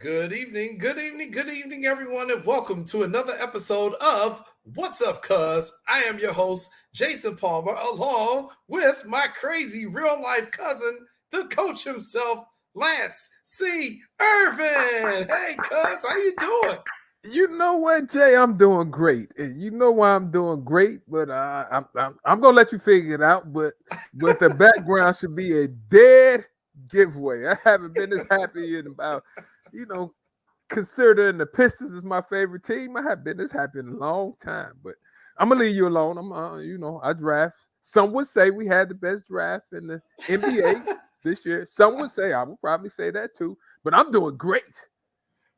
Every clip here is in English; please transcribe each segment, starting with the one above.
Good evening, everyone, and welcome to another episode of What's Up, Cuz? I am your host, Jason Palmer, along with my crazy real life cousin, the coach himself, Lance C. Irvin. Hey, cuz, how you doing? You know what, Jay? I'm doing great. And you know why I'm doing great, but I'm gonna let you figure it out. But the background should be a dead giveaway. I haven't been this happy in about, you know, considering the Pistons is my favorite team. I have been this happy in a long time. But I'm gonna leave you alone. I draft. Some would say we had the best draft in the NBA this year. Some would say I would probably say that too. But I'm doing great.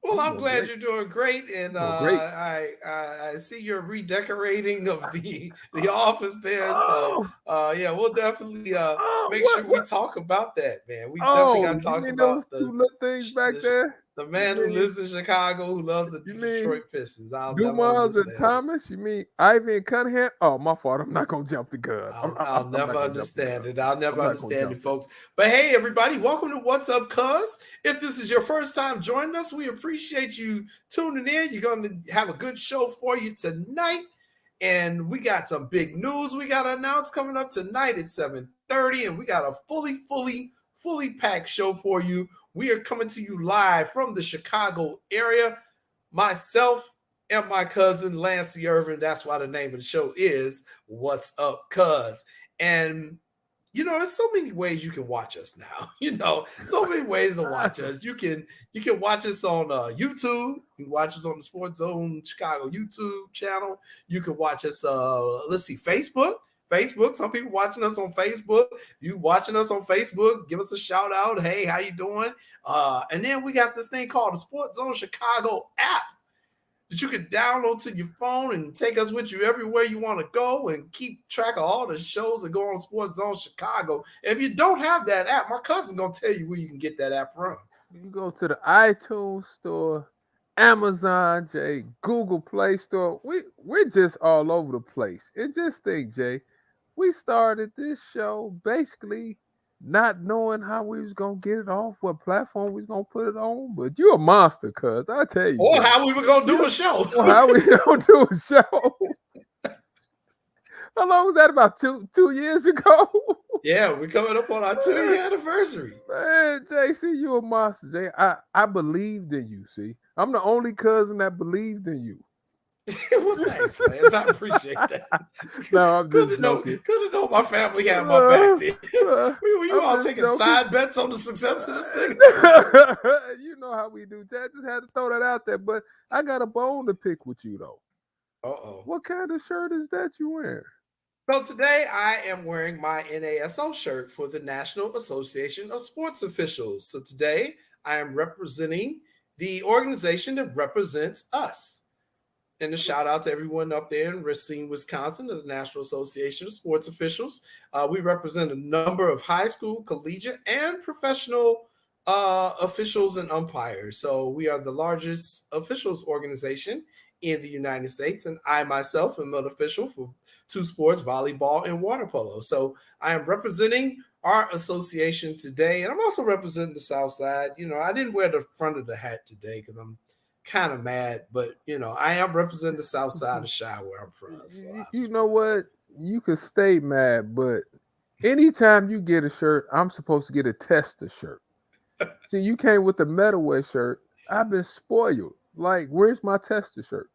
Well, I'm I'm doing glad great. you're doing great, and Doing great. I see you're redecorating of the office there. So Oh, yeah, we'll definitely oh, make sure what, we what? talk about that, man. We definitely Oh, got to you talk mean those about two little things back the there? the You man who mean, lives in Chicago who loves the you mean Detroit Pistons. I'll never Dumas and understand it. Thomas? You mean Ivy and Cunningham? Oh, my fault. I'm not gonna jump the gun. I'll I'm never not gonna jump the gun. understand it. I'll never I'm not gonna understand it, jump it. folks. But hey, everybody, welcome to What's Up, Cuz. If this is your first time joining us, we appreciate you tuning in. You're going to have a good show for you tonight. And we got some big news we got to announce coming up tonight at 7:30. And we got a fully packed show for you. We are coming to you live from the Chicago area. Myself, and my cousin Lance Irvin. That's why the name of the show is What's Up, Cuz. And there's so many ways you can watch us now. So many ways to watch us. You can watch us on YouTube. You can watch us on the Sports Zone Chicago YouTube channel. You can watch us. Let's see, Facebook. Facebook. Some people watching us on Facebook. You watching us on Facebook? Give us a shout out. Hey, how you doing? And then we got this thing called the Sports Zone Chicago app that you can download to your phone and take us with you everywhere you want to go and keep track of all the shows that go on Sports Zone Chicago. If you don't have that app, my cousin's going to tell you where you can get that app from. You go to the iTunes store, Amazon, Jay, Google Play Store. We're just all over the place. And just think, Jay, we started this show basically not knowing how we was gonna get it off, what platform we was gonna put it on. But you a monster, cuz I tell you, Or Jay. how we were going to do a show. Or how we gonna do a show? How long was that? About two years ago? Yeah, we're coming up on our 2-year anniversary. Man, JC, you a monster, Jay. I believed in you. See, I'm the only cousin that believed in you. Well, thanks, man. I appreciate that. No, I'm Good just to know. joking. Good to know my family had my back. Then. Were you I'm all just taking joking. side bets on the success of this thing? You know how we do, Jay. I just had to throw that out there. But I got a bone to pick with you, though. Uh-oh. What kind of shirt is that you wearing? So today I am wearing my NASO shirt for the National Association of Sports Officials. So today I am representing the organization that represents us. And a shout out to everyone up there in Racine, Wisconsin, the National Association of Sports Officials. We represent a number of high school, collegiate, and professional officials and umpires. So we are the largest officials organization in the United States. And I myself am an official for two sports, volleyball and water polo. So I am representing our association today. And I'm also representing the South Side. I didn't wear the front of the hat today because I'm kind of mad, but I am representing the South Side of Chi where I'm from. So You know what? You can stay mad, but anytime you get a shirt, I'm supposed to get a tester shirt. See, you came with the metalwear shirt. I've been spoiled. Like, where's my tester shirt?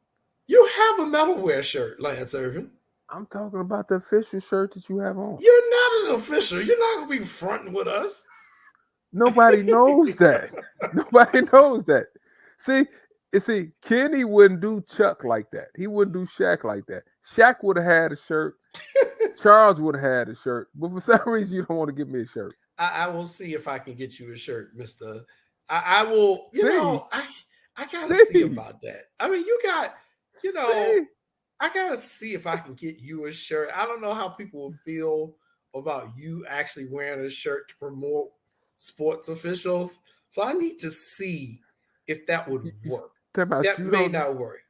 you have a metalwear shirt, Lance Irvin. I'm talking about the official shirt that you have on. You're not an official. You're not going to be fronting with us. Nobody knows that. Nobody knows that. See, Kenny wouldn't do Chuck like that. He wouldn't do Shaq like that. Shaq would have had a shirt. Charles would have had a shirt. But for some reason, you don't want to give me a shirt. I will see if I can get you a shirt, Mister. I will. I gotta see about that. I mean, you got. I gotta see if I can get you a shirt. I don't know how people will feel about you actually wearing a shirt to promote sports officials. So I need to see if that would work. That may not work.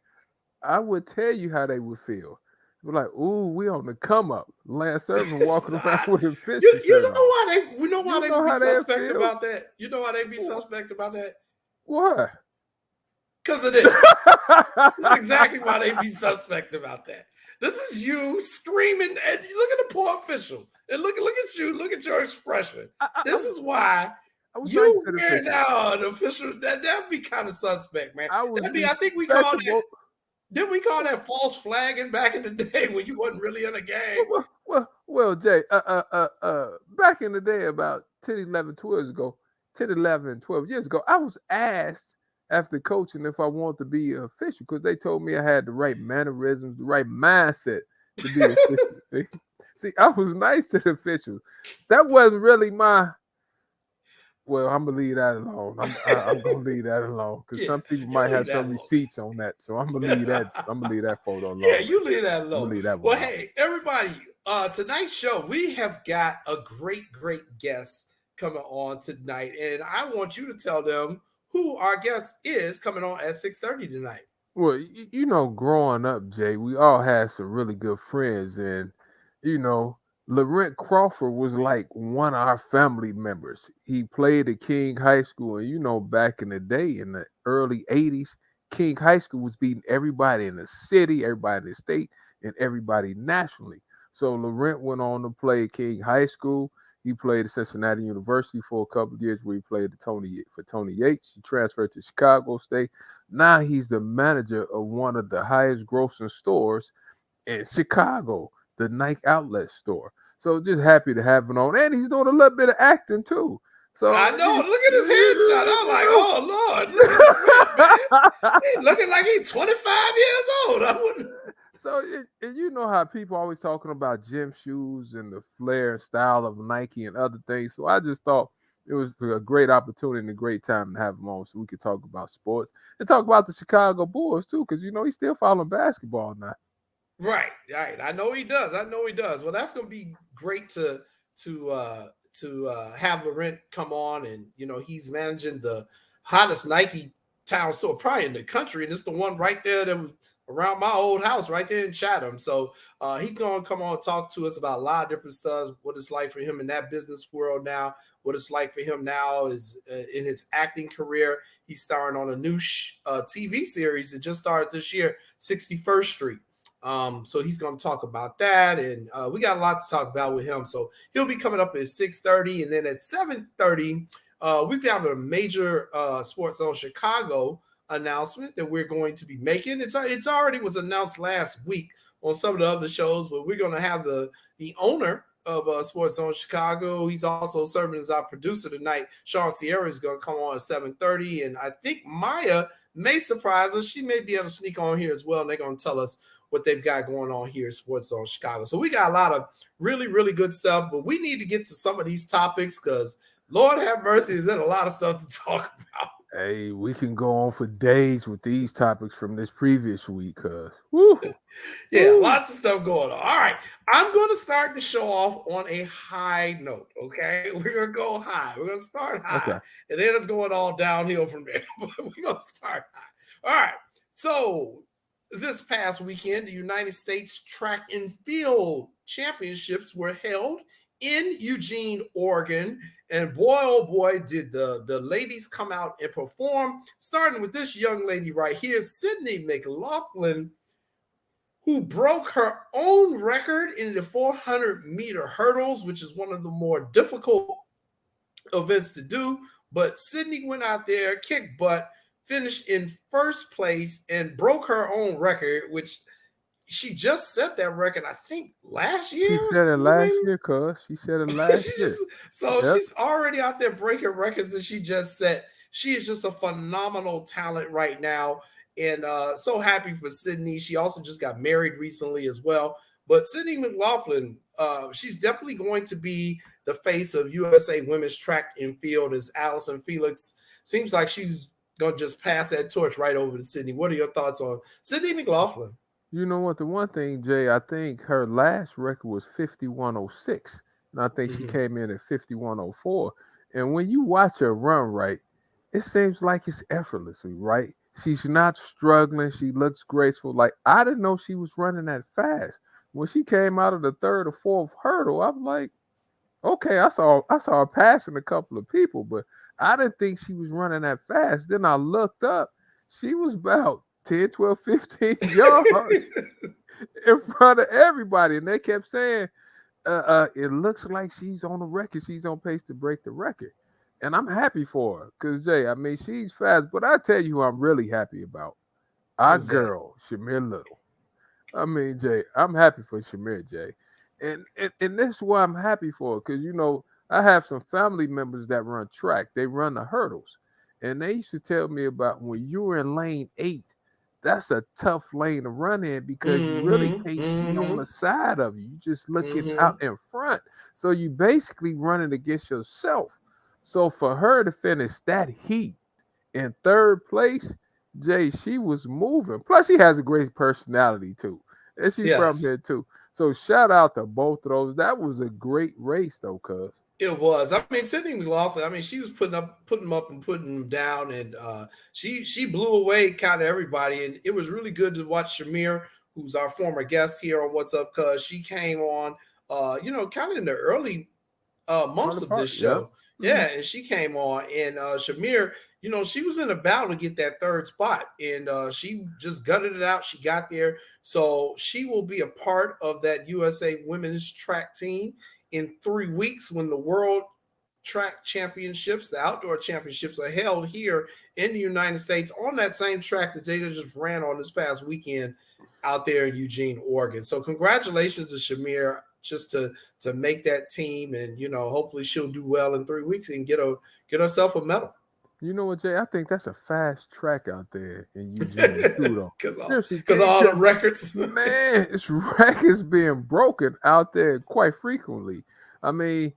I would tell you how they would feel. We're like, ooh, we on the come up. Lance Irvin walking around with a fish. You know why they would be suspect about that? You know why they be suspect about that? What? Because it is. That's exactly why they be suspect about that. This is you screaming, and look at the poor official, and look at you, look at your expression. This is why I was nice you to the wearing official. now an official. That'd be kind of suspect, man. I was That'd be. I think we called that. respectable. Didn't we call that false flagging back in the day when you wasn't really in a game? Well, Jay, back in the day, about 10, 11, 12 years ago, 10, 11, 12 years ago, I was asked after coaching if I wanted to be an official because they told me I had the right mannerisms, the right mindset to be an official. See, I was nice to the officials. That wasn't really my. Well, I'm gonna leave that alone. I'm gonna leave that alone because Yeah, some people you might leave have that some alone. receipts on that, so I'm gonna leave that. I'm gonna leave that photo alone. Yeah, you leave that I'm gonna alone. leave that one Well, alone. hey, everybody, tonight's show, we have got a great guest coming on tonight. And I want you to tell them who our guest is coming on at 6:30 tonight. Well, growing up, Jay, we all had some really good friends, and you know, Laurent Crawford was like one of our family members. He played at King High School, and back in the day, in the early '80s, King High School was beating everybody in the city, everybody in the state, and everybody nationally. So Laurent went on to play at King High School. He played at Cincinnati University for a couple of years, where he played for Tony Yates. He transferred to Chicago State. Now he's the manager of one of the highest grossing stores in Chicago, the Nike Outlet store. So just happy to have him on. And he's doing a little bit of acting too. I So know. Look at his headshot. I'm like, oh Lord, look at Laurent, man. He looking like he's 25 years old. I wouldn't. So you know how people always talking about gym shoes and the flair and style of Nike and other things. So I just thought it was a great opportunity and a great time to have him on so we could talk about sports and talk about the Chicago Bulls too, because he's still following basketball now. Right. I know he does. Well, that's going to be great to have Laurent come on, and he's managing the hottest Nike town store probably in the country, and it's the one right there that was around my old house right there in Chatham. So he's going to come on and talk to us about a lot of different stuff, what it's like for him in that business world now, what it's like for him now is in his acting career. He's starring on a new TV series that just started this year, 61st Street. So he's going to talk about that, and we got a lot to talk about with him. So he'll be coming up at 6:30, and then at 7:30, we've got a major Sports Zone Chicago announcement that we're going to be making. It's already was announced last week on some of the other shows, but we're going to have the owner of Sports Zone Chicago. He's also serving as our producer tonight. Sean Sierra is going to come on at 7:30, and I think Maya may surprise us. She may be able to sneak on here as well, and they're going to tell us what they've got going on here at Sports Zone Chicago. So we got a lot of really good stuff, but we need to get to some of these topics because Lord have mercy, is there a lot of stuff to talk about. Hey, we can go on for days with these topics from this previous week, cuz. Yeah, lots of stuff going on. All right, I'm going to start the show off on a high note, okay? We're going to go high. We're going to start high, okay, and then it's going all downhill from there. But we're going to start high. All right, so this past weekend, the United States Track and Field Championships were held in Eugene, Oregon. And boy, oh boy, did the ladies come out and perform, starting with this young lady right here, Sydney McLaughlin, who broke her own record in the 400-meter hurdles, which is one of the more difficult events to do. But Sydney went out there, kicked butt, finished in first place, and broke her own record, which she just set that record, I think, last year. She said it last year, cuz. She said it last year. She's already out there breaking records that she just set. She is just a phenomenal talent right now, and so happy for Sydney. She also just got married recently as well. But Sydney McLaughlin, she's definitely going to be the face of USA women's track and field, as Allison Felix seems like she's going to just pass that torch right over to Sydney. What are your thoughts on Sydney McLaughlin? You know what? The one thing, Jay, I think her last record was 51.06. And I think she came in at 51.04. And when you watch her run, right, it seems like it's effortlessly, right? She's not struggling. She looks graceful. Like, I didn't know she was running that fast. When she came out of the third or fourth hurdle, I'm like, okay, I saw her passing a couple of people, but I didn't think she was running that fast. Then I looked up, she was about 10, 12, 15 yards in front of everybody. And they kept saying, it looks like she's on the record. She's on pace to break the record. And I'm happy for her. Because, Jay, I mean, she's fast. But I tell you who I'm really happy about. Our Who's that? girl, Shamir Little. I mean, Jay, I'm happy for Shamir, Jay. And this is why I'm happy for, because, I have some family members that run track. They run the hurdles. And they used to tell me about when you were in lane 8, that's a tough lane to run in because you really Mm-hmm. can't see on Mm-hmm. the side of you. You just looking Mm-hmm. out in front. So you basically running against yourself. So for her to finish that heat in third place, Jay, she was moving. Plus, she has a great personality too. And she's from Yes. here too. So shout out to both of those. That was a great race though, cuz. It was. I mean, Sydney McLaughlin. I mean, she was putting them up, and putting them down, and she blew away kind of everybody. And it was really good to watch Shamir, who's our former guest here on What's Up, cuz she came on, kind of in the early months Early of this part. Yep. show. Mhm. Yeah, and she came on, and Shamir, she was in a battle to get that third spot, and she just gutted it out. She got there, so she will be a part of that USA women's track team in 3 weeks when the World Track Championships, the outdoor championships, are held here in the United States on that same track that they just ran on this past weekend out there in Eugene, Oregon. So congratulations to Shamir just to make that team, and hopefully she'll do well in 3 weeks and get herself a medal. You know what, Jay? I think that's a fast track out there in Eugene too, though. Because Seriously, all the because records. man, it's records being broken out there quite frequently. I mean,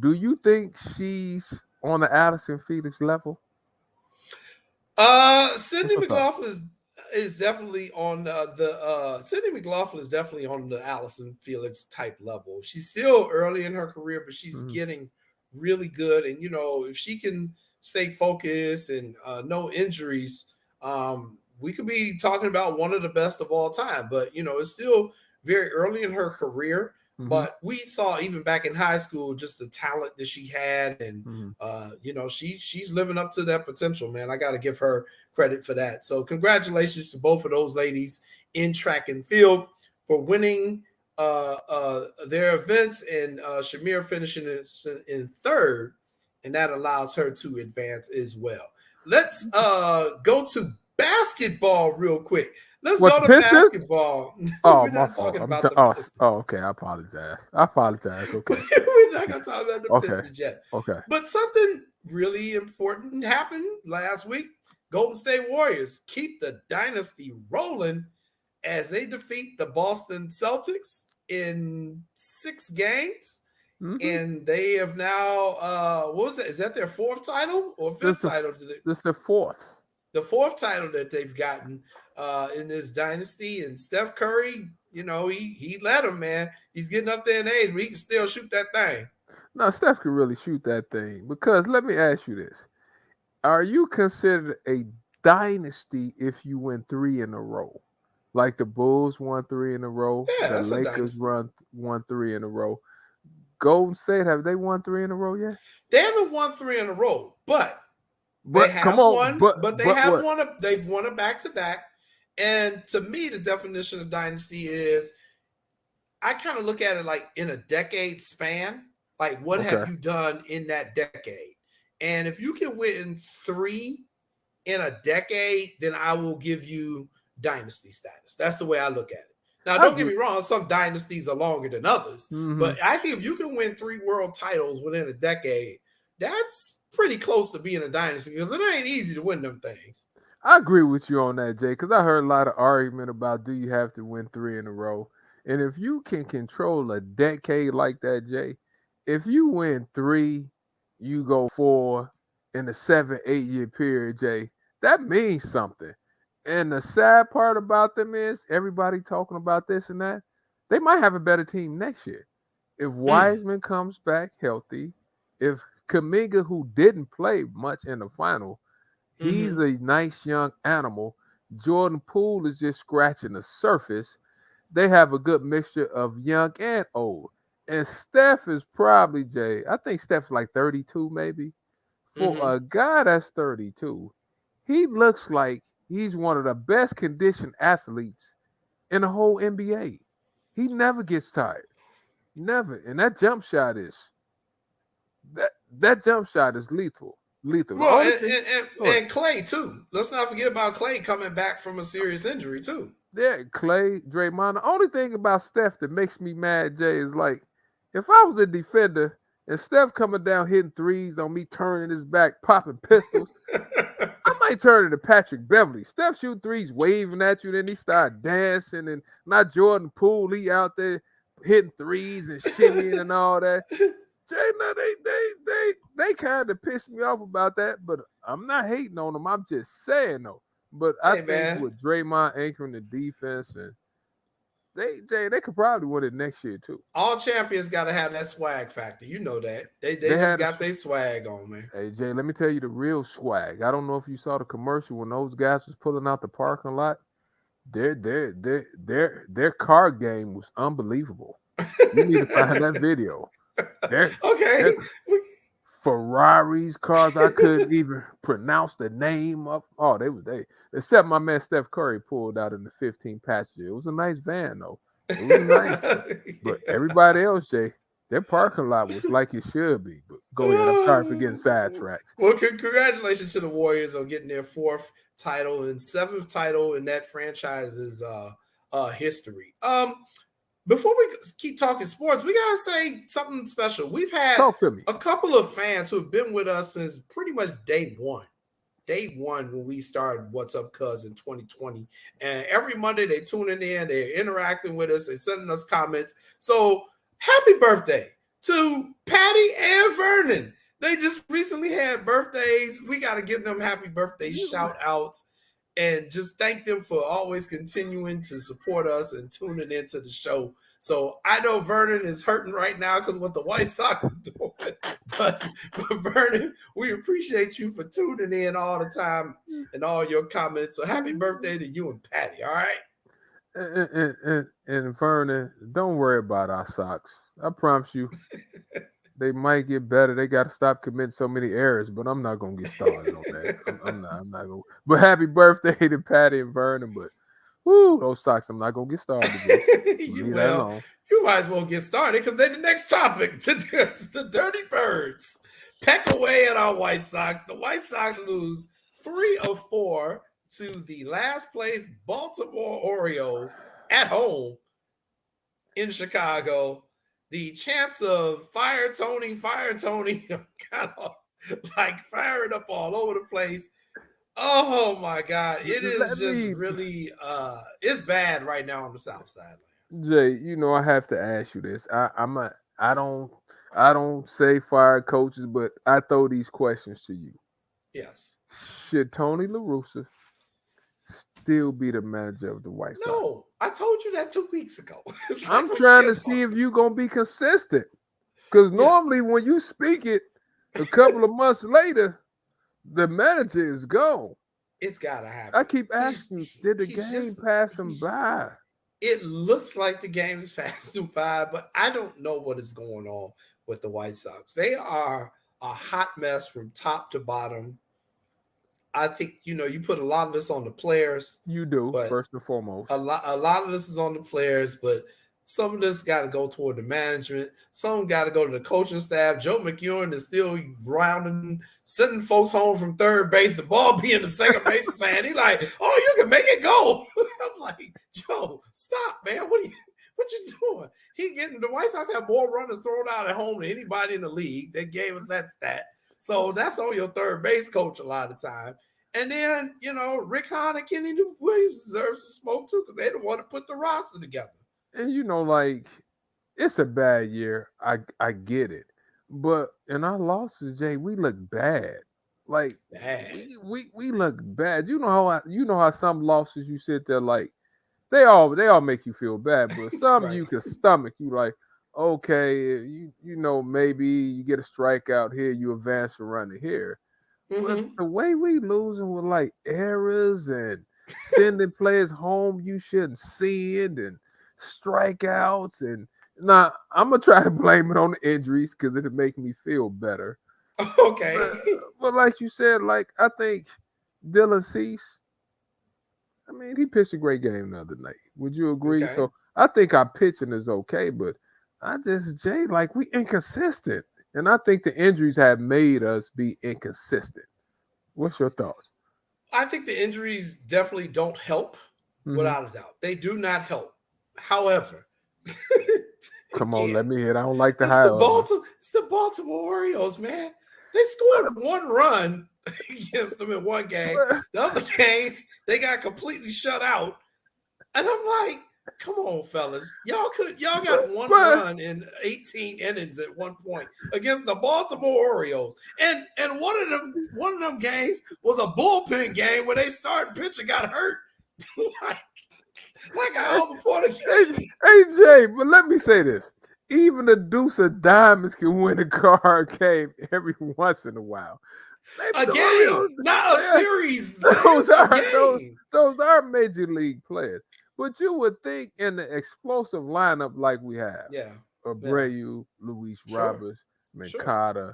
do you think she's on the Addison Felix level? What's Sydney your thought? McLaughlin is definitely on the Sydney McLaughlin is definitely on the Allison Felix type level. She's still early in her career, but she's Mhm. getting really good. And if she can stay focused and no injuries, we could be talking about one of the best of all time. But it's still very early in her career. Mhm. But we saw even back in high school just the talent that she had, and Mhm. she's living up to that potential, man. I got to give her credit for that. So congratulations to both of those ladies in track and field for winning their events, and Shamir finishing in third, and that allows her to advance as well. Let's go to basketball real quick. Let's What, go the to Pistons? basketball. Oh, We're my not fault. talking about the Oh, Pistons. okay. I apologize. I apologize. Okay. We're not going to talk about the Okay. Pistons yet. Okay. But something really important happened last week. Golden State Warriors keep the dynasty rolling as they defeat the Boston Celtics in 6 games. Mhm. And they have now, what was it? Is that their fourth title or This fifth the title? this the fourth. The fourth title that they've gotten in this dynasty. And Steph Curry, he led him, man. He's getting up there in age, but he can still shoot that thing. Now Steph can really shoot that thing because let me ask you this: are you considered a dynasty if you win 3 in a row? Like the Bulls won 3 in a row, Yeah, the that's a Lakers dynasty. won 3 in a row. Golden State, have they won 3 in a row yet? They haven't won 3 in a row, but they But come have on, won. But they but have what? won a. They've won a back to back. And to me, the definition of dynasty is I kind of look at it like in a decade span. Like, what Okay, have you done in that decade? And if you can win three in a decade, then I will give you dynasty status. That's the way I look at it. Now, I don't get agree. me wrong, some dynasties are longer than others, Hmm. but I think if you can win 3 world titles within a decade, that's pretty close to being a dynasty because it ain't easy to win them things. I agree with you on that, Jay, because I heard a lot of argument about do you have to win 3 in a row, and if you can control a decade like that, Jay, if you win three, you go four in a 7, 8 year period, Jay. That means something. And the sad part about them is everybody talking about this and that. They might have a better team next year if Mm, Wiseman comes back healthy. If Kaminga, who didn't play much in the final, he's mm-hmm, a nice young animal. Jordan Poole is just scratching the surface. They have a good mixture of young and old. And Steph is probably, Jay, I think Steph's like 32 maybe. For mm-hmm. a guy that's 32, he looks like He's one of the best conditioned athletes in the whole NBA. He never gets tired. Never. And that jump shot is lethal. Lethal. The Well, only thing and Clay too. Let's not forget about Clay coming back from a serious injury too. yeah, Clay, Draymond. The only thing about Steph that makes me mad, Jay, is like if I was a defender and Steph coming down hitting threes on me turning his back, popping pistols, I might turn it to Patrick Beverly. Steph shoot threes, waving at you, then he start dancing, and not Jordan Poole. He out there hitting threes and shimmying and all that. Jay, no, they kind of pissed me off about that, but I'm not hating on them. I'm just saying though. But I think with Draymond anchoring the defense, and they could probably win it next year too. All champions got to have that swag factor. You know that they just got their swag on, man. Hey Jay, let me tell you the real swag. I don't know if you saw the commercial when those guys was pulling out the parking lot. Their car game was unbelievable. You need to find that video. Okay. Ferraris, cars I couldn't even pronounce the name of. Oh, they. Except my man Steph Curry pulled out in the 15 passenger. It was a nice van though. It was nice, but everybody else, Jay, their parking lot was like it should be. But go ahead. I'm sorry for getting sidetracked. Well, congratulations to the Warriors on getting their 4th title and 7th title in that franchise's history. Before we keep talking sports, we got to say something special. We've had a couple of fans who have been with us since pretty much day one. Day one when we started What's Up Cuz in 2020. And every Monday they're tuning in, they're interacting with us, they're sending us comments. So happy birthday to Patty and Vernon. They just recently had birthdays. We got to give them happy birthday shout outs. And just thank them for always continuing to support us and tuning into the show. So I know Vernon is hurting right now because what the White Sox are doing. But Vernon, we appreciate you for tuning in all the time and all your comments. So happy birthday to you and Patty, all right? And Vernon, don't worry about our Sox. I promise you. They might get better. They got to stop committing so many errors, but I'm not gonna get started on that. I'm not gonna. But happy birthday to Patty and Vernon. But those Sox, I'm not gonna get started. You might as well get started because they're the next topic. The Dirty Birds peck away at our White Sox. The White Sox lose 3 of 4 to the last place Baltimore Orioles at home in Chicago. The chance of fire Tony, kind of like firing up all over the place. Oh my God. It is really it's bad right now on the South Side. Jay, I have to ask you this. I don't say fire coaches, but I throw these questions to you. Yes. Should Tony La Russa still be the manager of the White Sox? No, I told you that 2 weeks ago. I'm trying to see if you're going to be consistent. Because normally when you speak it a couple of months later, the manager is gone. It's got to happen. I keep asking, did the game pass him by? It looks like the game is passed him by, but I don't know what is going on with the White Sox. They are a hot mess from top to bottom. I think, you put a lot of this on the players. You do, first and foremost. A lot of this is on the players, but some of this got to go toward the management. Some got to go to the coaching staff. Joe McEwen is still rounding, sending folks home from third base. The ball being the second base fan. He's like, oh, you can make it go. I'm like, Joe, stop, man. What you doing? The White Sox have more runners thrown out at home than anybody in the league. They gave us that stat. So that's on your third base coach a lot of time. And then, Rick Hahn and Kenny Williams deserves some smoke too because they don't want to put the roster together. And it's a bad year. I get it. But in our losses, Jay, we look bad. Like bad. We look bad. You know how some losses you sit there like they all make you feel bad, but some right. You can stomach. You like, okay, maybe you get a strikeout here, you advance a runner here. Mm-hmm. But the way we losing with like errors and sending players home you shouldn't send and strikeouts and now I'm gonna try to blame it on the injuries because it'll make me feel better. Okay. But like you said, like I think Dylan Cease, mean, he pitched a great game the other night. Would you agree? Okay. So I think our pitching is okay, but Jay, like we inconsistent. And I think the injuries have made us be inconsistent. What's your thoughts? I think the injuries definitely don't help, Mm-hmm. without a doubt. They do not help. However, Come on, again, let me hit. I don't like the high on. It's the Baltimore Orioles, man. They scored one run against them in one game. The other game, they got completely shut out. And I'm like, come on, fellas. Y'all got one run in 18 innings at one point against the Baltimore Orioles. And one of them games was a bullpen game where they started pitching got hurt. like an hour before the game. Hey, Jay, but let me say this. Even the deuce of diamonds can win a card game every once in a while. A game, not a series. Those are major league players. But you would think in the explosive lineup like we have, Abreu, Luis Roberts, Mercado,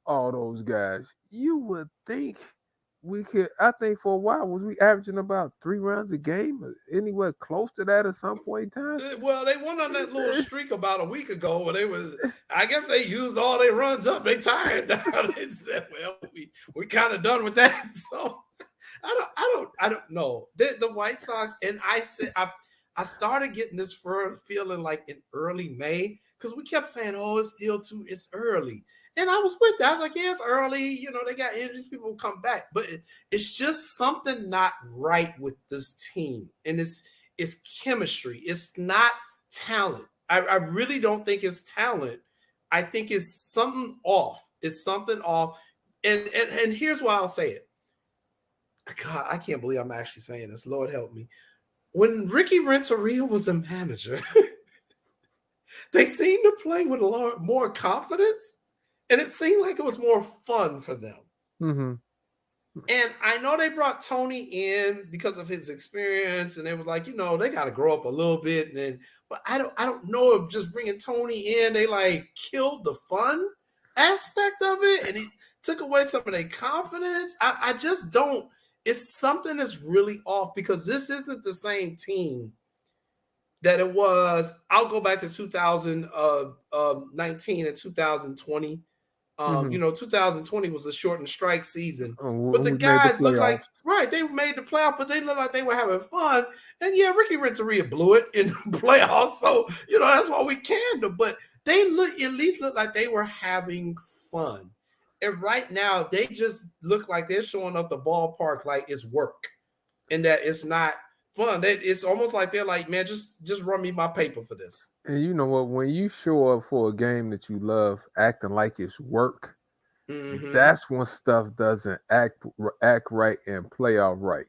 all those guys, you would think we could. I think for a while was we averaging about 3 runs a game, or anywhere close to that at some point in time. Well, they went on that little streak about a week ago where they was. I guess they used all their runs up. They tired now. They said, "Well, we kind of done with that." So I don't know. The White Sox, and I said I started getting this feeling like in early May because we kept saying, "Oh, it's early." And I was with that. I was like, yeah, it's early. You know, they got injuries. People will come back. But it's just something not right with this team. And it's chemistry. It's not talent. I really don't think it's talent. I think it's something off. It's something off. And here's why I'll say it. God, I can't believe I'm actually saying this. Lord help me. When Ricky Renteria was a manager, they seemed to play with a lot more confidence. And it seemed like it was more fun for them. Mm-hmm. And I know they brought Tony in because of his experience, and they were like, they got to grow up a little bit. But I don't know if just bringing Tony in, they like killed the fun aspect of it, and it took away some of their confidence. I just don't. It's something that's really off because this isn't the same team that it was. I'll go back to 2019 and 2020. 2020 was a shortened strike season, but the guys look like they made the playoff, but they look like they were having fun. And yeah, Ricky Renteria blew it in the playoffs, so that's why we canned them. But they at least look like they were having fun. And right now, they just look like they're showing up the ballpark like it's work, and that it's not fun. It's almost like they're like, man, just run me my paper for this. And you know what? When you show up for a game that you love, acting like it's work, that's when stuff doesn't act right and play out right.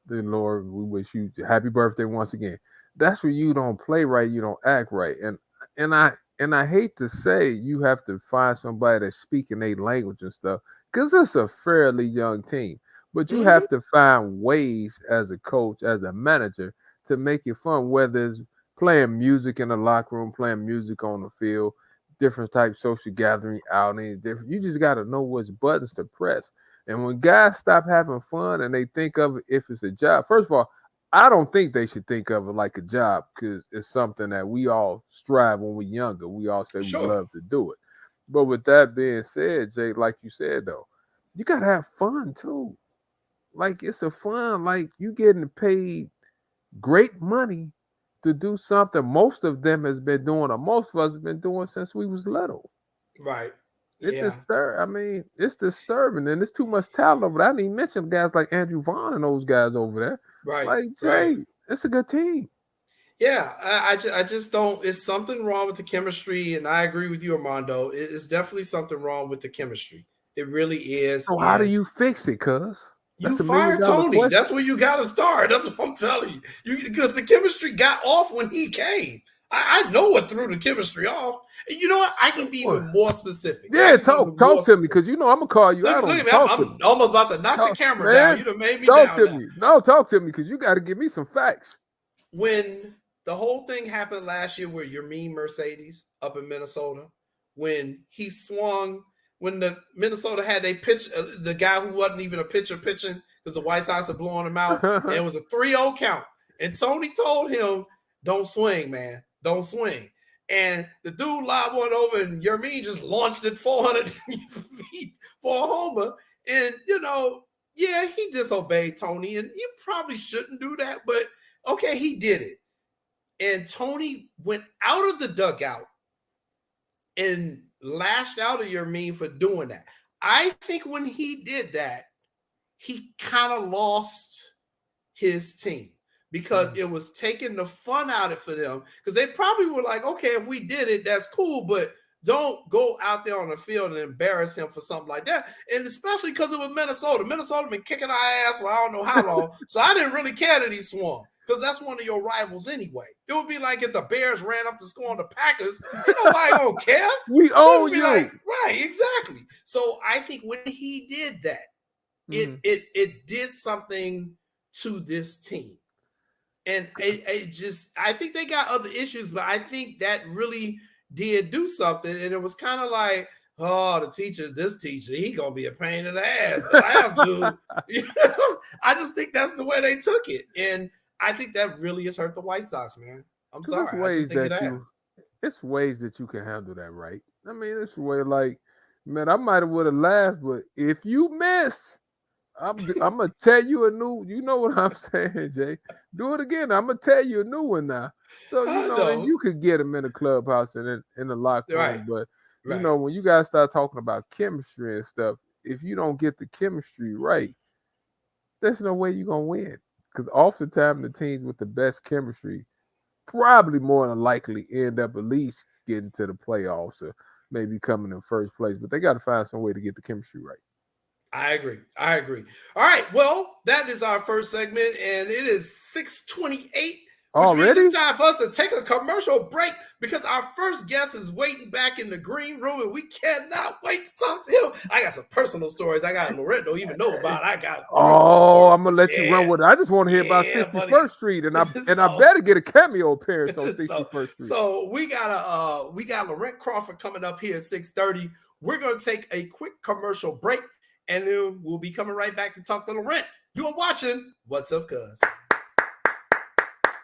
Then Lord, we wish you happy birthday once again. That's where you don't play right, you don't act right. And I hate to say you have to find somebody that's speaking their language and stuff, because it's a fairly young team. But you have to find ways as a coach, as a manager, to make it fun, whether it's playing music in the locker room, playing music on the field, different types social gathering outings. You just got to know which buttons to press. And when guys stop having fun and they think of it if it's a job, first of all, I don't think they should think of it like a job, because it's something that we all strive when we're younger. We all say we love to do it. But with that being said, Jay, like you said, though, you got to have fun too. Like, it's a fun, like you getting paid great money to do something most of them has been doing, or most of us have been doing since we was little. Right. It's disturbing, and it's too much talent over there. I didn't even mention guys like Andrew Vaughn and those guys over there. Right. Like, Jay, it's a good team. Yeah, I just don't. It's something wrong with the chemistry, and I agree with you, Armando. It's definitely something wrong with the chemistry. It really is. So how do you fix it, cuz? You fire Tony. Question. That's where you got to start. That's what I'm telling you. Because the chemistry got off when he came. I know what threw the chemistry off. And you know what? I can be even more specific. Yeah, talk to me, because I'm gonna call you out. Look at me. I'm almost about to knock the camera down. You done made me talk to me. No, talk to me, because you got to give me some facts. When the whole thing happened last year with Yermin Mercedes up in Minnesota, when he swung when the Minnesota had they pitch, the guy who wasn't even a pitcher pitching because the White Sox are blowing him out, and it was a 3-0 count. And Tony told him, "Don't swing, man. Don't swing." And the dude lobbed one over, and Irvin just launched it 400 feet for a homer. And, yeah, he disobeyed Tony, and you probably shouldn't do that, but okay, he did it. And Tony went out of the dugout and lashed out at Irvin for doing that. I think when he did that, he kind of lost his team because it was taking the fun out of it for them, because they probably were like, okay, if we did it, that's cool, but don't go out there on the field and embarrass him for something like that. And especially because it was Minnesota. Minnesota been kicking our ass for I don't know how long, so I didn't really care that he swung, because that's one of your rivals anyway. It would be like if the Bears ran up to score on the Packers. Ain't nobody gonna care. We own you. Like, right, exactly. So I think when he did that, it did something to this team. And I think they got other issues, but I think that really did do something. And it was kind of like, oh, this teacher, he gonna be a pain in the ass. The last dude, I just think that's the way they took it. And I think that really has hurt the White Sox, man. I'm sorry. I just think it has. It's ways that you can handle that, right? I mean, it's way like, man, I might have would have laughed, but if you missed, I'm gonna tell you a new. You know what I'm saying, Jay? Do it again. I'm gonna tell you a new one now. So and you could get them in the clubhouse and in the locker room, but when you guys start talking about chemistry and stuff, if you don't get the chemistry right, there's no way you're gonna win. Because oftentimes the teams with the best chemistry probably more than likely end up at least getting to the playoffs or maybe coming in first place. But they got to find some way to get the chemistry right. I agree. All right. Well, that is our first segment, and it is 6:28. Which means it's time for us to take a commercial break, because our first guest is waiting back in the green room, and we cannot wait to talk to him. I got some personal stories I got Laurent don't even know about. I'm gonna let you run with it. I just want to hear about 61st Street, and I better get a cameo appearance on 61st Street. So we got Laurent Crawford coming up here at 6:30. We're gonna take a quick commercial break, and then we'll be coming right back to talk to Laurent. You are watching What's Up, Cuz.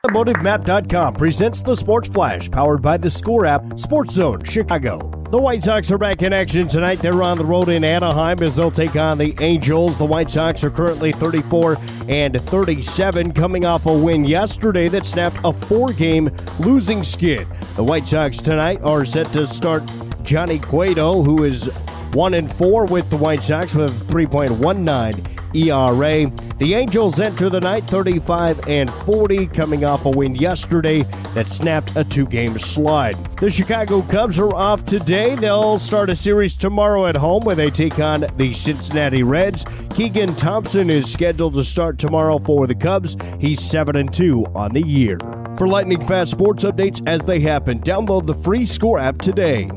AutomotiveMap.com presents the Sports Flash, powered by the Score app, Sports Zone, Chicago. The White Sox are back in action tonight. They're on the road in Anaheim as they'll take on the Angels. The White Sox are currently 34-37, coming off a win yesterday that snapped a 4-game losing skid. The White Sox tonight are set to start Johnny Cueto, who is 1-4 with the White Sox with a 3.19 ERA. The Angels enter the night 35-40, coming off a win yesterday that snapped a 2-game slide. The Chicago Cubs are off today. They'll start a series tomorrow at home where they take on the Cincinnati Reds. Keegan Thompson is scheduled to start tomorrow for the Cubs. He's 7-2 on the year. For lightning fast sports updates as they happen, download the free Score app today.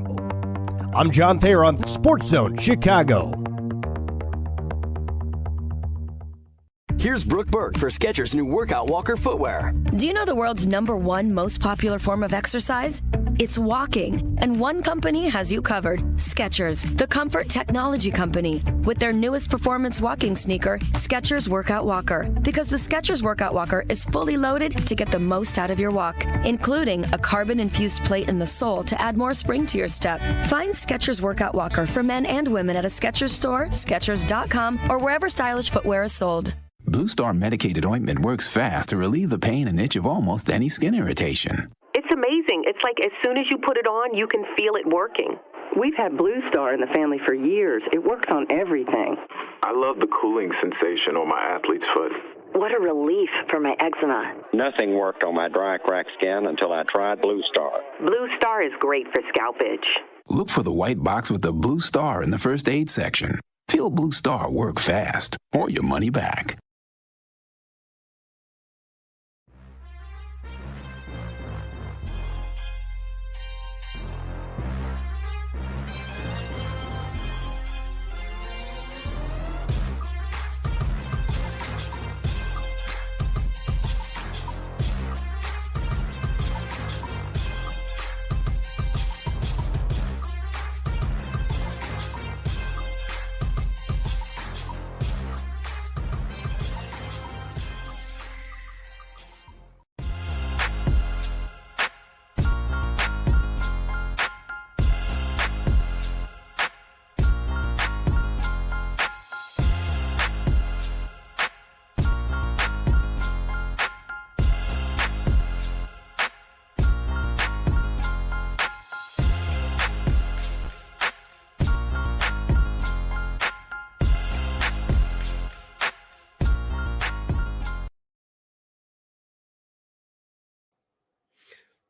I'm John Thayer on Sports Zone, Chicago. Here's Brooke Burke for Skechers' new Workout Walker footwear. Do you know the world's #1 most popular form of exercise? It's walking, and one company has you covered. Skechers, the comfort technology company, with their newest performance walking sneaker, Skechers Workout Walker. Because the Skechers Workout Walker is fully loaded to get the most out of your walk, including a carbon-infused plate in the sole to add more spring to your step. Find Skechers Workout Walker for men and women at a Skechers store, Skechers.com, or wherever stylish footwear is sold. Blue Star medicated ointment works fast to relieve the pain and itch of almost any skin irritation. It's amazing. It's like as soon as you put it on, you can feel it working. We've had Blue Star in the family for years. It works on everything. I love the cooling sensation on my athlete's foot. What a relief for my eczema. Nothing worked on my dry, cracked skin until I tried Blue Star. Blue Star is great for scalp itch. Look for the white box with the blue star in the first aid section. Feel Blue Star work fast, or your money back.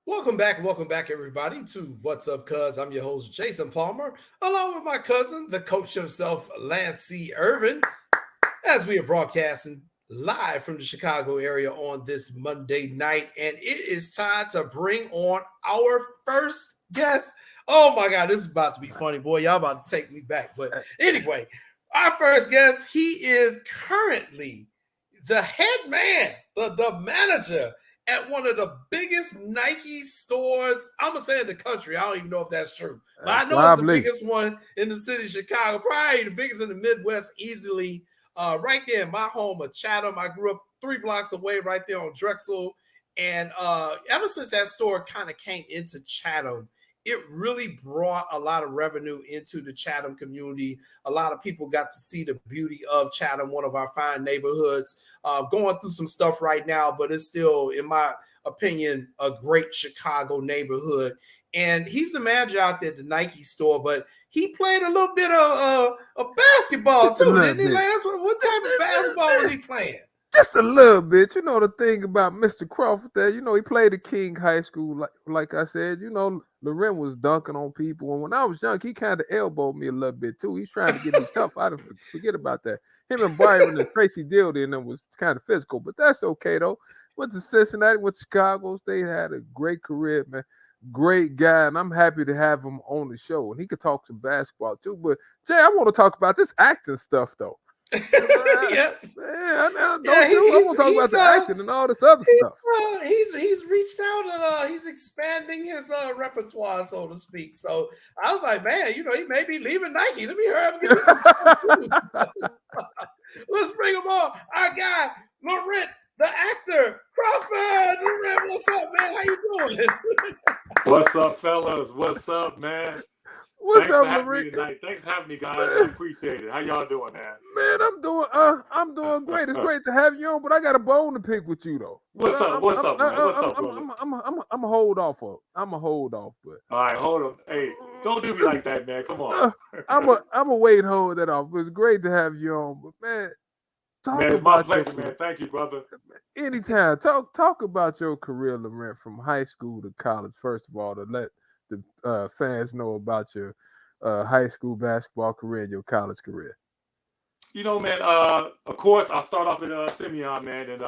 Welcome back, everybody, to What's Up, Cuz. I'm your host, Jason Palmer, along with my cousin, the coach himself, Lance C. Irvin, as we are broadcasting live from the Chicago area on this Monday night. And it is time to bring on our first guest. Oh my God, this is about to be funny, boy. Y'all about to take me back. But anyway, our first guest, he is currently the head man, the manager at one of the biggest Nike stores, I'm going to say in the country. I don't even know if that's true. But I know it's the biggest one in the city of Chicago, probably the biggest in the Midwest, easily. Right there in my home of Chatham. I grew up 3 blocks away right there on Drexel. And ever since that store kind of came into Chatham, it really brought a lot of revenue into the Chatham community. A lot of people got to see the beauty of Chatham, one of our fine neighborhoods, going through some stuff right now, but it's still, in my opinion, a great Chicago neighborhood. And he's the manager out there at the Nike store, but he played a little bit of basketball too, didn't he, Lance? What type of basketball was he playing? Just a little bit. You know the thing about Mr. Crawford there, you know, he played at King High School, like I said. You know, Loren was dunking on people. And when I was young, he kind of elbowed me a little bit too. He's trying to get me tough. I didn't forget about that. Him and Byron and Tracy Dildy and them was kind of physical, but that's okay though. Went to Cincinnati, went to Chicago State, had a great career, man. Great guy, and I'm happy to have him on the show. And he could talk some basketball too. But Jay, I want to talk about this acting stuff though. Yeah, I want to talk about the acting and all this other stuff. He's reached out and he's expanding his repertoire, so to speak. So I was like, man, you know, he may be leaving Nike. Let me hurry up and give me some time. Let's bring him on. Our guy, Laurent, the actor, Crawford. Laurent, what's up, man? How you doing? What's up, fellas? What's up, man? What's up, Laurent? Thanks for having me, guys. I appreciate it. How y'all doing, man? Man, I'm doing great. It's great to have you on, but I got a bone to pick with you though. What's up, man? I'm a hold off of. I'm a hold off, but all right, hold on. Hey, don't do me like that, man. Come on. I'm a wait and hold that off. It's great to have you on, but man. It's my pleasure, man. Thank you, brother. Anytime. Talk about your career, Laurent, from high school to college. First of all, to let the fans know about your high school basketball career and your college career. You know, man. Of course, I'll start off at Simeon, man, and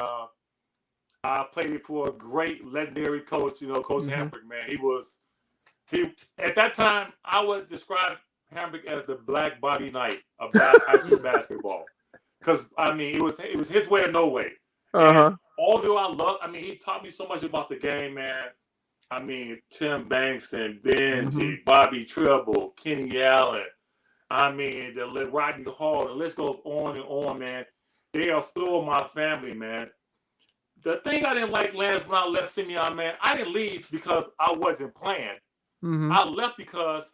I played for a great legendary coach. You know, Coach Hambrick, man. He at that time I would describe Hambrick as the Black Bobby Knight of high school basketball. Because, I mean, it was his way or no way. Although he taught me so much about the game, man. I mean, Tim Bankston, Benji, Bobby Treble, Kenny Allen. I mean, the Rodney Hall. The list goes on and on, man. They are still my family, man. The thing I didn't like, Lance, when I left Simeon, man, I didn't leave because I wasn't playing. I left because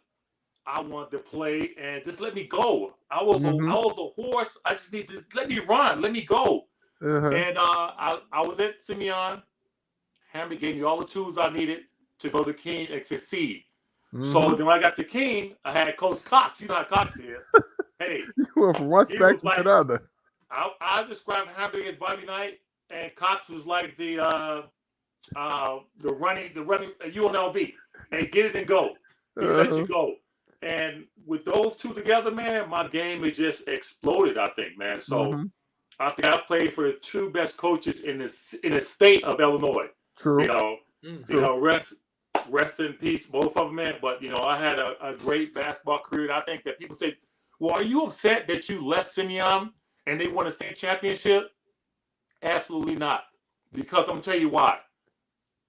I wanted to play and just let me go. I was a horse. I just need to let me run, let me go. And I was at Simeon. Hammer gave me all the tools I needed to go to King and succeed. So then when I got to King, I had Coach Cox. You know how Cox is. Hey, you went from one spectrum to the other. I described Hammer as Bobby Knight, and Cox was like the running UNLV. And get it and go. He let you go. And with those two together, man, my game has just exploded, I think, man. So I think I played for the two best coaches in the state of Illinois. True. You know, rest in peace, both of them, man. But, you know, I had a great basketball career. I think that people say, well, are you upset that you left Simeon and they won a state championship? Absolutely not. Because I'm going to tell you why.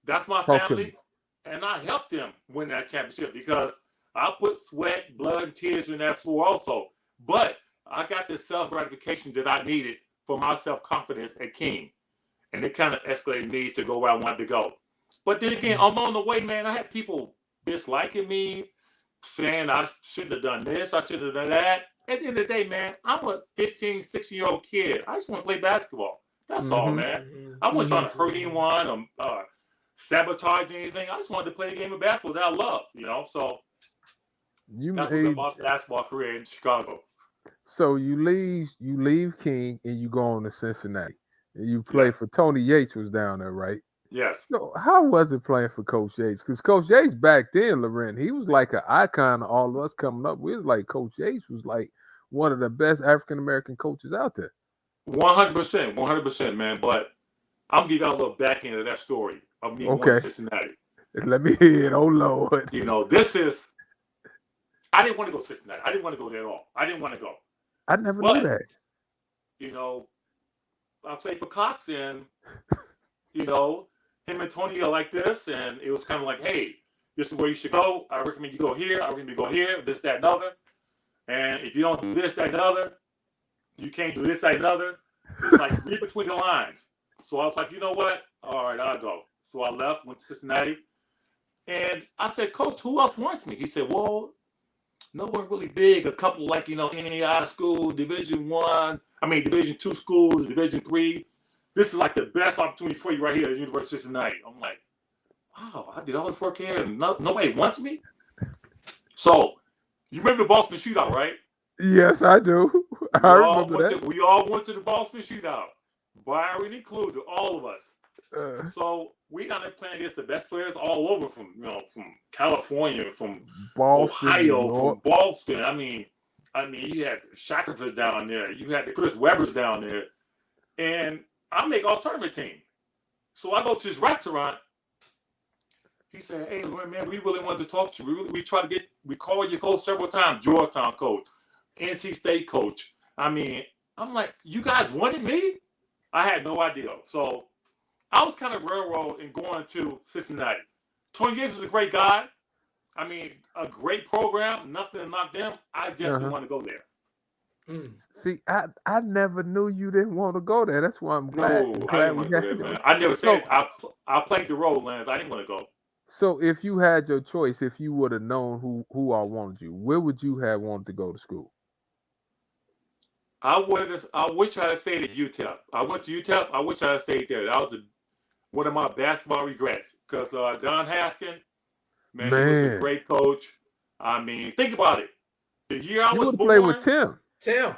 That's my family, and I helped them win that championship because I put sweat, blood, and tears in that floor also. But I got the self-gratification that I needed for my self-confidence at King. And it kind of escalated me to go where I wanted to go. But then again, I'm on the way, man. I had people disliking me, saying I shouldn't have done this, I should have done that. At the end of the day, man, I'm a 15, 16-year-old kid. I just want to play basketball. That's all, man. I wasn't trying to hurt anyone or sabotage anything. I just wanted to play a game of basketball that I love, you know. So that's what about the basketball career in Chicago. So you leave King and you go on to Cincinnati. And you play for Tony Yates was down there, right? Yes. So how was it playing for Coach Yates? Because Coach Yates back then, Loren, he was like an icon of all of us coming up. We was like Coach Yates was like one of the best African American coaches out there. 100%, man. But I'm gonna give y'all a little back end of that story of me going to Cincinnati. Let me hear it. Oh Lord. I didn't want to go to Cincinnati. I didn't want to go there at all. I didn't want to go. I never knew that. I played for Cox, and him and Tony are like this, and it was kind of like, hey, this is where you should go. I recommend you go here. I recommend you go here. This, that, and other. And if you don't do this, that, and other, you can't do this, that, and other. It's like read between the lines. So I was like, you know what? All right, I'll go. So I left, went to Cincinnati, and I said, Coach, who else wants me? He said, well, no one really big. A couple like NAI school, Division II schools, Division III. This is like the best opportunity for you right here at the University of Cincinnati. I'm like, wow, I did all this work here and nobody wants me. So you remember the Boston Shootout, right? Yes, I do. I remember that. We all went to the Boston Shootout. Byron included, all of us. So we down there playing against the best players all over from California, from Boston, Ohio, from Boston. I mean, you had Shackelford down there, you had the Chris Webbers down there, and I make all tournament team. So I go to his restaurant. He said, "Hey, man, we really wanted to talk to you. We called your coach several times, Georgetown coach, NC State coach. I'm like, you guys wanted me? I had no idea. So I was kind of railroad in going to Cincinnati. Tony James was a great guy. A great program. Nothing to knock them. I just didn't want to go there. See, I never knew you didn't want to go there. That's why I'm glad. I didn't want to go there, man. I never said I played the role, Lance. I didn't want to go. So if you had your choice, if you would have known who all wanted you, where would you have wanted to go to school? I wish I had stayed at UTEP. I went to UTEP. I wish I had stayed there. That was one of my basketball regrets. Because Don Haskin, man, he was a great coach. Think about it. The year I was born, played with Tim.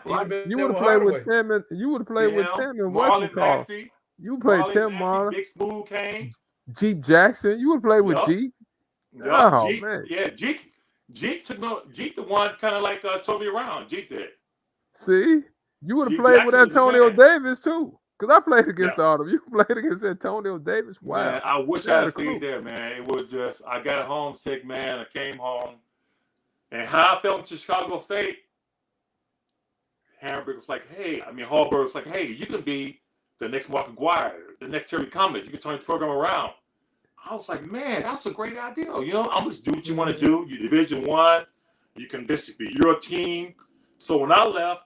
Right? You would have played with Tim, and you would have played with Tim and Marlon Maxey. You played Tim, Marlon. Big Smooth Kane. Jeep Jackson. You would play with Jeep. Oh Jeep, man. Yeah, Jeep the one kind of like showed me around. Jeep did. See, you would have played with Antonio Davis too, because I played against all of them. You played against Antonio Davis. Wow. Man, I wish I had stayed there, man. It was just I got homesick, man. I came home, and how I felt in Chicago State. Hallberg was like, hey, you can be the next Mark McGuire, the next Terry Cummings. You can turn the program around. I was like, man, that's a great idea. I'm just do what you want to do. You Division I. You can basically be your team. So when I left,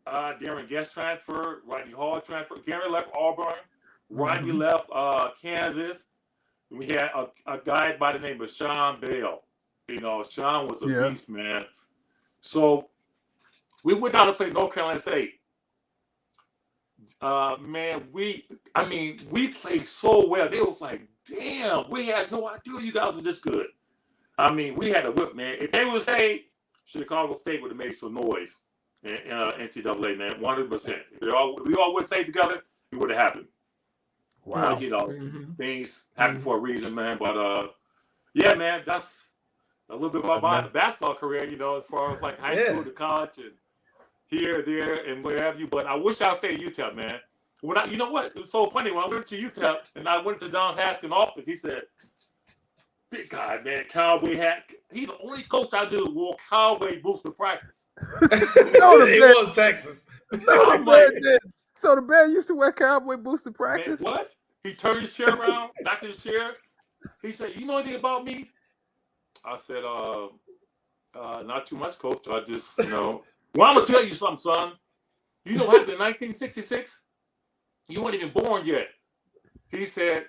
Darren Guest transferred, Rodney Hall transferred. Gary left Auburn. Rodney left Kansas. We had a guy by the name of Sean Bell. Sean was a beast, man. So we went down to play North Carolina State. Man, we played so well. They was like, damn, we had no idea you guys were this good. We had a whip, man. If they would say Chicago State would have made some noise in NCAA, man, 100%. If we all would stay together, it would have happened. Wow. Things happen for a reason, man. But yeah, man, that's a little bit about my basketball career, as far as like high school to college and here, there, and where have you. But I wish I stayed at UTEP, man. You know what? It was so funny. When I went to UTEP and I went to Don Haskin office, he said, big guy, man, cowboy hat. He's the only coach I do wore cowboy boots to practice. It was Texas. So the band used to wear cowboy boots to practice? Man, what? He turned his chair around, back in his chair. He said, you know anything about me? I said, not too much, coach. I just, well, I'm going to tell you something, son. You know what happened in 1966? You weren't even born yet. He said,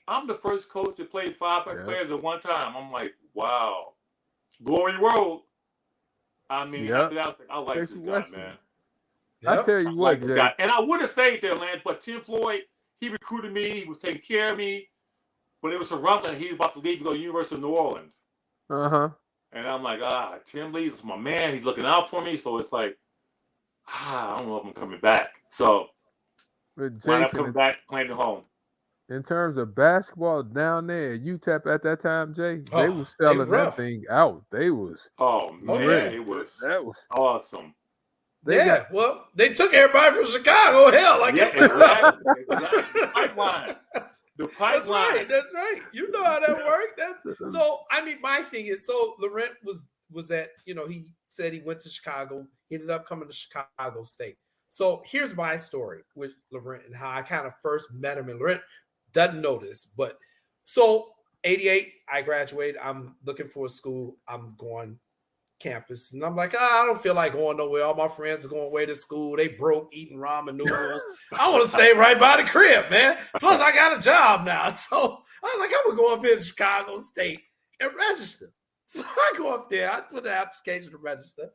I'm the first coach to play 5 players at one time. I'm like, wow. Glory road. After that, I was like, I like this guy, man. I tell you what, Jay. And I would have stayed there, Lance, but Tim Floyd, he recruited me. He was taking care of me. But it was a rumbling. He was about to leave to go to the University of New Orleans. And I'm like, Tim Lee is my man. He's looking out for me. So it's like, I don't know if I'm coming back. So when I'm coming back, playing at home. in terms of basketball down there at UTEP at that time, Jay, they was they selling that rough. thing out. They was Oh man, yeah. it was that was awesome. Yeah, well, they took everybody from Chicago. Hell, I guess. Exactly. The pipeline. That's right. That's right. You know how that worked. So, I mean, my thing is, so Laurent was at, he said he went to Chicago. He ended up coming to Chicago State. So here's my story with Laurent and how I kind of first met him. And Laurent doesn't know this, but so 88, I graduated. I'm looking for a school. I'm going campus. And I'm like, I don't feel like going nowhere. All my friends are going away to school. They broke eating ramen noodles. I want to stay right by the crib, man. Plus, I got a job now. So I'm like, I'm going to go up here to Chicago State and register. So I go up there. I put the application to register.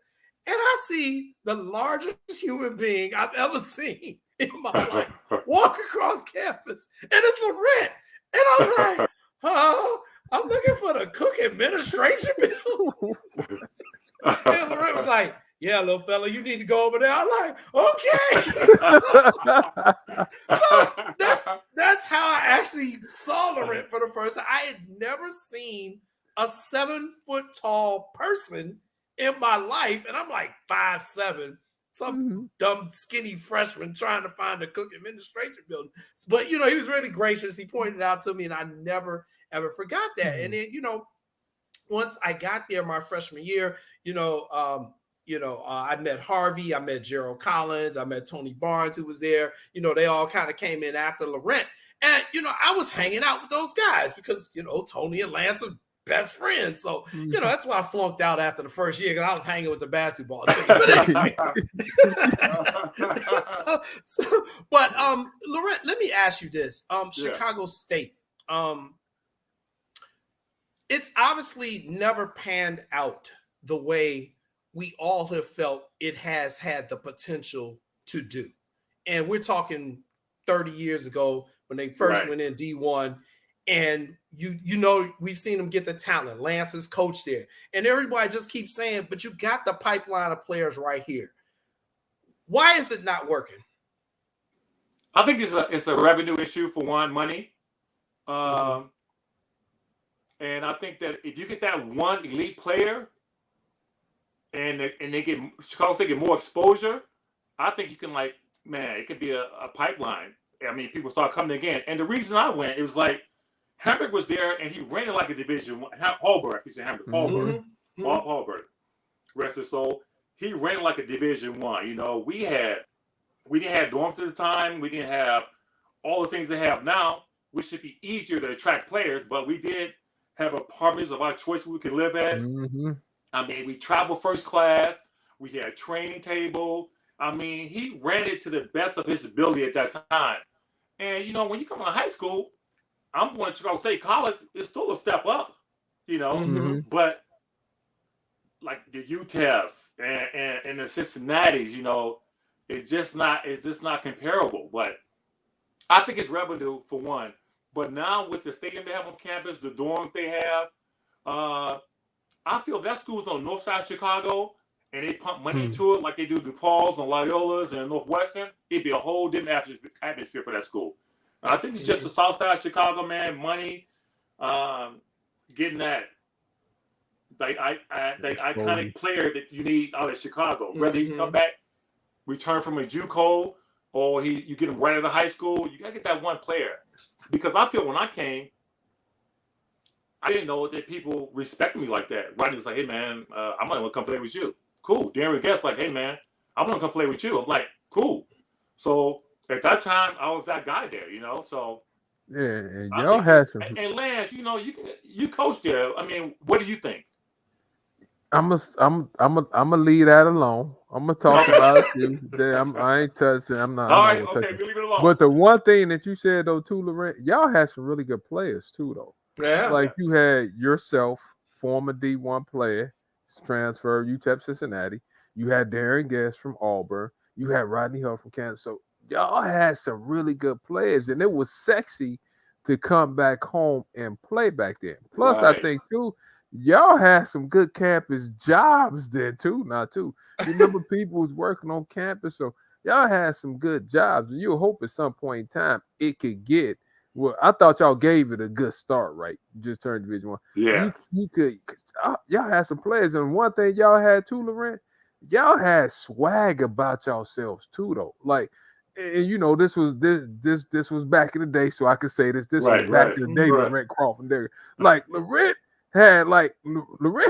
And I see the largest human being I've ever seen in my life walk across campus. And it's Laurent. And I'm like, I'm looking for the cook administration bill. And Laurent was like, yeah, little fella, you need to go over there. I'm like, okay. So that's how I actually saw Laurent for the first time. I had never seen a 7-foot tall person in my life. And I'm like 5'7", some dumb skinny freshman trying to find a cook administration building. But, he was really gracious. He pointed it out to me and I never, ever forgot that. And then, once I got there my freshman year, I met Harvey, I met Gerald Collins, I met Tony Barnes, who was there. They all kind of came in after Laurent. And, I was hanging out with those guys because, Tony and Lance are best friends. So, that's why I flunked out after the first year because I was hanging with the basketball team. But anyway. But Laurent, let me ask you this. Chicago State. It's obviously never panned out the way we all have felt it has had the potential to do. And we're talking 30 years ago when they first went in D1. And we've seen them get the talent. Lance is coach there. And everybody just keeps saying, but you got the pipeline of players right here. Why is it not working? I think it's a revenue issue for one, money. And I think that if you get that one elite player and they get Chicago State get more exposure, I think you can it could be a pipeline. I mean, people start coming again. And the reason I went, it was like Hamburg was there and he ran it like a Division One. Hallberg, he said Hamburg. Hallberg. Hallberg. Rest his soul. He ran it like a Division One. We didn't have dorms at the time. We didn't have all the things they have now, which should be easier to attract players, but we did have apartments of our choice we could live at. I mean, we traveled first class. We had a training table. I mean, he ran it to the best of his ability at that time. And, when you come out of high school, I'm going to Chicago State College, it's still a step up, but like the UTEPs and the Cincinnati's, it's just not comparable. But I think it's revenue for one. But now with the stadium they have on campus, the dorms they have, I feel that school's on the north side of Chicago and they pump money into it like they do DePaul's and Loyola's and Northwestern, it'd be a whole different atmosphere for that school. I think it's just the south side of Chicago, man, money, getting that iconic player that you need out of Chicago. Whether he's come back, return from a JUCO, or you get him right out of high school, you got to get that one player. Because I feel when I came, I didn't know that people respected me like that. Rodney was like, hey, man, I'm going to come play with you. Cool. Darren Guest like, hey, man, I'm going to come play with you. I'm like, cool. So at that time, I was that guy there, So yeah, and y'all had some. And Lance, you coached there. I mean, what do you think? I'm gonna leave that alone. I'm gonna talk about it. I ain't touching. I'm not. All right, okay, we leave it alone. But the one thing that you said though, too, Laurent, y'all had some really good players too, though. Yeah. Like you had yourself, former D1 player, transfer UTEP Cincinnati. You had Darren Guest from Auburn. You had Rodney Hull from Kansas. So y'all had some really good players, and it was sexy to come back home and play back then. Plus, I think too, y'all had some good campus jobs there too. You remember people was working on campus, so y'all had some good jobs. And you hope at some point in time it could get Well, I thought y'all gave it a good start, right? Just turned Division One. Yeah. You could. Y'all had some players, and one thing y'all had too, Laurent, y'all had swag about yourselves too, though. Like, and you know, this was back in the day, so I could say this. This was back in the day, Laurent Crawford. There, like Laurent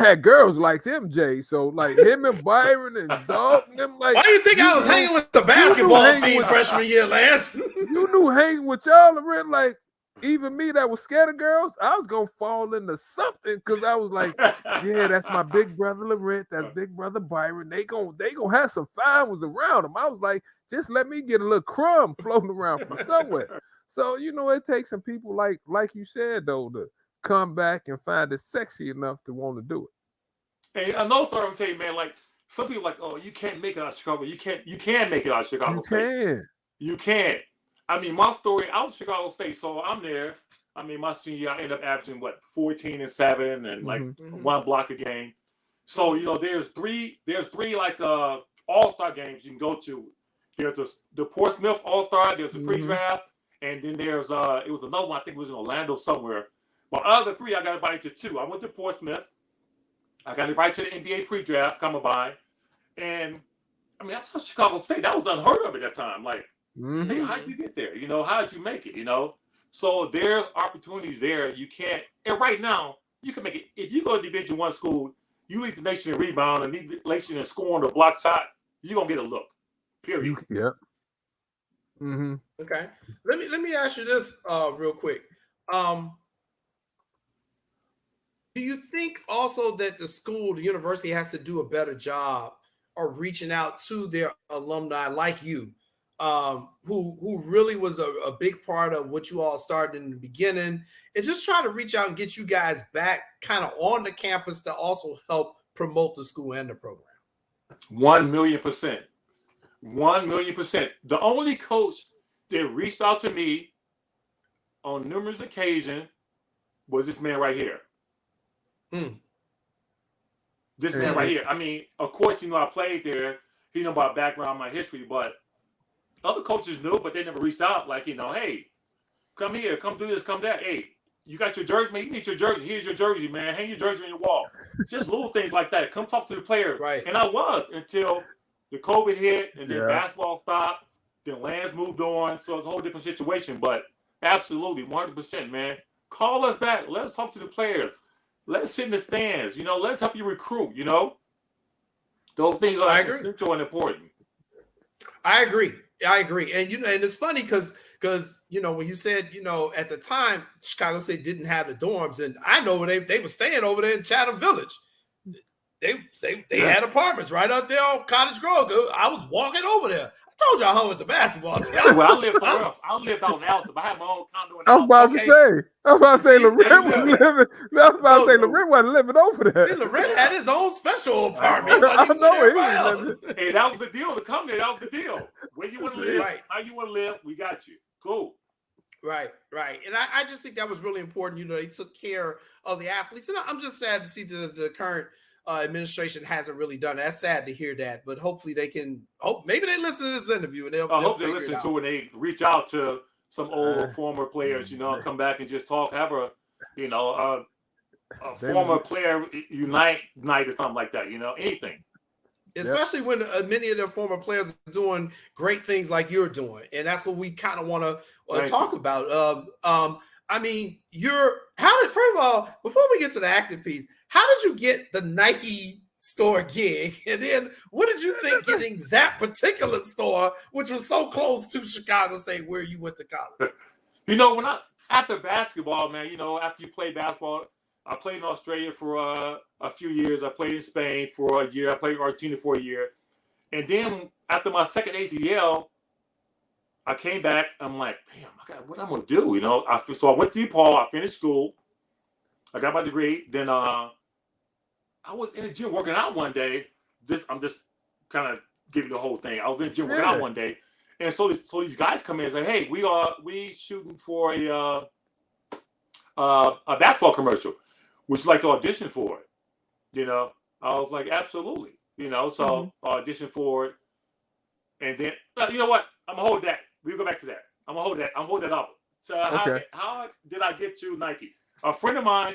had girls like him, Jay. So like him and Byron and Dog and them. Like, why do you think I was hanging with the basketball team freshman year, Lance? You knew hanging with y'all, Laurent, like. Even me that was scared of girls, I was gonna fall into something because I was like, yeah, that's my big brother Laurent, that's big brother Byron. They gonna have some fine ones around them. I was like, just let me get a little crumb floating around from somewhere. So you know, it takes some people like you said though to come back and find it sexy enough to want to do it. And I know, sir, I'm saying, man, like some people like, oh, you can't make it out of Chicago. You can make it out of Chicago State. You can. I mean, my story, I was Chicago State, so I'm there. I mean, my senior year, I ended up averaging, 14-7 and like one block a game. So, you know, there's three like all-star games you can go to. There's the Portsmouth All-Star, there's the pre-draft, and then there's, it was another one, I think it was in Orlando somewhere. But other three, I got invited to two. I went to Portsmouth. I got invited to the NBA pre-draft, coming by. And, I mean, that's how Chicago State, that was unheard of at that time. Like, hey, how'd you get there? You know, how'd you make it? You know, so there's opportunities there. You can't, and right now you can make it. If you go to Division I school, you lead the nation in rebound and lead the nation in scoring or block shot, you're gonna get a look. Period. Okay. Let me ask you this real quick. Do you think also that the university has to do a better job of reaching out to their alumni like you? Who really was a big part of what you all started in the beginning, and just try to reach out and get you guys back kind of on the campus to also help promote the school and the program. 1,000,000%. 1,000,000%. The only coach that reached out to me on numerous occasions was this man right here. This man right here. I mean, of course, you know, I played there. He know my background, my history, but other coaches knew, but they never reached out. Like, you know, hey, come here, come do this, come that. Hey, you got your jersey, man. You need your jersey. Here's your jersey, man. Hang your jersey on your wall. Just little things like that. Come talk to the player. Right. And I was until the COVID hit, and then basketball stopped. Then Lance moved on, so it's a whole different situation. But absolutely, 100%, man. Call us back. Let us talk to the players. Let us sit in the stands. You know, let's help you recruit. You know, those things are essential and important. I agree. And you know, and it's funny because you know, when you said, you know, at the time Chicago State didn't have the dorms, and I know they were staying over there in Chatham Village. They had apartments right up there on Cottage Grove. I was walking over there. I told you I hung with the basketball team. Well, I lived somewhere else. I lived out in Alton. I had my own condo in Alton. I was about to say Laurent was living. Laurent wasn't living over there. See, Laurent had his own special apartment. I know. Hey, that was the deal to come there. That was the deal. Where you want to live, how you want to live, we got you. Cool. Right. And I just think that was really important. You know, they took care of the athletes. And I'm just sad to see the current administration hasn't really done it. That's sad to hear that, but hopefully they can. Maybe they listen to this interview and they'll hope they listen to it and they reach out to some old former players, you know, come back and just talk, have a, you know, a former player unite night or something like that, you know, anything. Especially when many of their former players are doing great things like you're doing, and that's what we kind of want to talk about. I mean, first of all, before we get to the active piece, how did you get the Nike store gig? And then what did you think getting that particular store, which was so close to Chicago State where you went to college? You know, after basketball, man, you know, after you play basketball, I played in Australia for a few years. I played in Spain for a year. I played in Argentina for a year. And then after my second ACL, I came back. I'm like, damn, what I'm going to do, you know? So I went to DePaul. I finished school. I got my degree. Then I was in the gym working out one day. I'm just kind of giving the whole thing. I was in the gym working out one day. And so these guys come in and say, hey, we shooting for a basketball commercial. Would you like to audition for it? You know, I was like, absolutely. You know, so audition for it. And then, you know what? I'm going to hold that. We'll go back to that. I'm going to hold that. I'm holding that up So how did I get to Nike? A friend of mine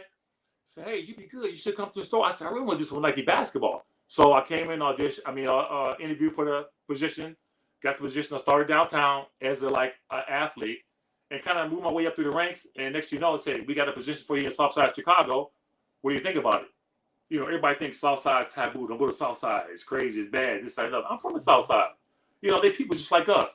said, "Hey, you'd be good. You should come to the store." I said, "I really want to do some Nike basketball." So I came in, interviewed for the position, got the position. I started downtown as an athlete, and kind of moved my way up through the ranks. And next you know, it said, "We got a position for you in Southside Chicago. What do you think about it?" You know, everybody thinks Southside is taboo. Don't go to Southside. It's crazy. It's bad. This side, I'm from the Southside. You know, there's people just like us.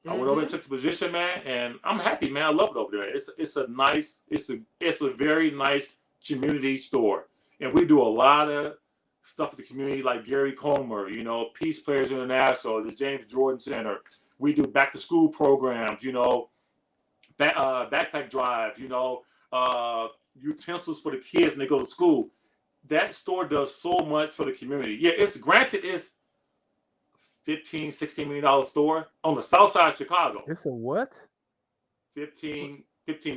I went over and took the position, man, and I'm happy, man. I love it over there. It's a very nice community store, and we do a lot of stuff with the community, like Gary Comer, you know, Peace Players International, the James Jordan Center. We do back to school programs, you know, backpack drive, you know, utensils for the kids when they go to school. That store does so much for the community. Yeah, it's $15-16 million store on the south side of Chicago. It's a what? $15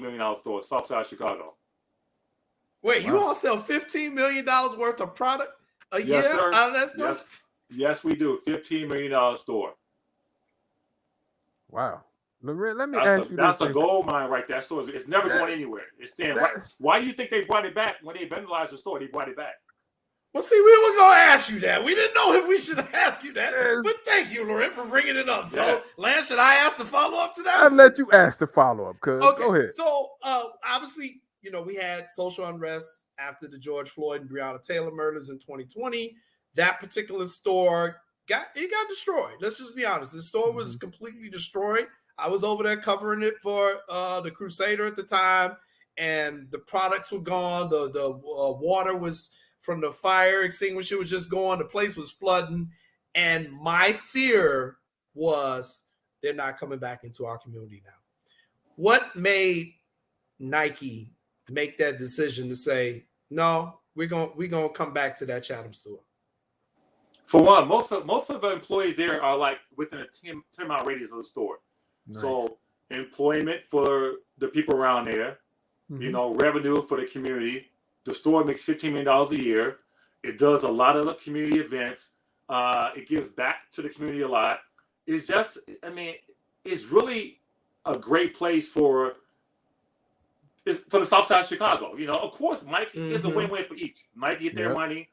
million store, south side of Chicago. Wait, you all sell $15 million worth of product a year sir. out of that stuff? Yes, we do. $15 million store. Wow. Let me ask you that's this. That's a gold mine right there. So it's never going anywhere. It's staying right. Why do you think they brought it back when they vandalized the store? They brought it back. Well, see, we were going to ask you that. We didn't know if we should ask you that. Yes. But thank you, Loren, for bringing it up. So, Lance, should I ask the follow-up to that? I'll let you ask the follow-up, cuz. Okay. Go ahead. So, obviously, you know, we had social unrest after the George Floyd and Breonna Taylor murders in 2020. That particular store got destroyed. Let's just be honest. The store was completely destroyed. I was over there covering it for the Crusader at the time, and the products were gone. The water was from the fire extinguisher was just gone. The place was flooding, and my fear was they're not coming back into our community now. What made Nike make that decision to say, no, we're gonna come back to that Chatham store? For one, most of the employees there are like within a 10-mile radius of the store. Nice. So employment for the people around there, you know, revenue for the community. The store makes $15 million a year. It does a lot of the community events. It gives back to the community a lot. It's just, I mean, it's really a great place for the South Side of Chicago. You know, of course, Nike is a win-win for each. Nike get their money.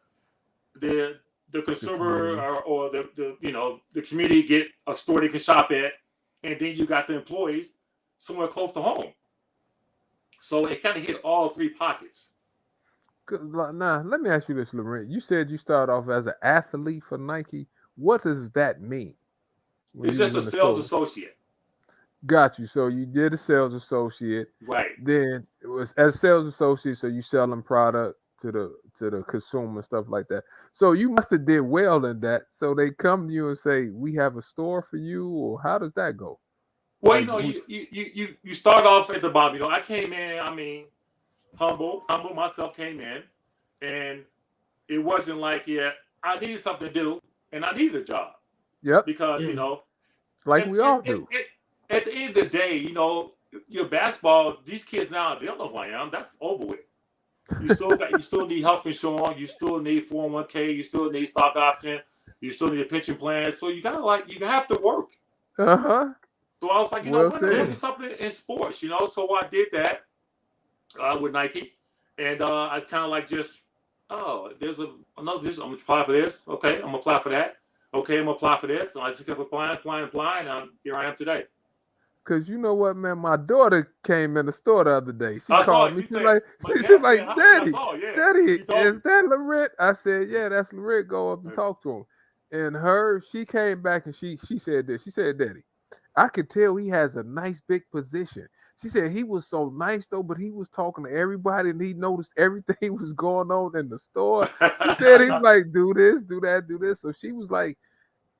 The consumer or the community get a store they can shop at. And then you got the employees somewhere close to home. So it kind of hit all three pockets. Now, let me ask you this, Loren. You said you started off as an athlete for Nike. What does that mean? It's just a sales associate. Got you. So you did a sales associate. Right. Then it was as sales associate, so you selling product to the consumer and stuff like that. So you must have did well in that. So they come to you and say, "We have a store for you," or how does that go? Well, you know, you start off at the bottom. You know, I came in, I mean, humble myself, came in, and it wasn't like, I needed something to do and I needed a job. Yep. Because, you know, like we all do. At the end of the day, you know, your basketball, these kids now, they don't know who I am. That's over with. You still need health insurance, you still need 401k, you still need stock option, you still need a pension plan. So you have to work. Uh-huh. So I was like, what is something in sports, you know? So I did that with Nike. And I was kind of like there's another position. I'm going to apply for this. Okay, I'm going to apply for that. Okay, I'm going to apply for this. So I just kept applying, and here I am today. Because you know what, man? My daughter came in the store the other day. She called me. She's like, Daddy, is that Loren? I said, yeah, that's Loren. Go up and talk to him. And she came back and she said this. She said, Daddy, I could tell he has a nice big position. She said he was so nice though, but he was talking to everybody and he noticed everything was going on in the store. She said he was like, do this, do that, do this. So she was like,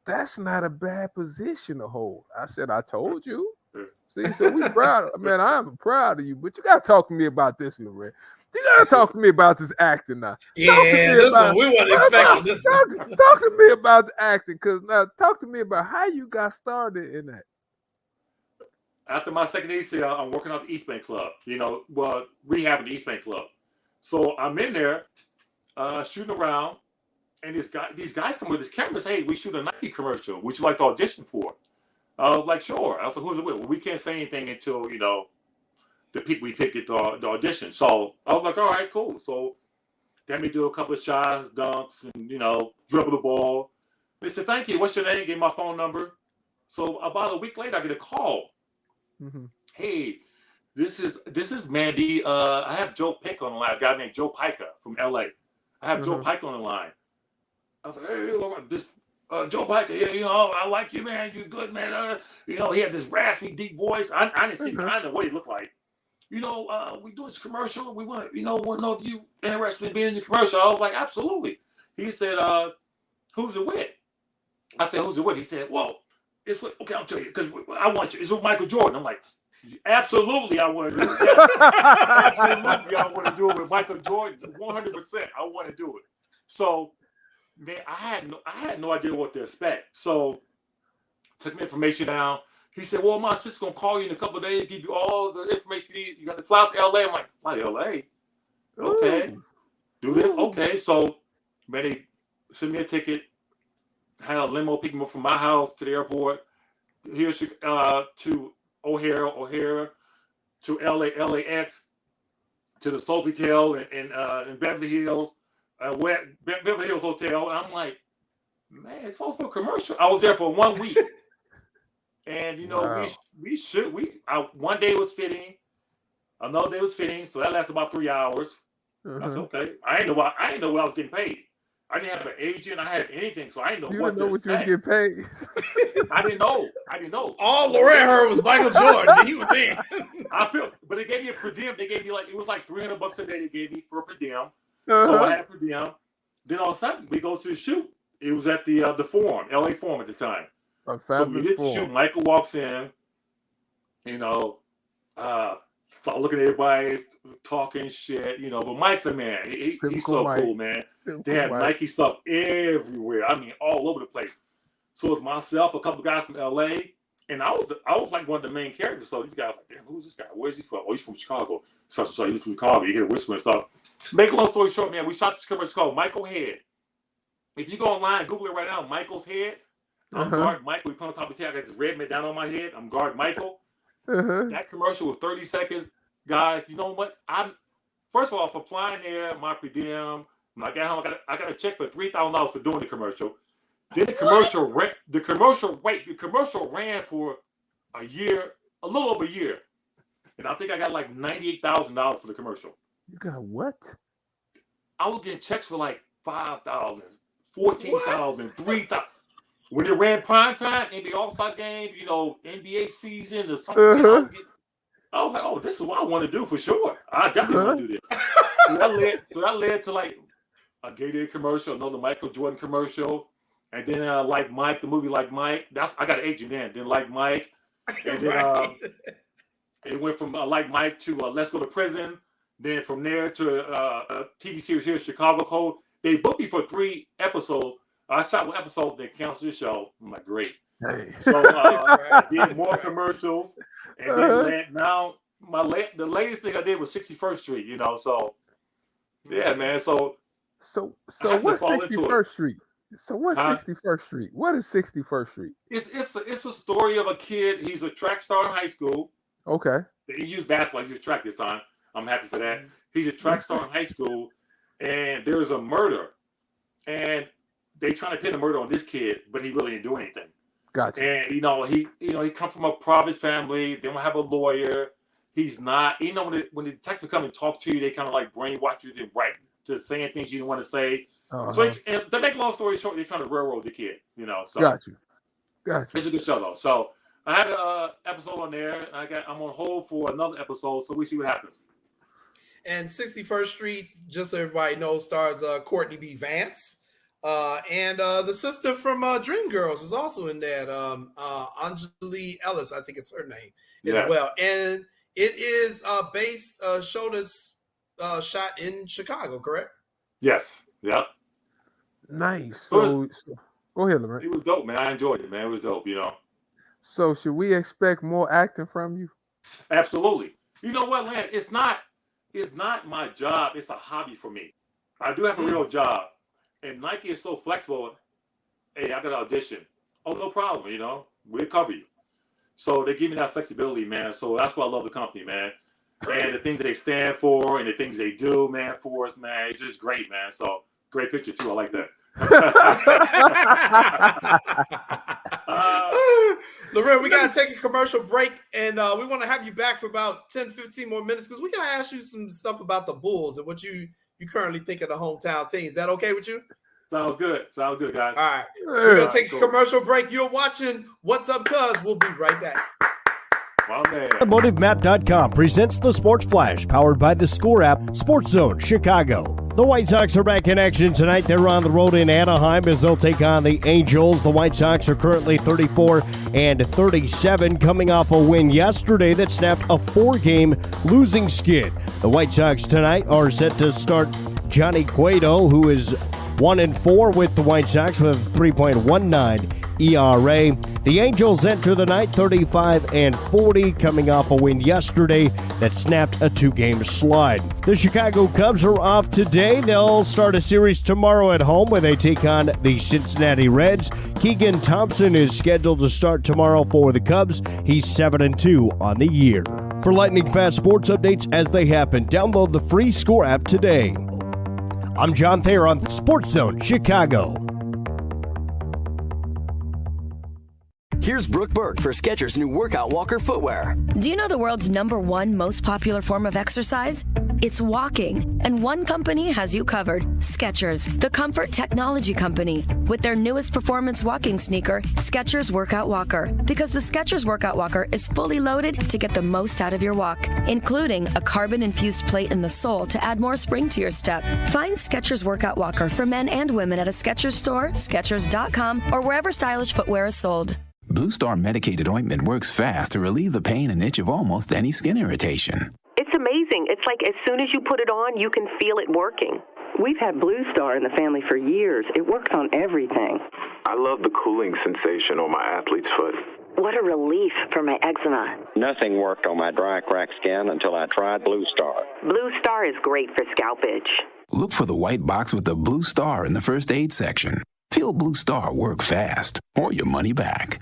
that's not a bad position to hold. I said, I told you. See, so we proud. Man, I'm proud of you, but you gotta talk to me about this, Loren. You gotta talk to me about this acting now. Yeah, listen, we weren't expecting this. Talk to me about the acting, because now talk to me about how you got started in that. After my second ACL, I'm working out the East Bank Club. You know, rehabbing the East Bank Club. So I'm in there shooting around, and these guys come with this camera and say, "Hey, we shoot a Nike commercial. Would you like to audition for it?" I was like, sure. I was like, who's it with? Well, we can't say anything until, you know, the people we picked at the audition. So I was like, all right, cool. So let me do a couple of shots, dunks, and dribble the ball. They said, thank you. What's your name? Gave my phone number. So about a week later, I get a call. Mm-hmm. Hey, this is Mandy. I have Joe Pick on the line. A guy named Joe Pica from LA. I have Joe Pica on the line. I was like, hey, this Joe Pica here. I like you, man. You good, man. He had this raspy, deep voice. I didn't see. I didn't know what he looked like. We do this commercial. We want to know if you interested in being in the commercial. I was like, absolutely. He said, who's it with? I said, who's it with? He said, well, it's with, okay, I'll tell you, because I want you. It's with Michael Jordan. I'm like, absolutely, I want to do it. Yes. Absolutely, I want to do it with Michael Jordan. 100%, I want to do it. So, man, I had no idea what to expect. So, took my information down. He said, well, my sister's going to call you in a couple of days, give you all the information you need. You got to fly out to LA. I'm like, fly to LA? Okay. Ooh. Do this? Okay. So, man, they sent me a ticket, had a limo pick me up from my house to the airport, here to O'Hare, to LAX, to the Sofitel in Beverly Hills, Beverly Hills Hotel. And I'm like, man, it's all for a commercial. I was there for 1 week. And wow. One day was fitting, another day was fitting, so that lasted about 3 hours. I said, okay. I didn't know what I was getting paid. I didn't have an agent. I had anything, so I didn't know what to expect. You was getting paid. I didn't know. All Lorraine heard was Michael Jordan. He was in. But they gave me a per diem. They gave me it was like $300 a day. They gave me for a per diem. So I had a per diem. Then all of a sudden we go to the shoot. It was at the Forum, LA Forum at the time. So we get to shoot. Michael walks in. Start looking at everybody, talking shit, but Mike's a man. He's so Mike. Cool, man. They had Nike stuff everywhere. I mean, all over the place. So it was myself, a couple guys from LA, and I was like one of the main characters. So these guys were like, damn, who's this guy? Where's he from? Oh, he's from Chicago. So he's from Chicago. You hear whispering stuff. Make a long story short, man, we shot this commercial called Michael Head. If you go online, Google it right now, Michael's Head. I'm guarding Michael. We put on top of his head. I got this red man down on my head. I'm guarding Michael. That commercial was 30 seconds. Guys, you know what? First of all, for flying there, my per diem, when I got home, I got a check for $3,000 for doing the commercial. Then the commercial ran for a year, a little over a year. And I think I got like $98,000 for the commercial. You got what? I was getting checks for like $5,000, $14,000, $3,000. When it ran prime time, NBA All-Star game, NBA season or something, I was like, oh, this is what I want to do for sure. I definitely want to do this. So that led to like a Gatorade commercial, another Michael Jordan commercial, and then Like Mike, the movie Like Mike. I got an agent then Like Mike, and then it went from Like Mike to Let's Go to Prison. Then from there to a TV series here, Chicago Code. They booked me for 3 episodes. I shot 1 episode, they canceled the show. I'm like, great. Hey. So I did more commercials, and then now the latest thing I did was 61st Street. So yeah, man. So what's 61st Street? So what's 61st Street? What is 61st Street? It's a story of a kid. He's a track star in high school. Okay. He used basketball. He used track this time. I'm happy for that. He's a track star in high school, and there's a murder, and they trying to pin the murder on this kid, but he really didn't do anything. Gotcha. And he come from a private family. They don't have a lawyer. He's not. When the detective come and talk to you, they kind of like brainwash you to saying things you didn't want to say. So to make a long story short, they're trying to railroad the kid. So Gotcha. It's a good show though. So I had an episode on there. And I'm on hold for another episode, so we see what happens. And 61st Street, just so everybody knows, stars Courtney B. Vance. And the sister from Dreamgirls is also in that. Anjali Ellis, I think it's her name as well. And it is shot in Chicago, correct? Yes. Yep. Nice. So go ahead, Lorraine. It was dope, man. I enjoyed it, man. It was dope, So should we expect more acting from you? Absolutely. You know what, Lance? It's not my job. It's a hobby for me. I do have a real job. And Nike is so flexible. Hey, I got an audition. Oh, no problem, we'll cover you. So they give me that flexibility, man. So that's why I love the company, man. and the things that they stand for and the things they do, man, for us, man. It's just great, man. So great picture too. I like that. Loren, we got to take a commercial break, and we want to have you back for about 10, 15 more minutes because we're going to ask you some stuff about the Bulls and what you currently think of the hometown team. Is that okay with you? Sounds good. Sounds good, guys. All right. We're going to take a commercial break. You're watching What's Up, Cuz. We'll be right back. AutomotiveMap.com presents the Sports Flash, powered by the Score app, Sports Zone, Chicago. The White Sox are back in action tonight. They're on the road in Anaheim as they'll take on the Angels. The White Sox are currently 34-37, coming off a win yesterday that snapped a 4-game losing skid. The White Sox tonight are set to start Johnny Cueto, who is 1-4 with the White Sox with a 3.19 ERA. The Angels enter the night 35-40, coming off a win yesterday that snapped a 2-game slide. The Chicago Cubs are off today. They'll start a series tomorrow at home where they take on the Cincinnati Reds. Keegan Thompson is scheduled to start tomorrow for the Cubs. He's 7-2 on the year. For lightning fast sports updates as they happen, download the free Score app today. I'm John Thayer on Sports Zone, Chicago. Here's Brooke Burke for Skechers' new Workout Walker footwear. Do you know the world's #1 most popular form of exercise? It's walking, and one company has you covered. Skechers, the comfort technology company, with their newest performance walking sneaker, Skechers Workout Walker. Because the Skechers Workout Walker is fully loaded to get the most out of your walk, including a carbon-infused plate in the sole to add more spring to your step. Find Skechers Workout Walker for men and women at a Skechers store, Skechers.com, or wherever stylish footwear is sold. Blue Star medicated ointment works fast to relieve the pain and itch of almost any skin irritation. It's amazing. It's like as soon as you put it on, you can feel it working. We've had Blue Star in the family for years. It works on everything. I love the cooling sensation on my athlete's foot. What a relief for my eczema. Nothing worked on my dry, cracked skin until I tried Blue Star. Blue Star is great for scalp itch. Look for the white box with the blue star in the first aid section. Feel Blue Star work fast or your money back.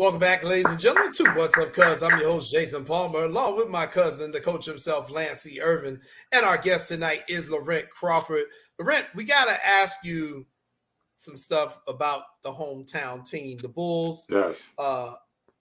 Welcome back, ladies and gentlemen, to What's Up, Cuz. I'm your host, Jason Palmer, along with my cousin, the coach himself, Lancey Irvin. And our guest tonight is Laurent Crawford. Laurent, we got to ask you some stuff about the hometown team, the Bulls. Yes.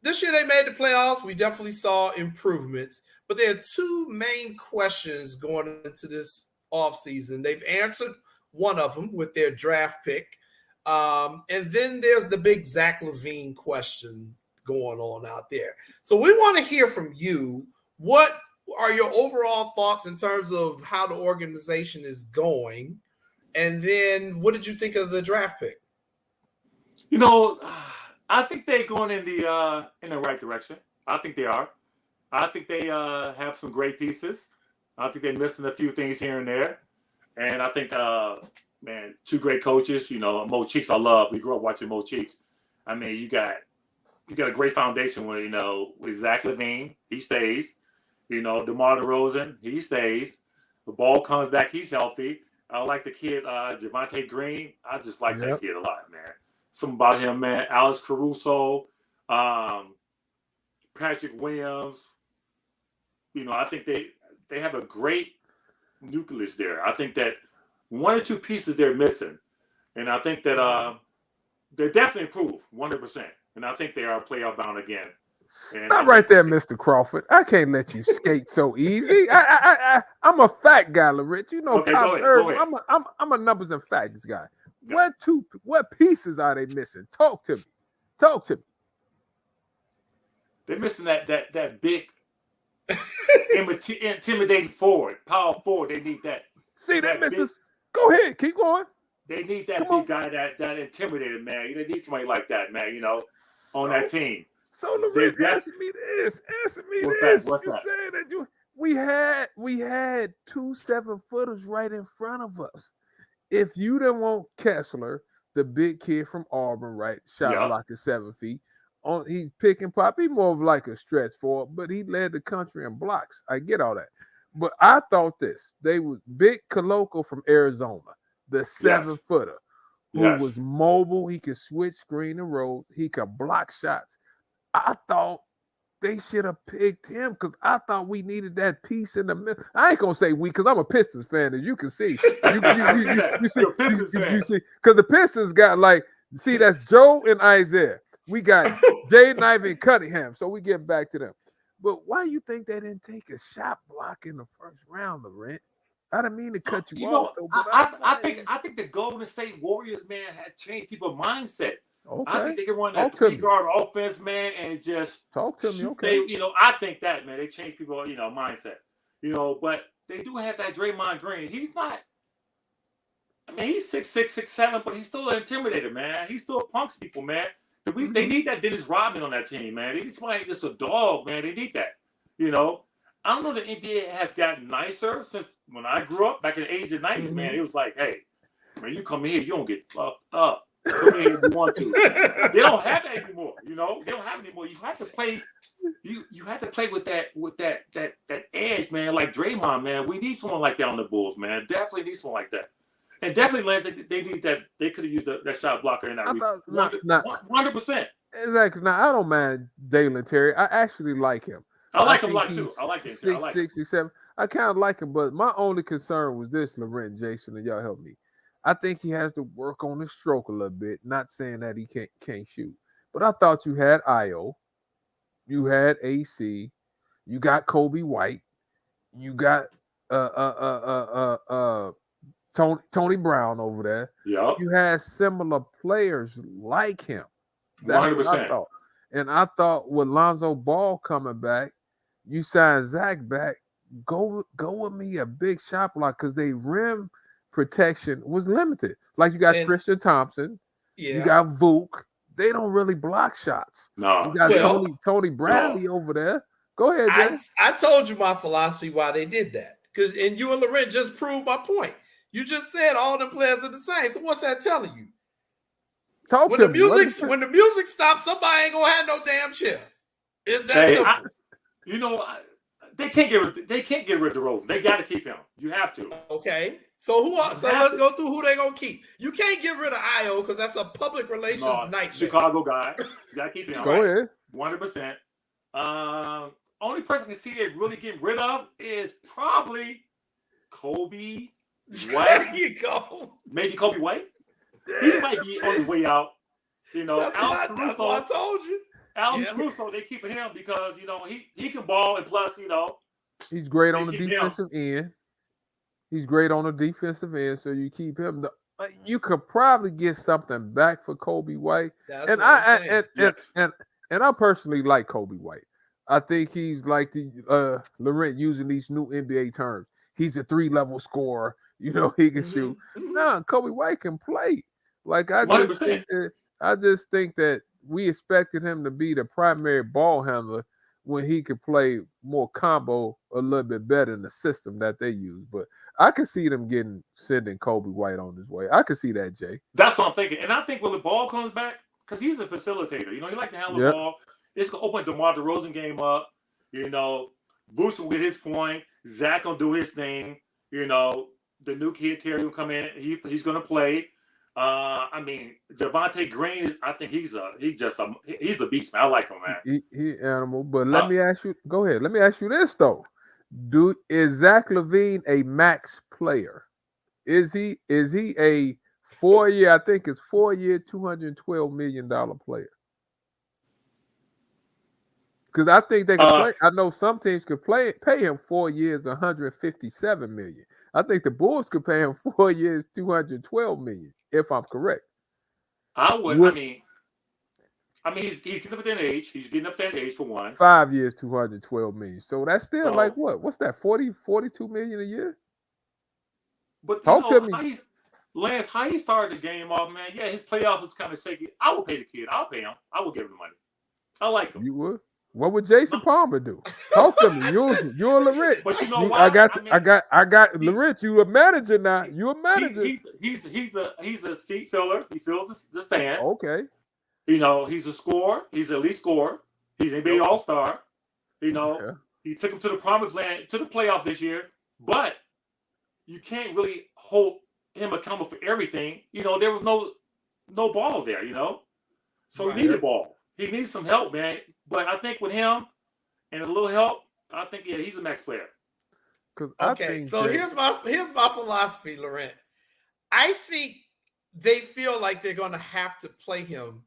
This year they made the playoffs. We definitely saw improvements. But there are two main questions going into this offseason. They've answered one of them with their draft pick. And then there's the big Zach LaVine question going on out there. So we want to hear from you. What are your overall thoughts in terms of how the organization is going? And then what did you think of the draft pick? You know, I think they're going in the right direction. I think they are. I think they have some great pieces. I think they're missing a few things here and there. And I think man, two great coaches. You know, Mo Cheeks, I love. We grew up watching Mo Cheeks. I mean, you got a great foundation with, you know, with Zach LaVine, he stays. You know, DeMar DeRozan, he stays. The ball comes back, he's healthy. I like the kid, Javonte Green. I just like that kid a lot, man. Something about him, man. Alex Caruso, Patrick Williams. You know, I think they have a great nucleus there. I think that one or two pieces they're missing. And I think that they definitely improve 100%. And I think they are playoff bound again. Stop right there, Mr. Crawford. I can't let you skate so easy. I'm a fact guy, Laurent. You know, okay, go ahead. I'm a numbers and facts guy. What pieces are they missing? Talk to me. They're missing that big intimidating forward, power forward. They need that. See that, Mrs. Go ahead, keep going. They need that big guy, that intimidated, man. They need somebody like that, man. On that team. So Lorenz, answer me this. What's You that? saying that we had 2 7-footers right in front of us. If you didn't want Kessler, the big kid from Auburn, right, shot like 7 feet. He's pick and pop. He's more of like a stretch forward, but he led the country in blocks. I get all that. But I thought they was Big Coloco from Arizona, the 7-footer, who was mobile. He could switch screen and roll. He could block shots. I thought they should have picked him because I thought we needed that piece in the middle. I ain't gonna say we because I'm a Pistons fan, as you can see. You see, because the Pistons got that's Joe and Isaiah. We got Jaden Ivey and Cunningham, so we get back to them. But why you think they didn't take a shot block in the first round, Laurent? I didn't mean to cut you off, though. But I think the Golden State Warriors, man, had changed people's mindset. Okay. I think they can run that 3-guard offense, man, and just talk to me. Okay. I think that, man, they changed people's mindset. But they do have that Draymond Green. He's not. I mean, he's 6'6", 6'7", but he's still an intimidator, man. He still punks people, man. They need that Dennis Rodman on that team, man. They need somebody that's a dog, man. They need that. I don't know the NBA has gotten nicer since when I grew up back in the age of 90s, man. It was like, hey, man, you come in here, you don't get fucked up. Come in if you want to. They don't have that anymore. They don't have it anymore. You have to play. You have to play with that edge, man. Like Draymond, man. We need someone like that on the Bulls, man. Definitely need someone like that. And definitely, Lance, they need that. They could have used that shot blocker in that. 100%. Exactly. Now I don't mind Dalen Terry. I actually like him. I like him a lot too. I like him. 6'6", I kind of like him, but my only concern was this, Laurent, Jason, and y'all help me. I think he has to work on his stroke a little bit. Not saying that he can't shoot, but I thought you had Io, you had AC, you got Kobe White, you got Tony Brown over there. Yeah, you had similar players like him. That's 100%. What I thought. And I thought with Lonzo Ball coming back, you signed Zach back. Go with me a big shot block because they rim protection was limited. Like you got Tristan Thompson, you got Vuk. They don't really block shots. No, you got Tony Bradley over there. Go ahead, Jay. I told you my philosophy why they did that. And you and Laurent just proved my point. You just said all them players are the same. So what's that telling you? When the music stops, somebody ain't gonna have no damn chair. It's that simple. They can't get rid of DeRozan. They got to keep him. You have to. Okay. So let's go through who they gonna keep. You can't get rid of Io because that's a public relations nightmare. Chicago guy. You gotta keep him. Go ahead. 100%. Only person I can see they're really getting rid of is probably Kobe White. There you go. Maybe Kobe White. He might be on his way out. That's what I told you. Alex Caruso, they keeping him because he can ball, and plus he's great on the defensive end. He's great on the defensive end, so you keep him. You could probably get something back for Kobe White, and I personally like Kobe White. I think he's like the Laurent using these new NBA terms. He's a 3-level scorer. He can shoot. No, Kobe White can play. Like I just think that we expected him to be the primary ball handler when he could play more combo a little bit better in the system that they use. But I could see them sending Kobe White on his way. I could see that, Jay. That's what I'm thinking. And I think when the ball comes back, because he's a facilitator, he like to handle the ball. It's going to open DeMar DeRozan game up. Boots will get his point. Zach will do his thing. The new kid, Terry, will come in. He's going to play. Javonte Green he's a beast, man. I like him, man. He animal. But let me ask you. Go ahead. Let me ask you this though: is Zach LaVine a max player? Is he a 4-year? I think it's 4-year, $212 million player. Because I think they can play. I know some teams could pay him 4 years, $157 million. I think the Bulls could pay him 4 years, $212 million. If I'm correct. I would. He's getting up that age. He's getting up that age for one. 5 years, $212 million. So that's still like what? What's that? 42 million a year? But talk to me. Lance, how he started the game off, man. Yeah, his playoff was kind of shaky. I would pay the kid. I'll pay him. I will give him the money. I like him. You would? What would Jason Palmer do? Talk to me. You're Larit. But you know why? I got Larit. You a manager now. You a manager. He's a seat filler. He fills the stands. Okay. You know, he's a scorer. He's an elite scorer. He's an NBA All-Star. You know, he took him to the promised land, to the playoffs this year. But you can't really hold him accountable for everything. You know, there was no ball there, you know. So he needed ball. He needs some help, man. But I think with him and a little help, I think he's a max player. Okay, so here's my philosophy, Laurent. I think they feel like they're going to have to play him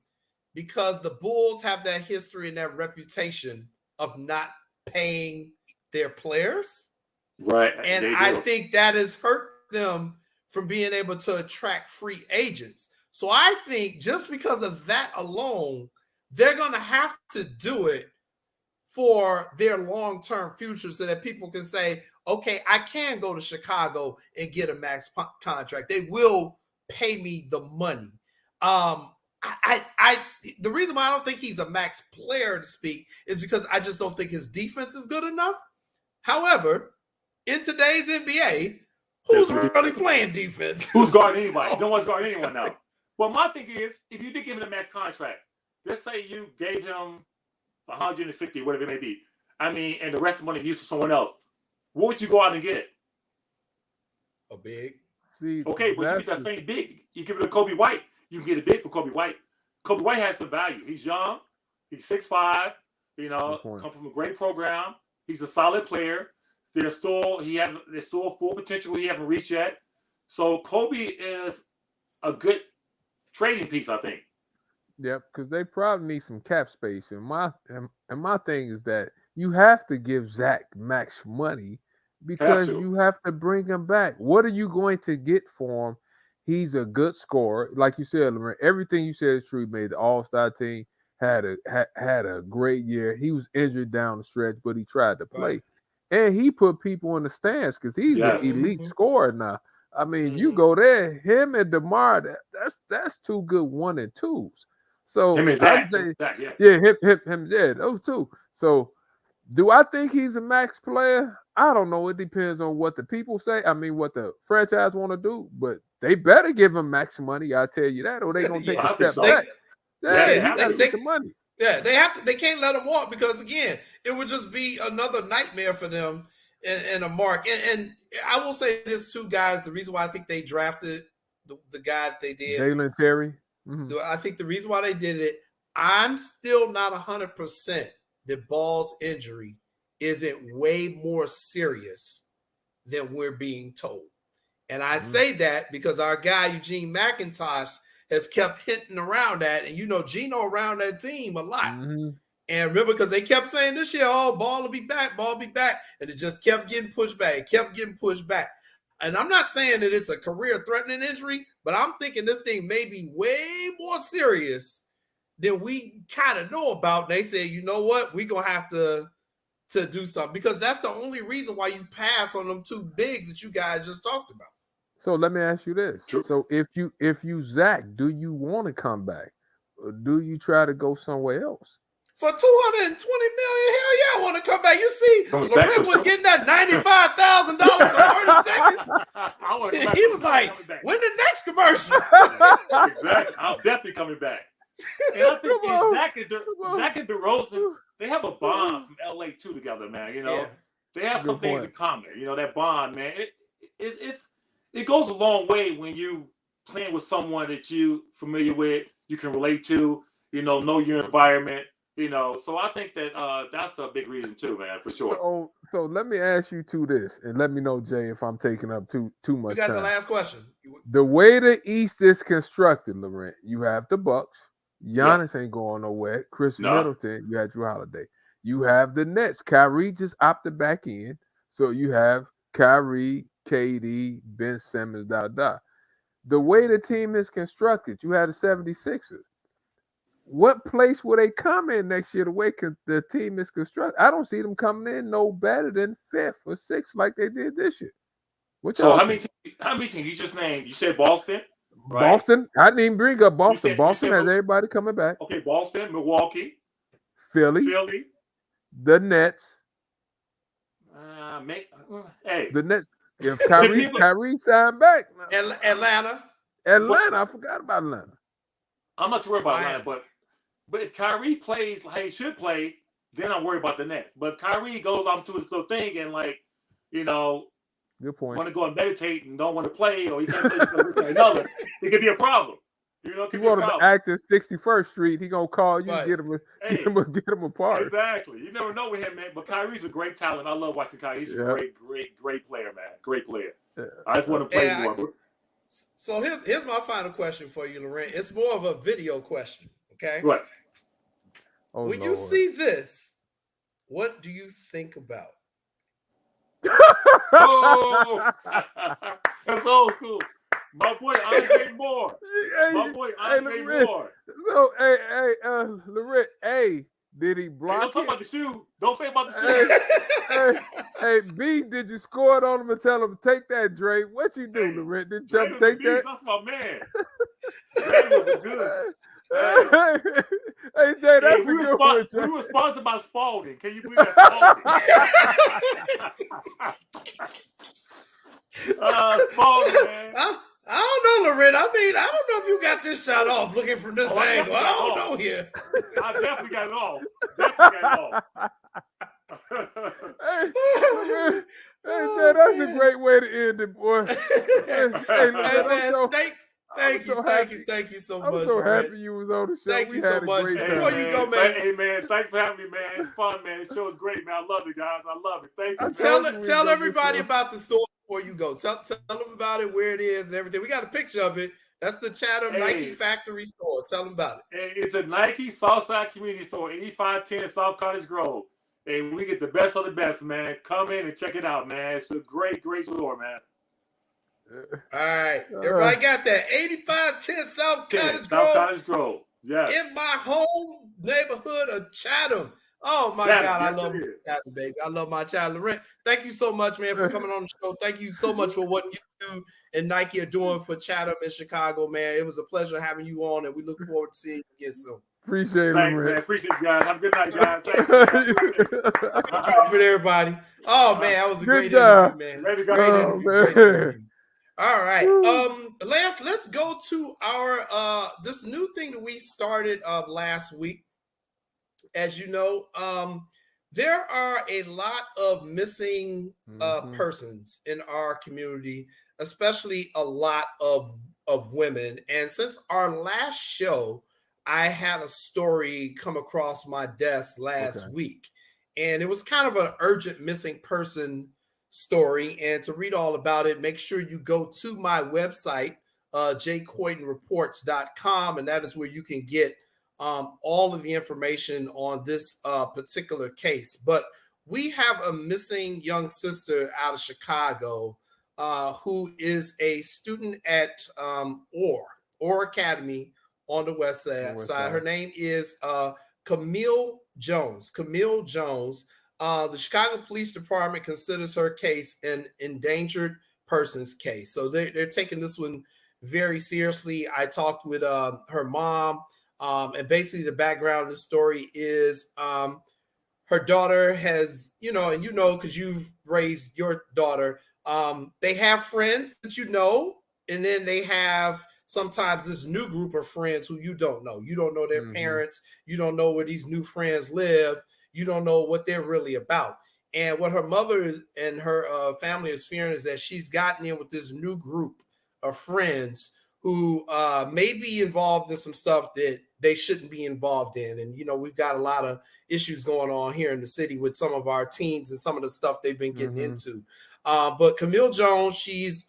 because the Bulls have that history and that reputation of not paying their players. Right. And I think that has hurt them from being able to attract free agents. So I think just because of that alone, they're going to have to do it for their long-term future so that people can say, okay, I can go to Chicago and get a max contract. They will pay me the money. The reason why I don't think he's a max player to speak is because I just don't think his defense is good enough. However, in today's NBA, who's really playing defense? Who's guarding anybody? No one's guarding anyone now. Well, my thing is, if you did give him a max contract, let's say you gave him 150, whatever it may be. I mean, and the rest of the money used for someone else. What would you go out and get? A big. See, okay, but you get that same big. You give it to Kobe White. You can get a big for Kobe White. Kobe White has some value. He's young. He's 6'5". You know, come from a great program. He's a solid player. There's still full potential he haven't reached yet. So Kobe is a good trading piece, I think. Yep, because they probably need some cap space. And my thing is that you have to give Zach max money because you have to bring him back. What are you going to get for him? He's a good scorer. Like you said, everything you said is true. He made the All-Star team, had a great year. He was injured down the stretch, but he tried to play. Right. And he put people in the stands because he's an elite scorer now. I mean, you go there, him and DeMar, that's two good 1 and 2s. So him and Zach, him, those two. So do I think he's a max player? I don't know. It depends on what the people say. I mean, what the franchise want to do, but they better give him max money. I tell you that, or they gonna take a step back. He gotta get the money. Yeah, they have to. They can't let him walk because again, it would just be another nightmare for them and a mark. And I will say this too, guys. The reason why I think they drafted the guy they did, Dalen Terry. Mm-hmm. I think the reason why they did it, I'm still not 100% that Ball's injury isn't way more serious than we're being told. And I say that because our guy, Eugene McIntosh, has kept hitting around that. And, you know, Gino around that team a lot. Mm-hmm. And remember, because they kept saying this year, Ball will be back, Ball will be back. And it just kept getting pushed back. It kept getting pushed back. And I'm not saying that it's a career-threatening injury, but I'm thinking this thing may be way more serious than we kind of know about. And they say, you know what? We're going to have to do something because that's the only reason why you pass on them two bigs that you guys just talked about. So let me ask you this. Sure. So if you Zach, do you want to come back? Or do you try to go somewhere else? For $220 million, hell yeah, I want to come back. You see, Laurent was getting that $95,000 for 30 seconds. He was like, when the next commercial? Exactly. I'm definitely coming back. And I think Zach and DeRozan, they have a bond from LA too together, man. You know, they have some things in common. You know, that bond, man. It goes a long way when you playing with someone that you familiar with, you can relate to, you know your environment. You know, so I think that that's a big reason too, man, for sure. So let me ask you this, and let me know, Jay, if I'm taking up too much time. You got the last question. The way the East is constructed, Laurent, you have the Bucks. Giannis ain't going nowhere. Middleton, you had Drew Holiday. You have the Nets. Kyrie just opted back in. So you have Kyrie, KD, Ben Simmons, The way the team is constructed, you have the 76ers. What place will they come in next year the way the team is constructed? I don't see them coming in no better than 5th or 6th like they did this year. What So y'all how think? many teams you just named? You said Boston, right? Boston. I didn't even bring up Boston. You Boston said has everybody coming back. Okay, Boston, Milwaukee, Philly, Philly. the Nets. Hey, The Nets. If Kyrie signed back. Atlanta. I forgot about Atlanta. I'm not too worried about Atlanta, but if Kyrie plays like he should play, then I'm worried about the Nets. But if Kyrie goes off to his little thing and good point. Want to go and meditate and don't want to play, or he can't play because of another, it could be a problem. You want him to act in 61st Street, he gonna call you, get him apart. Exactly. You never know with him, man. But Kyrie's a great talent. I love watching Kyrie. He's a great player, man. Great player. Yeah. I just want to play more. So here's my final question for you, Laurent. It's more of a video question. Okay. Right. Oh, when you see this, what do you think about? Oh, that's old school. My boy Andre Moore. Moore. So, Laurent, did he block don't talk about the shoe. Don't say about the shoe. B, did you score it on him and tell him, take that, Dre? What you do, Laurent? Did you take that? That's my man. Dre was good. Hey, Jay, that's a good one. We were sponsored by Spalding. Can you believe that? Spalding? Spalding, man. I don't know, Laurent. I mean, I don't know if you got this shot off looking from this angle. I don't know here. I definitely got it off. Hey, Jay, that's a great way to end it, boy. Thank you so much. I'm so happy you was on the show. Thank you so much. Before you go, man. Hey, man, thanks for having me, man. It's fun, man. This show is great, man. I love it, guys. I love it. Thank you. Tell everybody about the store before you go. Tell them about it, where it is, and everything. We got a picture of it. That's the Chatham Nike Factory store. Tell them about it. It's a Nike Southside Community Store, 8510 South Cottage Grove. And we get the best of the best, man. Come in and check it out, man. It's a great store, man. All right. Everybody got that. 8510 South Cottage Grove. Yeah. In my home neighborhood of Chatham. Oh, my God. I love Chatham, baby. I love my child, Laurent. Thank you so much, man, for coming on the show. Thank you so much for what you do and Nike are doing for Chatham and Chicago, man. It was a pleasure having you on, and we look forward to seeing you again soon. Appreciate it, man. Appreciate you guys. Have a good night, guys. Thank you. All right, for everybody. Oh, man, that was a great job. interview, man. Great interview. All right. Lance, let's go to our this new thing that we started last week. As you know, there are a lot of missing persons in our community, especially a lot of women. And since our last show, I had a story come across my desk last week, and it was kind of an urgent missing person story. And to read all about it, make sure you go to my website, jcoydenreports.com, and that is where you can get all of the information on this particular case. But we have a missing young sister out of Chicago who is a student at Orr Academy on the west side. Her name is Camille Jones. The Chicago Police Department considers her case an endangered persons case. So they're taking this one very seriously. I talked with her mom, and basically the background of the story is her daughter has, because you've raised your daughter, they have friends that and then they have sometimes this new group of friends who you don't know. You don't know their parents. You don't know where these new friends live. You don't know what they're really about. And what her mother and her family is fearing is that she's gotten in with this new group of friends who may be involved in some stuff that they shouldn't be involved in. And, we've got a lot of issues going on here in the city with some of our teens and some of the stuff they've been getting into. But Camille Jones, she's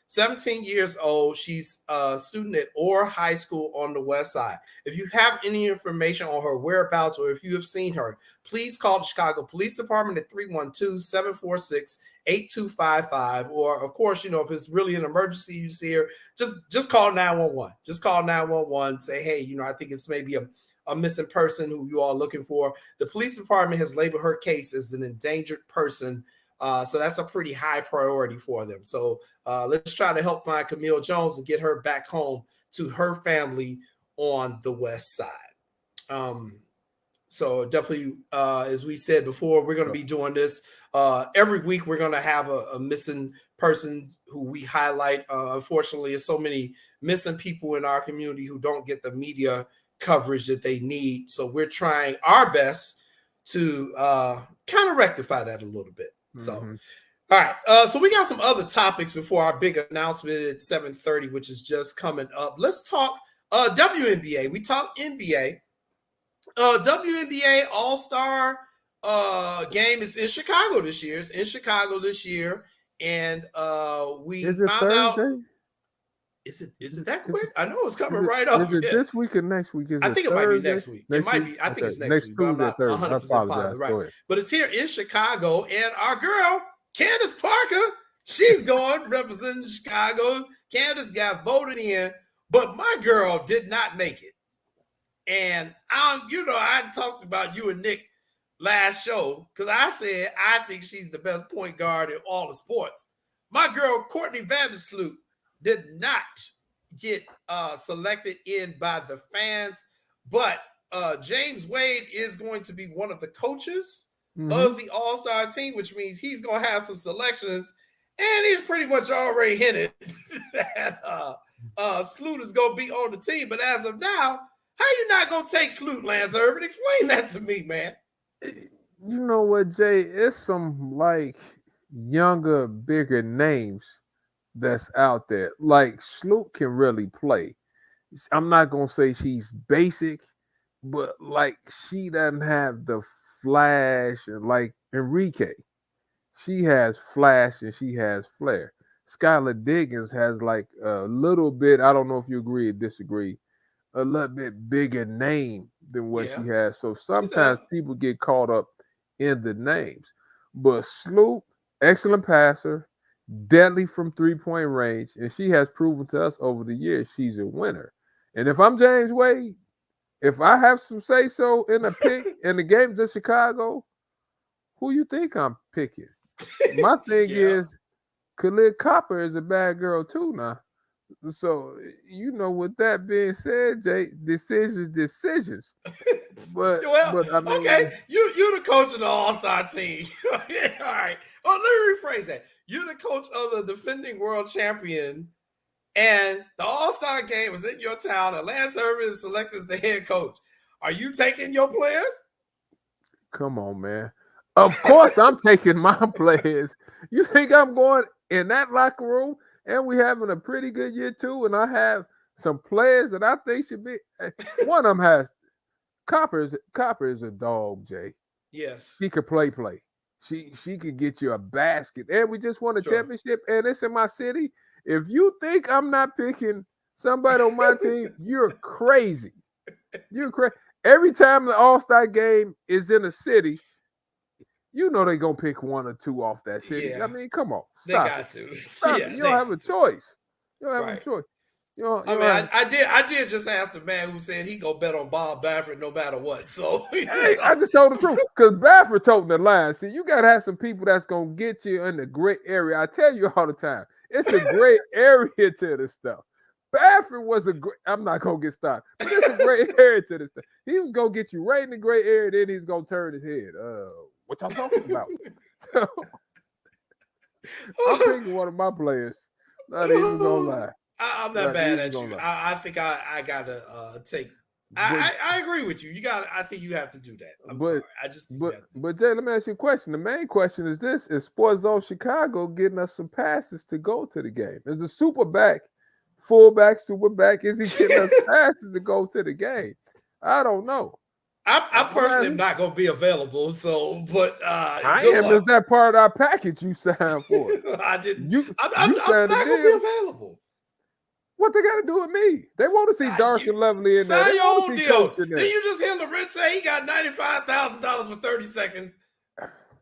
17 years old. She's a student at Orr High School on the west side. If you have any information on her whereabouts or if you have seen her, please call the Chicago Police Department at 312-746-8255. Or, of course, if it's really an emergency you see her, just call 911. Just call 911. Say, hey, I think it's maybe a missing person who you are looking for. The police department has labeled her case as an endangered person So that's a pretty high priority for them. So let's try to help find Camille Jones and get her back home to her family on the West Side. So definitely, as we said before, we're going to be doing this every week. We're going to have a missing person who we highlight. Unfortunately, there's so many missing people in our community who don't get the media coverage that they need. So we're trying our best to kind of rectify that a little bit. So, all right. So we got some other topics before our big announcement at 7:30, which is just coming up. Let's talk WNBA. We talk NBA. WNBA All-Star game is in Chicago this year. It's in Chicago this year, and we found out. Is it that quick? I know it's coming right up. Is it this week or next week? I think it might be next week. It might be. I think it's next week, but I'm not 100% positive. Right, but it's here in Chicago, and our girl Candace Parker, she's going representing Chicago. Candace got voted in, but my girl did not make it. And I talked about you and Nick last show because I said I think she's the best point guard in all the sports. My girl Courtney Vandersloot did not get selected in by the fans, but James Wade is going to be one of the coaches of the All-Star team, which means he's going to have some selections, and he's pretty much already hinted that Sloot is going to be on the team. But as of now, how you not going to take Sloot, Lance Irvin? Explain that to me, man. You know what, Jay? It's some like younger, bigger names that's out there. Like Sloot can really play. I'm not going to say she's basic, but like she doesn't have the flash and like Enrique. She has flash and she has flair. Skylar Diggins has like a little bit, I don't know if you agree or disagree, a little bit bigger name than what she has. So sometimes people get caught up in the names. But Sloot, excellent passer, deadly from three-point range, and she has proven to us over the years she's a winner. And if I'm James Wade, if I have some say-so in a pick in the games of Chicago, who you think I'm picking? My thing is, Khalid Copper is a bad girl too now. So, with that being said, Jay, decisions. But I mean, okay, you the coach of the All-Star team. All right. Oh, let me rephrase that. You're the coach of the defending world champion, and the All-Star game is in your town, and Lance Irvin is selected as the head coach. Are you taking your players? Come on, man. Of course I'm taking my players. You think I'm going in that locker room and we having a pretty good year too, and I have some players that I think should be. One of them has Copper is a dog, Jay. Yes. She could play. She could get you a basket. And we just won a championship, and it's in my city. If you think I'm not picking somebody on my team, you're crazy. You're crazy. Every time the All-Star game is in a city, they're going to pick one or two off that city. Yeah. I mean, come on. They got to. Stop it. You don't have a choice. You don't have a choice. I did just ask the man who said he go bet on Bob Baffert no matter what. So hey, I just told the truth because Baffert told the line. See, you got to have some people that's going to get you in the gray area. I tell you all the time, it's a great area to this stuff. Baffert was a great, I'm not going to get started, but it's a great area to this stuff. He was going to get you right in the gray area, then he's going to turn his head. What y'all talking about? So, I'm picking one of my players. Not even going to lie. I'm not bad at you. I think I got to take. I agree with you. I think you have to do that. I'm sorry. But Jay, let me ask you a question. The main question is this: is Sports Zone Chicago getting us some passes to go to the game? Is the superback, fullback, superback? Is he getting us passes to go to the game? I don't know. I personally am not going to be available. So, but I am. Is that part of our package you signed for? I didn't. I'm not going to be available. What they got to do with me? They want to see Dark and Lovely in there. Sign your own deal. Then you just hear Lorenz say he got $95,000 for 30 seconds.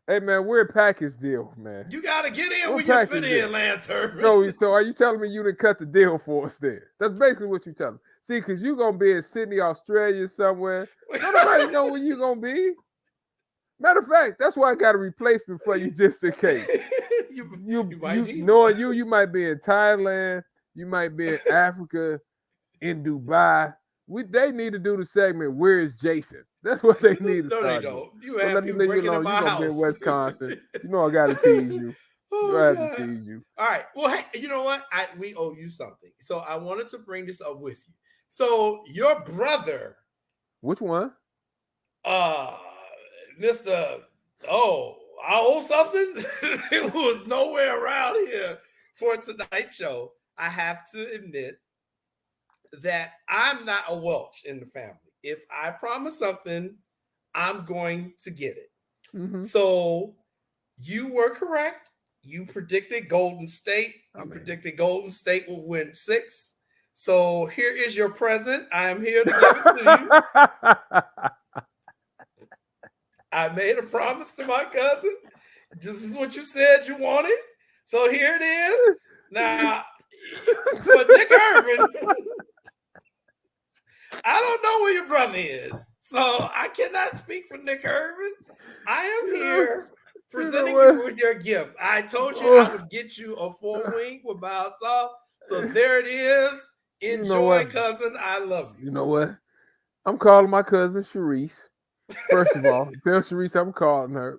Hey, man, we're a package deal, man. You got to get in when you fit in, Lance Irvin. So are you telling me you didn't cut the deal for us there? That's basically what you're telling me. See, because you're going to be in Sydney, Australia somewhere. Nobody know where you're going to be. Matter of fact, that's why I got a replacement for you just in case. you might need knowing you might be in Thailand, you might be in Africa, in Dubai. They need to do the segment, Where is Jason? That's what they need to No, they start don't. doing. You But have let me people leave you breaking in alone. my You're going to be in house. Wisconsin. You know I got to tease you. Oh, I have God. to tease you. All right. Well, hey, you know what? We owe you something. So I wanted to bring this up with you. So your brother, Which one? Mr. Oh, I owe something. It was nowhere around here for tonight's show. I have to admit that I'm not a Welch in the family. If I promise something, I'm going to get it. Mm-hmm. So you were correct. You predicted Golden State. You predicted Golden State will win 6. So here is your present. I am here to give it to you. I made a promise to my cousin. This is what you said you wanted. So here it is. Now, for Nick Irvin, I don't know where your brother is. So I cannot speak for Nick Irvin. I am here presenting you with your gift. I told you I would get you a 4-wing with mild salt. So there it is. Enjoy, cousin. I love you. You know what? I'm calling my cousin Sharice. First of all, tell Sharice I'm calling her.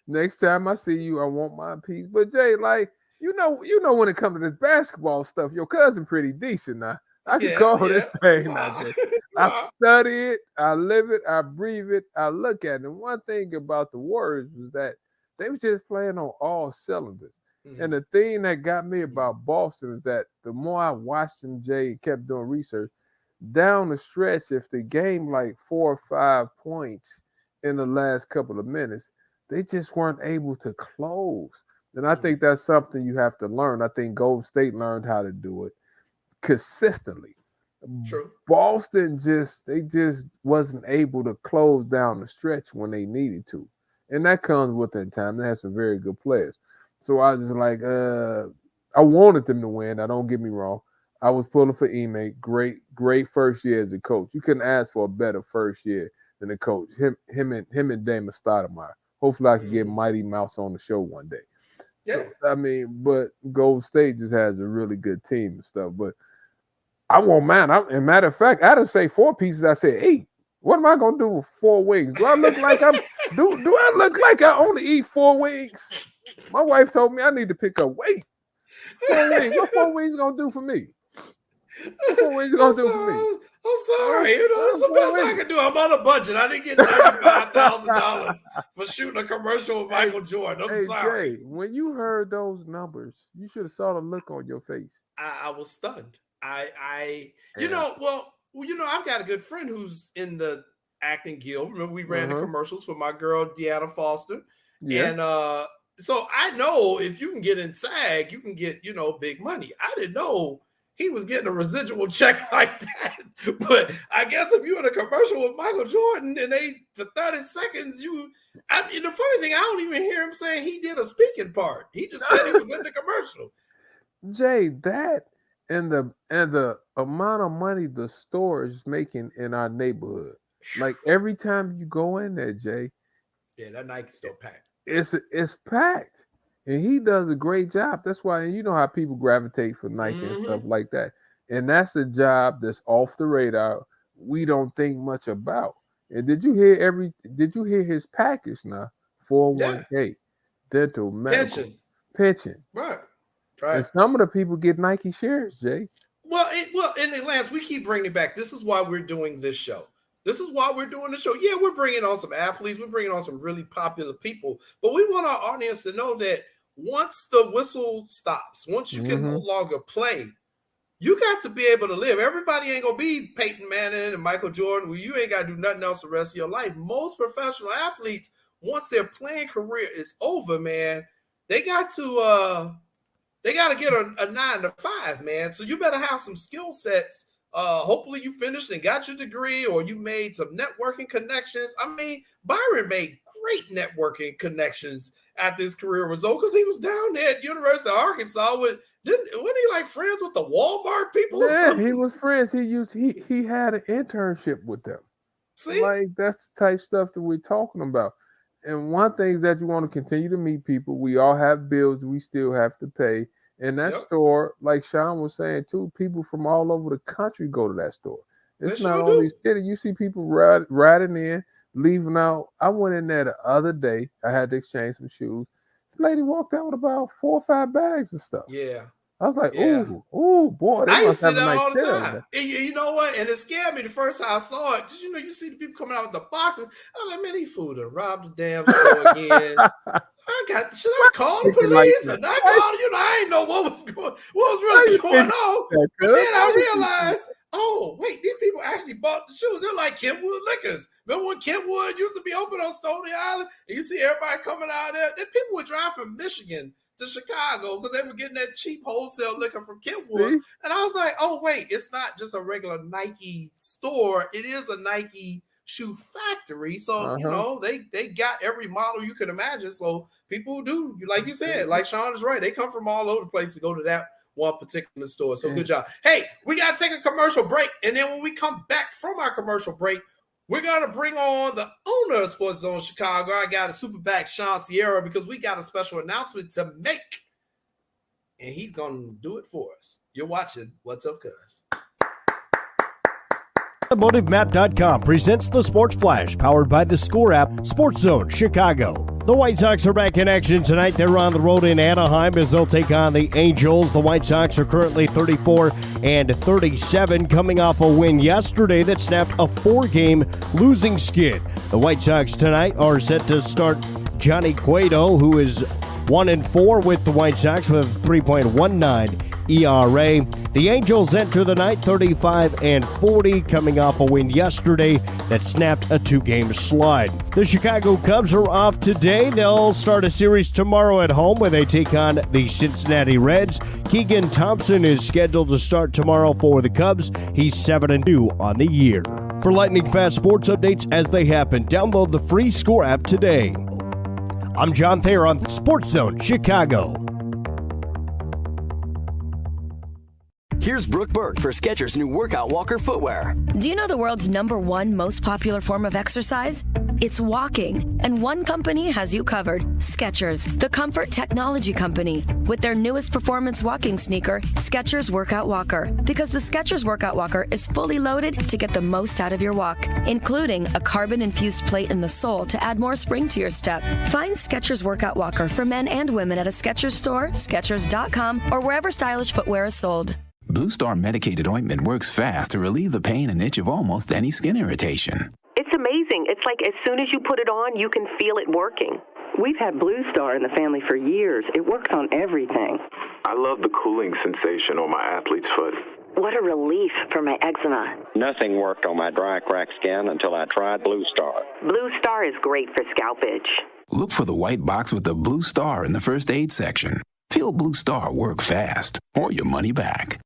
Next time I see you, I want my piece. But Jay, like, you know when it comes to this basketball stuff, your cousin pretty decent now. I can call this thing now, Jay. I study it, I live it, I breathe it, I look at it. And one thing about the Warriors was that they were just playing on all cylinders. Mm-hmm. And the thing that got me about Boston is that the more I watched them, Jay, kept doing research, down the stretch, if the game like 4 or 5 points in the last couple of minutes, they just weren't able to close. And I think that's something you have to learn. I think Golden State learned how to do it consistently. True. Boston just wasn't able to close down the stretch when they needed to. And that comes within time. They had some very good players. So I was just like, I wanted them to win. Now, don't get me wrong. I was pulling for Ime. Great first year as a coach. You couldn't ask for a better first year than a coach. Him and Damon Stoudemire. Hopefully I can get Mighty Mouse on the show one day. Yeah. So, I mean, but Golden State just has a really good team and stuff. But I won't mind. And matter of fact, I didn't say 4 pieces. I said 8. What am I gonna do with 4 wings? Do I look like do I look like I only eat 4 wings? My wife told me I need to pick up weight. 4 wings. What 4 wings gonna do for me? What 4 wings gonna do for me? I'm sorry. That's the best I can do. I'm on a budget. I didn't get $95,000 for shooting a commercial with Michael Jordan. I'm sorry. Jay, when you heard those numbers, you should have saw the look on your face. I was stunned. I've got a good friend who's in the acting guild. Remember, we ran the commercials for my girl Deanna Foster. Yeah. And so I know if you can get in SAG, you can get, big money. I didn't know he was getting a residual check like that. But I guess if you're in a commercial with Michael Jordan and for 30 seconds, the funny thing, I don't even hear him saying he did a speaking part. He just said he was in the commercial. Jay, that and the amount of money the store is making in our neighborhood. Like every time you go in there, Jay. Yeah, that Nike store packed. It's packed. And he does a great job. That's why, you know how people gravitate for Nike and stuff like that. And that's a job that's off the radar. We don't think much about. And did you hear his package now? 401k, dental, medical, pension. Right. And some of the people get Nike shares, Jay. Well, and Lance, we keep bringing it back. This is why we're doing this show. Yeah, we're bringing on some athletes. We're bringing on some really popular people. But we want our audience to know that once the whistle stops, once you can no longer play, you got to be able to live. Everybody ain't going to be Peyton Manning and Michael Jordan where you ain't got to do nothing else the rest of your life. Most professional athletes, once their playing career is over, man, they got to get a 9 to 5, man. So you better have some skill sets. Hopefully you finished and got your degree, or you made some networking connections. I mean, Byron made great networking connections after his career was over because he was down there at University of Arkansas wasn't he like friends with the Walmart people? Yeah, he was friends. He had an internship with them. See, like that's the type of stuff that we're talking about. And one thing is that you want to continue to meet people. We all have bills we still have to pay. And that store, like Sean was saying too, people from all over the country go to that store. It's They not sure only do. city. You see people riding in, leaving out. I went in there the other day. I had to exchange some shoes. This lady walked out with about 4 or 5 bags of stuff. Yeah. I was like, Yeah. ooh, boy, they I used must to see have a that nice all the sale time. there. And you know what? And it scared me the first time I saw it. Because, you know, you see the people coming out with the boxes. I'm like, man, these food done robbed the damn store again. Should I call the police or not call? You know, I didn't know what was really going on. But then I realized, oh, wait, these people actually bought the shoes. They're like Kenwood Liquors. Remember when Kenwood used to be open on Stony Island? And you see everybody coming out there. Then people would drive from Michigan to Chicago because they were getting that cheap wholesale liquor from Kenwood. And I was like, oh, wait, it's not just a regular Nike store. It is a Nike shoe factory. So, you know, they got every model you can imagine. So people do, like you said, like Sean is right. They come from all over the place to go to that one particular store. So good job. Hey, we got to take a commercial break. And then when we come back from our commercial break, we're going to bring on the owner of Sports Zone Chicago. I got a super back, Sean Sierra, because we got a special announcement to make. And he's going to do it for us. You're watching What's Up, Cuz. AutomotiveMap.com presents the Sports Flash, powered by the Score app, Sports Zone Chicago. The White Sox are back in action tonight. They're on the road in Anaheim as they'll take on the Angels. The White Sox are currently 34-37, coming off a win yesterday that snapped a 4-game losing skid. The White Sox tonight are set to start Johnny Cueto, who is 1-4 with the White Sox with a 3.19 ERA. The Angels enter the night 35-40, coming off a win yesterday that snapped a 2-game slide. The Chicago Cubs are off today. They'll start a series tomorrow at home where they take on the Cincinnati Reds. Keegan Thompson is scheduled to start tomorrow for the Cubs. He's 7-2 on the year. For lightning fast sports updates as they happen, download the free Score app today. I'm John Thayer on Sports Zone Chicago. Here's Brooke Burke for Skechers' new Workout Walker footwear. Do you know the world's #1 most popular form of exercise? It's walking, and one company has you covered. Skechers, the comfort technology company, with their newest performance walking sneaker, Skechers Workout Walker. Because the Skechers Workout Walker is fully loaded to get the most out of your walk, including a carbon-infused plate in the sole to add more spring to your step. Find Skechers Workout Walker for men and women at a Skechers store, Skechers.com, or wherever stylish footwear is sold. Blue Star medicated ointment works fast to relieve the pain and itch of almost any skin irritation. It's amazing. It's like as soon as you put it on, you can feel it working. We've had Blue Star in the family for years. It works on everything. I love the cooling sensation on my athlete's foot. What a relief for my eczema. Nothing worked on my dry, cracked skin until I tried Blue Star. Blue Star is great for scalp itch. Look for the white box with the blue star in the first aid section. Feel Blue Star work fast or your money back.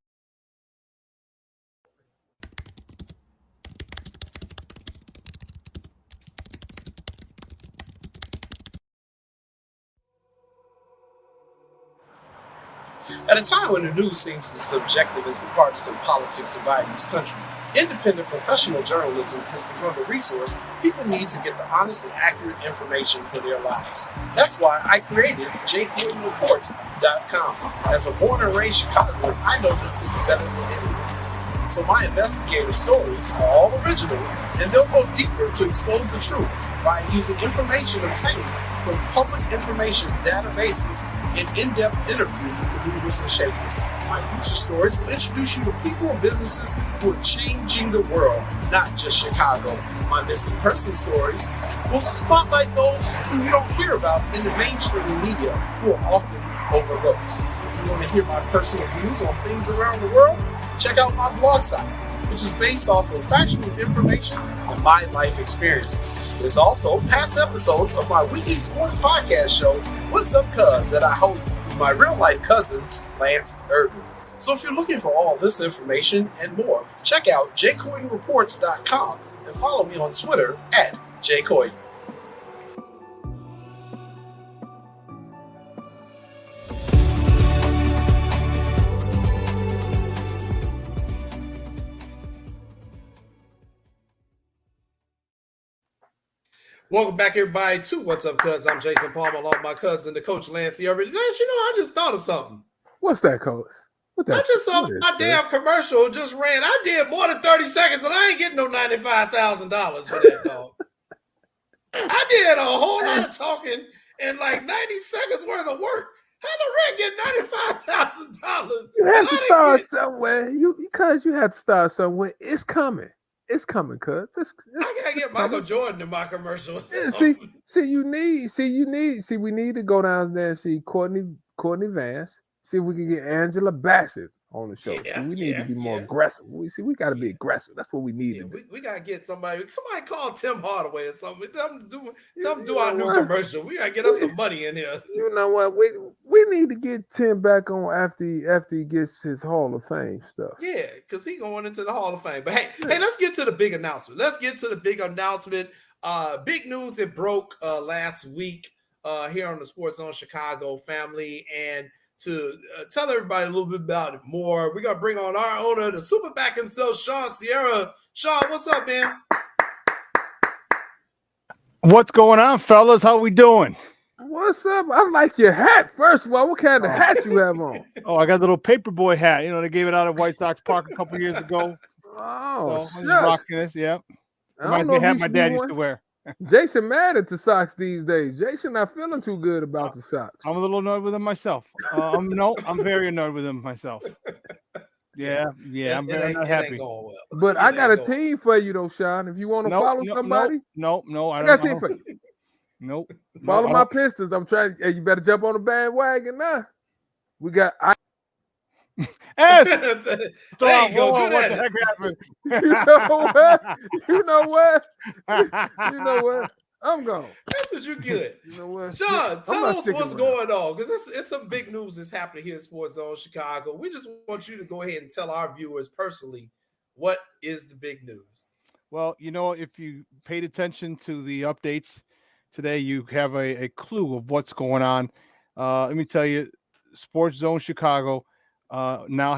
At a time when the news seems as subjective as the partisan politics dividing this country, independent professional journalism has become the resource people need to get the honest and accurate information for their lives. That's why I created JQuinnReports.com. As a born and raised Chicagoan, I know this city better than anyone. So my investigative stories are all original, and they'll go deeper to expose the truth by using information obtained from public information databases and in-depth interviews with the movers and shakers. My feature stories will introduce you to people and businesses who are changing the world, not just Chicago. My missing person stories will spotlight those who you don't hear about in the mainstream media, who are often overlooked. If you want to hear my personal views on things around the world, check out my blog site, which is based off of factual information and my life experiences. There's also past episodes of my weekly sports podcast show, What's Up Cuz, that I host with my real-life cousin, Lance Irvin. So if you're looking for all this information and more, check out jcoydenreports.com and follow me on Twitter at jcoyden. Welcome back, everybody, to What's Up, Cuz. I'm Jason Palmer, along with my cousin, the coach Lance Irvin. I just thought of something. What's that, coach? I just saw my damn commercial just ran. I did more than 30 seconds, and I ain't getting no $95,000 for that, dog. I did a whole lot of talking and like 90 seconds worth of work. How the Red get $95,000? You have to start somewhere. Because you have to start somewhere. It's coming. It's coming, cuz. I gotta get Michael Jordan in my commercials. Yeah, we need to go down there and see Courtney Vance. See if we can get Angela Bassett on the show. We need to be more aggressive. We got to be aggressive. That's what we need to do. We got to get somebody call Tim Hardaway or something. Tell him to do our new commercial. We got to get us some money in here. You know what? We need to get Tim back on after he gets his Hall of Fame stuff. Yeah, because he's going into the Hall of Fame. But hey, let's get to the big announcement. Big news that broke last week here on the Sports Zone Chicago family. And to tell everybody a little bit about it more, we're going to bring on our owner, the Superback himself, Sean Sierra. Sean, what's up, man? What's going on, fellas? How we doing? What's up? I like your hat. First of all, what kind of hat you have on? Oh, I got a little paperboy hat. You know, they gave it out at White Sox Park a couple years ago. Oh, so I'm just rocking this. Yep. Reminds me of the hat my dad used to wear. Jason mad at the Sox these days. Jason not feeling too good about the Sox. I'm a little annoyed with him myself. I'm very annoyed with him myself. Yeah, I'm very not happy. Well. But I got a team for you though, Sean. If you want to follow somebody, no, I got a team for you. Nope. Follow my Pistons. I'm trying. Hey, you better jump on the bandwagon now. We got. Yes. There you go. What the heck happened? You know what? I'm gone. That's what you get. You know what? Sean, tell us what's going on, because it's some big news that's happening here at Sports Zone Chicago. We just want you to go ahead and tell our viewers personally what is the big news. Well, if you paid attention to the updates today, you have a clue of what's going on. Let me tell you, Sports Zone Chicago we now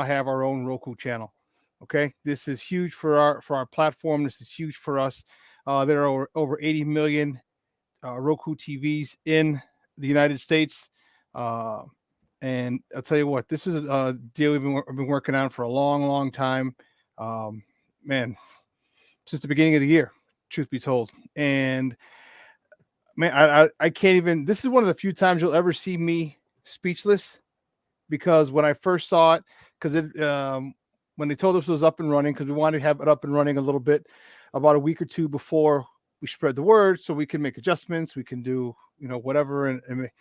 have our own Roku channel. Okay, this is huge for our platform. This is huge for us. There are over 80 million Roku TVs in the United States, and I'll tell you what, this is a deal I've been working on for a long, long time, man, since the beginning of the year, truth be told. And man, I can't even. This is one of the few times you'll ever see me speechless, because when I first saw it, because when they told us it was up and running, because we wanted to have it up and running a little bit, about a week or two before we spread the word, so we can make adjustments, we can do whatever. And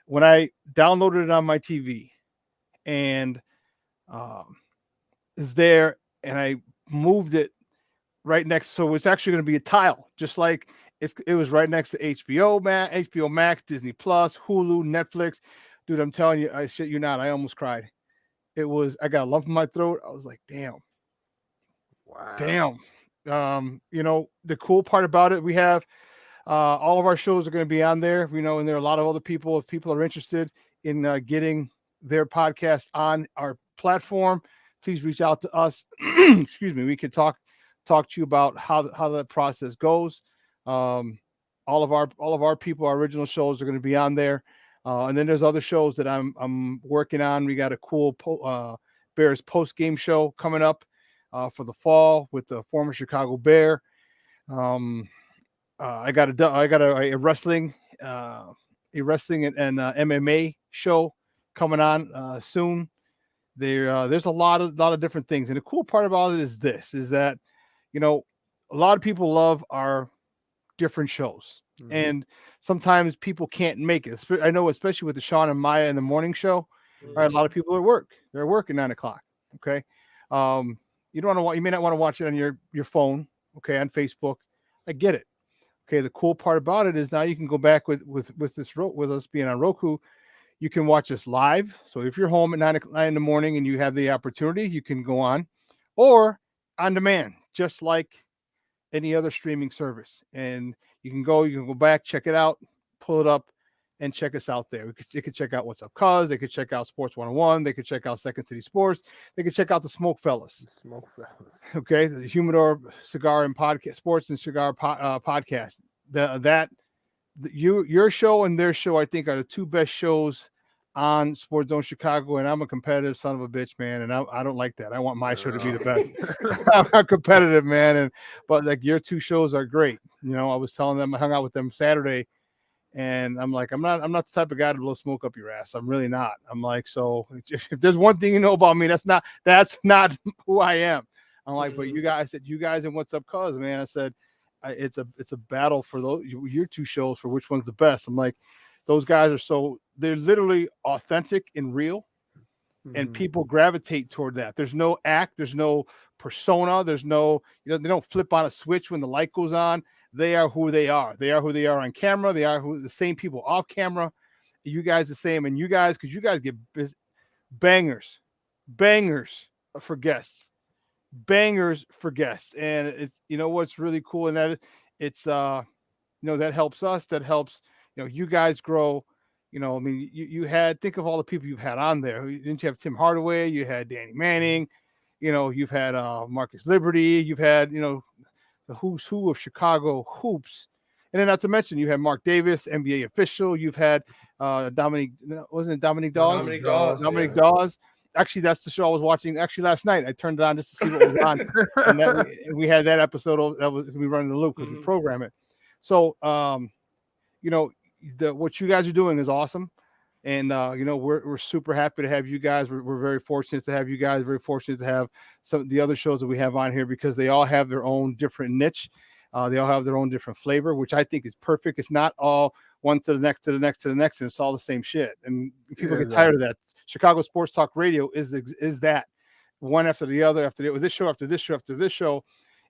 when I downloaded it on my TV, and is there, and I moved it right next, so it's actually going to be a tile, just like it was right next to HBO Max, Disney Plus, Hulu, Netflix. Dude, I'm telling you, I shit you not, I almost cried. I got a lump in my throat. I was like, damn. Wow. Damn. The cool part about it, we have all of our shows are going to be on there, and there are a lot of other people. If people are interested in getting their podcast on our platform, please reach out to us. Excuse me. We can talk to you about how that process goes. All of our people, our original shows are going to be on there. And then there's other shows that I'm working on. We got a cool Bears post game show coming up for the fall with the former Chicago Bear. I got a wrestling and MMA show coming on soon. There's a lot of different things, and the cool part about it is that a lot of people love our different shows. Mm-hmm. And sometimes people can't make it. I know, especially with the Sean and Maya in the morning show. Mm-hmm. Right, a lot of people are at work. They're working 9 o'clock. Okay, you may not want to watch it on your phone. Okay, on Facebook. I get it. Okay, the cool part about it is now you can go back with us being on Roku. You can watch us live. So if you're home at 9 in the morning and you have the opportunity, you can go on, or on demand, just like any other streaming service. And you can go back, check it out, pull it up, and check us out there. They could check out What's Up Cuz. They could check out Sports 101. They could check out Second City Sports. They could check out the Smoke Fellas. Okay, the Humidor Cigar and Podcast Sports and Cigar Podcast. your show and their show, I think, are the two best shows on Sports Zone Chicago. And I'm a competitive son of a bitch, man, and I don't like that. I want my show to be the best. I'm competitive, man, but like your two shows are great. You know, I was telling them, I hung out with them Saturday, and I'm like, I'm not the type of guy to blow smoke up your ass. I'm really not. I'm like, so if there's one thing you know about me, that's not who I am. I'm like, but you guys and What's Up Cuz, man, I said, it's a battle for your two shows for which one's the best. I'm like, those guys they're literally authentic and real, and people gravitate toward that. There's no act, there's no persona, there's no, they don't flip on a switch when the light goes on. They are who they are. They are who they are on camera. They are the same people off camera. You guys the same, and you guys, because you guys get bangers for guests. Bangers for guests, and it's, what's really cool, and that it's that helps us, that helps you guys grow. I mean, you had, think of all the people you've had on there. Didn't you have Tim Hardaway? You had Danny Manning, you've had Marcus Liberty, you've had the who's who of Chicago hoops, and then not to mention you had Mark Davis, NBA official. You've had Dominic Dawes? Dominic Dawes. Actually, that's the show I was watching. Actually, last night I turned it on just to see what was on, and we had that episode that was we running the loop because we program it. So, what you guys are doing is awesome, and we're super happy to have you guys. We're very fortunate to have you guys. Very fortunate to have some of the other shows that we have on here, because they all have their own different niche. They all have their own different flavor, which I think is perfect. It's not all one to the next to the next to the next, and it's all the same shit. And people get tired of that. Chicago Sports Talk Radio is that one after the other, after this show, after this show, after this show.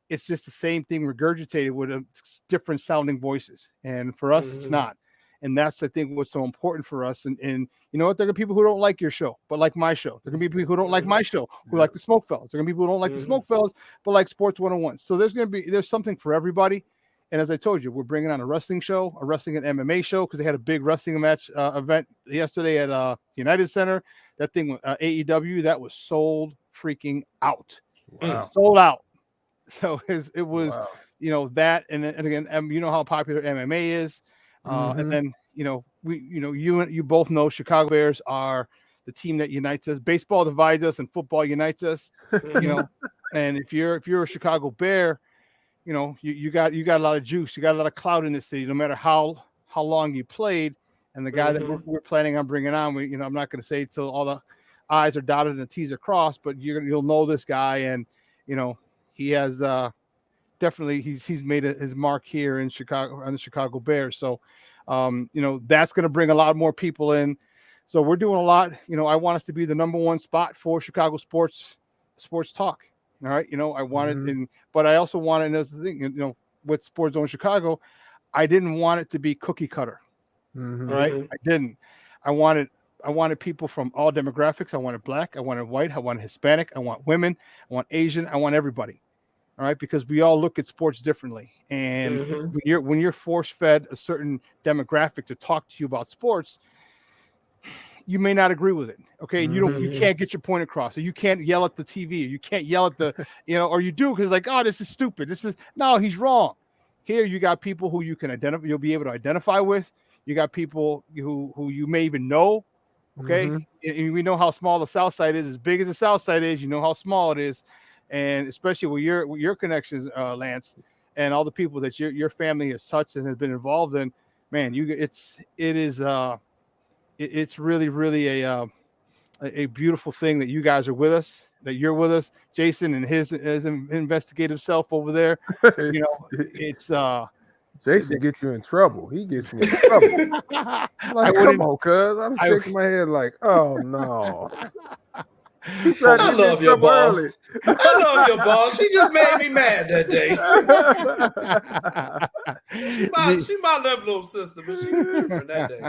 It's just the same thing regurgitated with different sounding voices. And for us, it's not. And that's, I think, what's so important for us. And you know what? There are people who don't like your show, but like my show. There are going to be people who don't like my show, who like the Smoke Fellas. There are going to be people who don't like the Smoke Fellas, but like Sports 101. So there's something for everybody. And as I told you, we're bringing on a wrestling show, a wrestling and MMA show, because they had a big wrestling match event yesterday at United Center. That thing, AEW, that was sold freaking out. Wow. Sold out. So it was, that, and again, you know how popular MMA is, and then you both know Chicago Bears are the team that unites us. Baseball divides us, and football unites us. And if you're a Chicago Bear, you got a lot of juice, you got a lot of clout in the city, no matter how long you played. And the guy that we're planning on bringing on, I'm not going to say till all the I's are dotted and the T's are crossed, but you'll know this guy, and he has definitely he's made his mark here in Chicago on the Chicago Bears. So that's going to bring a lot more people in. So we're doing a lot. I want us to be the number one spot for Chicago sports talk. All right, I wanted, but I also wanted, and that's the thing, with Sports Zone Chicago, I didn't want it to be cookie cutter. All right, I didn't. I wanted people from all demographics. I wanted black, I wanted white, I wanted Hispanic, I want women, I want Asian, I want everybody. All right, because we all look at sports differently, and when you're force fed a certain demographic to talk to you about sports, you may not agree with it. Okay. And you can't get your point across. So you can't yell at the TV. You can't yell at the, or you do, because oh, this is stupid. No, he's wrong. Here you got people who you can identify, you'll be able to identify with. You got people who you may even know. Okay. And we know how small the South Side is. As big as the South Side is, you know how small it is. And especially with your connections, Lance, and all the people that your family has touched and has been involved in, man, it's really, really a beautiful thing that you guys are with us, that you're with us. Jason and his investigative self over there. It's Jason gets you in trouble. He gets me in trouble. Like, come on, cuz. I'm shaking my head like, oh no. I love your boss. I love your boss. She just made me mad that day. She my little sister, but she was tripping that day.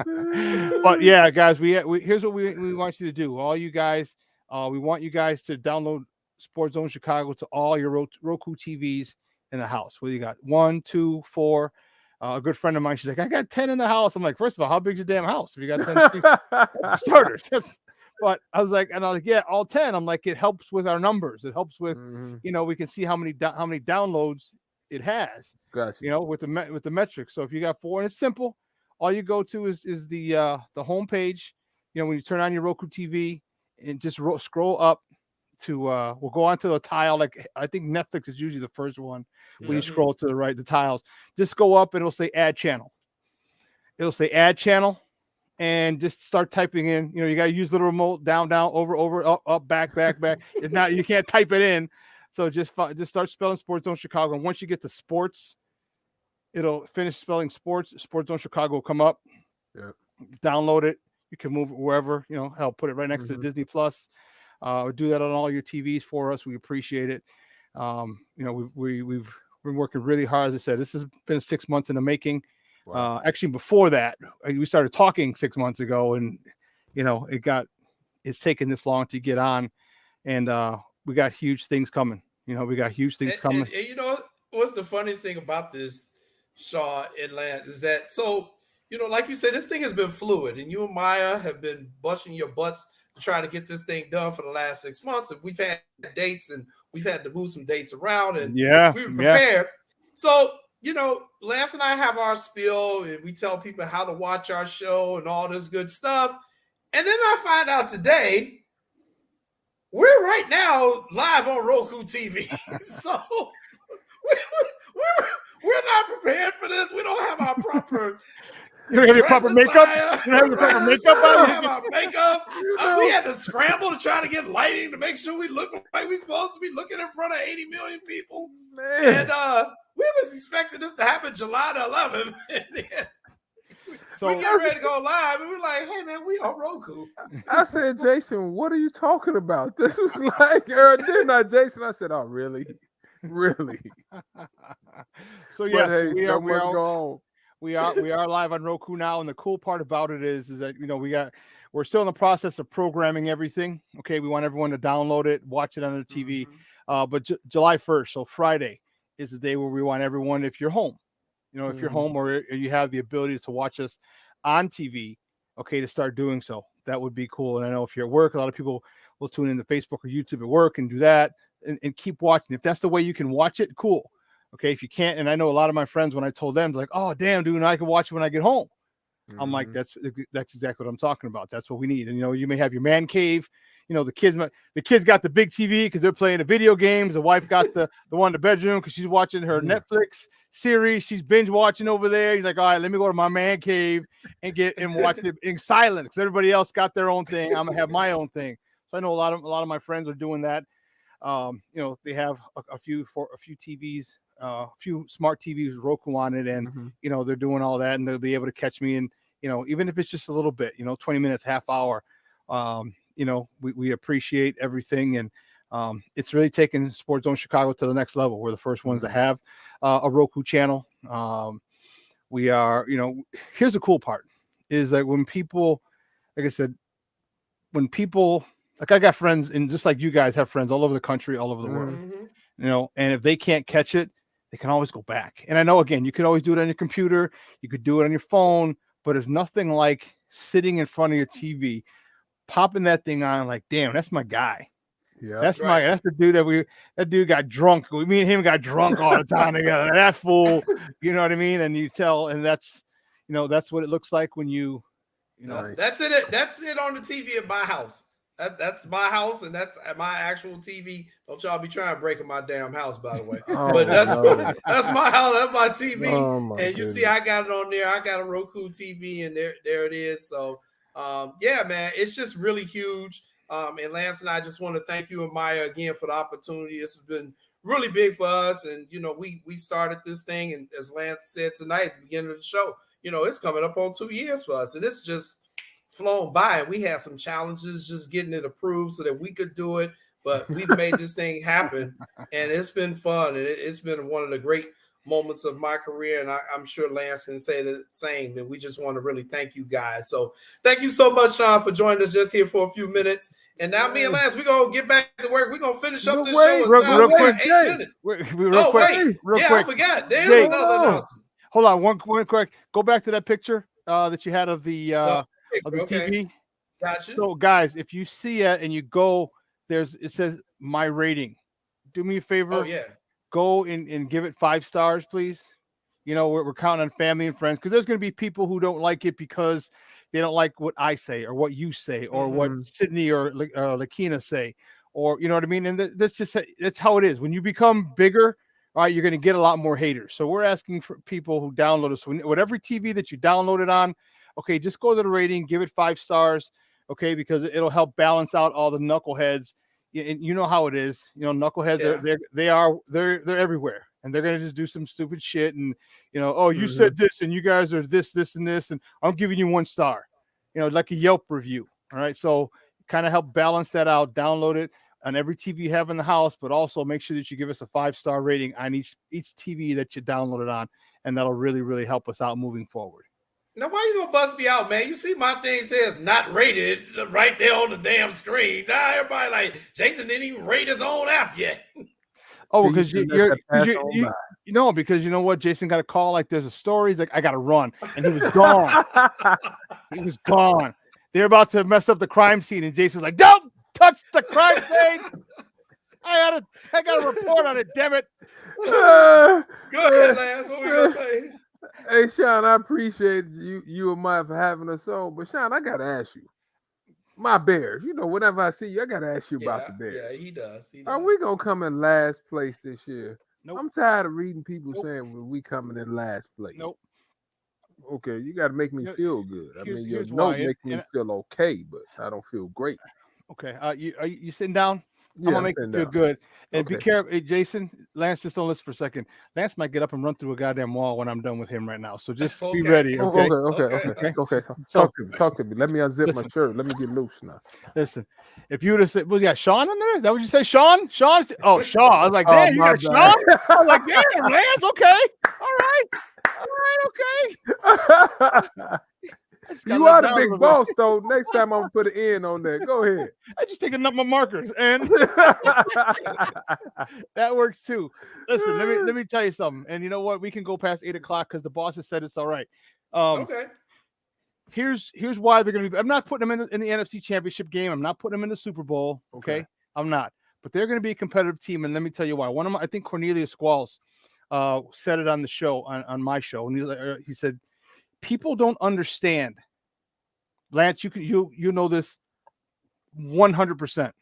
But yeah, guys, here's what we want you to do. All you guys, we want you guys to download Sports Zone Chicago to all your Roku TVs in the house. What do you got? 1, 2, 4. A good friend of mine, she's like, I got 10 in the house. I'm like, first of all, how big's your damn house? If you got 10 starters. But I was like, yeah, all 10. I'm like, it helps with our numbers. It helps with, we can see how many downloads it has. Gotcha. With the metrics. So if you got 4, and it's simple, all you go to is the home page. When you turn on your Roku TV and just scroll up to we'll go onto a tile. Like I think Netflix is usually the first one when you scroll to the right, the tiles. Just go up and it'll say add channel. It'll say add channel, and just start typing in. You got to use the remote down, over, up, back. It's not, you can't type it in. So just start spelling Sports Zone Chicago. And once you get to sports, it'll finish spelling sports. Sports Zone Chicago will come up. Yeah. Download it. You can move it wherever. Help put it right next to Disney Plus. Do that on all your TVs for us. We appreciate it. We've been working really hard. As I said, this has been 6 months in the making. Wow. Actually, before that, we started talking 6 months ago, and it's taken this long to get on, and we got huge things coming. We got huge things coming. And what's the funniest thing about this, Shaw and Lance, is that like you said, this thing has been fluid, and you and Maya have been busting your butts to try to get this thing done for the last 6 months, and we've had dates, and we've had to move some dates around, and we were prepared. So Lance and I have our spiel, and we tell people how to watch our show and all this good stuff. And then I find out today we're right now live on Roku TV. So we're not prepared for this. We don't have our proper. You don't have your proper makeup? You don't have your proper makeup on? We don't have our makeup. We had to scramble to try to get lighting to make sure we look like we're supposed to be looking in front of 80 million people. Man. And we was expecting this to happen July the 11th. And then we get ready to go live, and we're like, hey, man, we on Roku. I said, Jason, what are you talking about? This was like, didn't I, Jason? I said, oh, really? Really? So, yes, hey, we are live on Roku now, and the cool part about it is that we're still in the process of programming everything. Okay, we want everyone to download it, watch it on their TV. But July 1st, so Friday, is the day where we want everyone, if you're home, if you're home or you have the ability to watch us on TV, okay, to start doing so. That would be cool. And I know if you're at work, a lot of people will tune into Facebook or YouTube at work and do that and keep watching. If that's the way you can watch it, cool. Okay, if you can't, and I know a lot of my friends, when I told them, they're like, oh, damn, dude, I can watch it when I get home. I'm like, that's exactly what I'm talking about. That's what we need. And, you may have your man cave. The kids got the big TV because they're playing the video games. The wife got the one in the bedroom because she's watching her Netflix series. She's binge watching over there. You're like, all right, let me go to my man cave and watch it in silence because everybody else got their own thing. I'm gonna have my own thing. So I know a lot of my friends are doing that. They have a few TVs, a few smart TVs with Roku on it, and they're doing all that, and they'll be able to catch me in, even if it's just a little bit, 20 minutes, half hour. We appreciate everything, and it's really taken Sports Zone Chicago to the next level. We're the first ones to have a Roku channel. We are, here's the cool part is that when people, like I said, like I got friends, and just like you guys have friends all over the country, all over the world, and if they can't catch it, they can always go back. And I know, again, you could always do it on your computer, you could do it on your phone, but there's nothing like sitting in front of your TV, popping that thing on, like, damn, that's my guy. Yeah, that's the dude that dude got drunk. Me and him got drunk all the time together. That fool, you know what I mean? And you tell, and that's what it looks like when you know. That's it. That's it on the TV at my house. That's my house, and that's my actual TV. Don't y'all be trying to break in my damn house, by the way. But that's my house. That's my TV. And you see, I got it on there. I got a Roku TV, and there it is. So, yeah, man, it's just really huge. And Lance and I just want to thank you and Maya again for the opportunity. This has been really big for us. And, we started this thing. And as Lance said tonight at the beginning of the show, it's coming up on 2 years for us. And it's just flown by. And we had some challenges just getting it approved so that we could do it. But we've made this thing happen. And it's been fun. And it's been one of the great moments of my career, and I'm sure Lance can say the same. And we just want to really thank you guys. So thank you so much, Sean, for joining us just here for a few minutes. And now me and Lance, we're gonna get back to work. We're gonna finish up this show. Real quick, 8 minutes. Real quick. I forgot. There's another announcement. Hold on, one quick. Go back to that picture that you had of the TV. Gotcha. So guys, if you see it and you go, it says my rating. Do me a favor. Oh yeah. go and give it 5 stars, please. You know, we're counting on family and friends because there's going to be people who don't like it because they don't like what I say or what you say or what Sydney or Lakina say, or you know what I mean. And that's how it is. When you become bigger, all right, you're going to get a lot more haters. So we're asking for people who download us, whatever TV that you download it on, okay, just go to the rating, give it 5 stars, okay, because it'll help balance out all the knuckleheads. And you know how it is. You know, knuckleheads they're everywhere, and they're gonna just do some stupid shit. And you know, oh, you said this, and you guys are this, and this, and I'm giving you 1 star. You know, like a Yelp review. All right, so kind of help balance that out. Download it on every TV you have in the house, but also make sure that you give us a 5-star rating on each TV that you download it on, and that'll really, really help us out moving forward. Now, why you gonna bust me out, man? You see my thing says not rated right there on the damn screen. Now everybody like, Jason didn't even rate his own app yet. Oh, because you know, because you know what? Jason got a call, like there's a story, he's like, I gotta run. And he was gone. He was gone. They're about to mess up the crime scene, and Jason's like, don't touch the crime scene. I got a report on it, damn it. Go ahead, Lance. What we gonna say? Hey, Sean, I appreciate you and Mike for having us on. But, Sean, I got to ask you. My Bears, you know, whenever I see you, I got to ask you about the Bears. Yeah, he does. Are we going to come in last place this year? Nope. I'm tired of reading people saying we coming in last place. Nope. Okay, you got to make me feel good. I mean, your here's note why. make me feel okay, but I don't feel great. Okay, are you sitting down? Yeah, I'm gonna make you feel good. And Okay. be careful, hey, Jason. Lance, just don't listen for a second. Lance might get up and run through a goddamn wall when I'm done with him right now. So just be ready. Okay. Okay. Talk to me. Let me unzip my shirt. Let me get loose now. Listen, if you would have said, well, yeah, Sean in there? Is that what you say, Sean? Sean? Oh, Sean. I was like, damn, you got Sean? I was like, damn, Lance. Okay. All right. Okay. You are the big boss, though. Next time I'm gonna put an N on there. Go ahead. I just taking up my markers, and that works too. Listen, let me tell you something. And you know what? We can go past 8 o'clock because the boss has said it's all right. Okay. Here's why they're going to be. I'm not putting them in the NFC Championship game. I'm not putting them in the Super Bowl. Okay, I'm not. But they're going to be a competitive team, and let me tell you why. I think Cornelius Squalls said it on the show on my show, and he said, people don't understand. Lance, you know this 100%.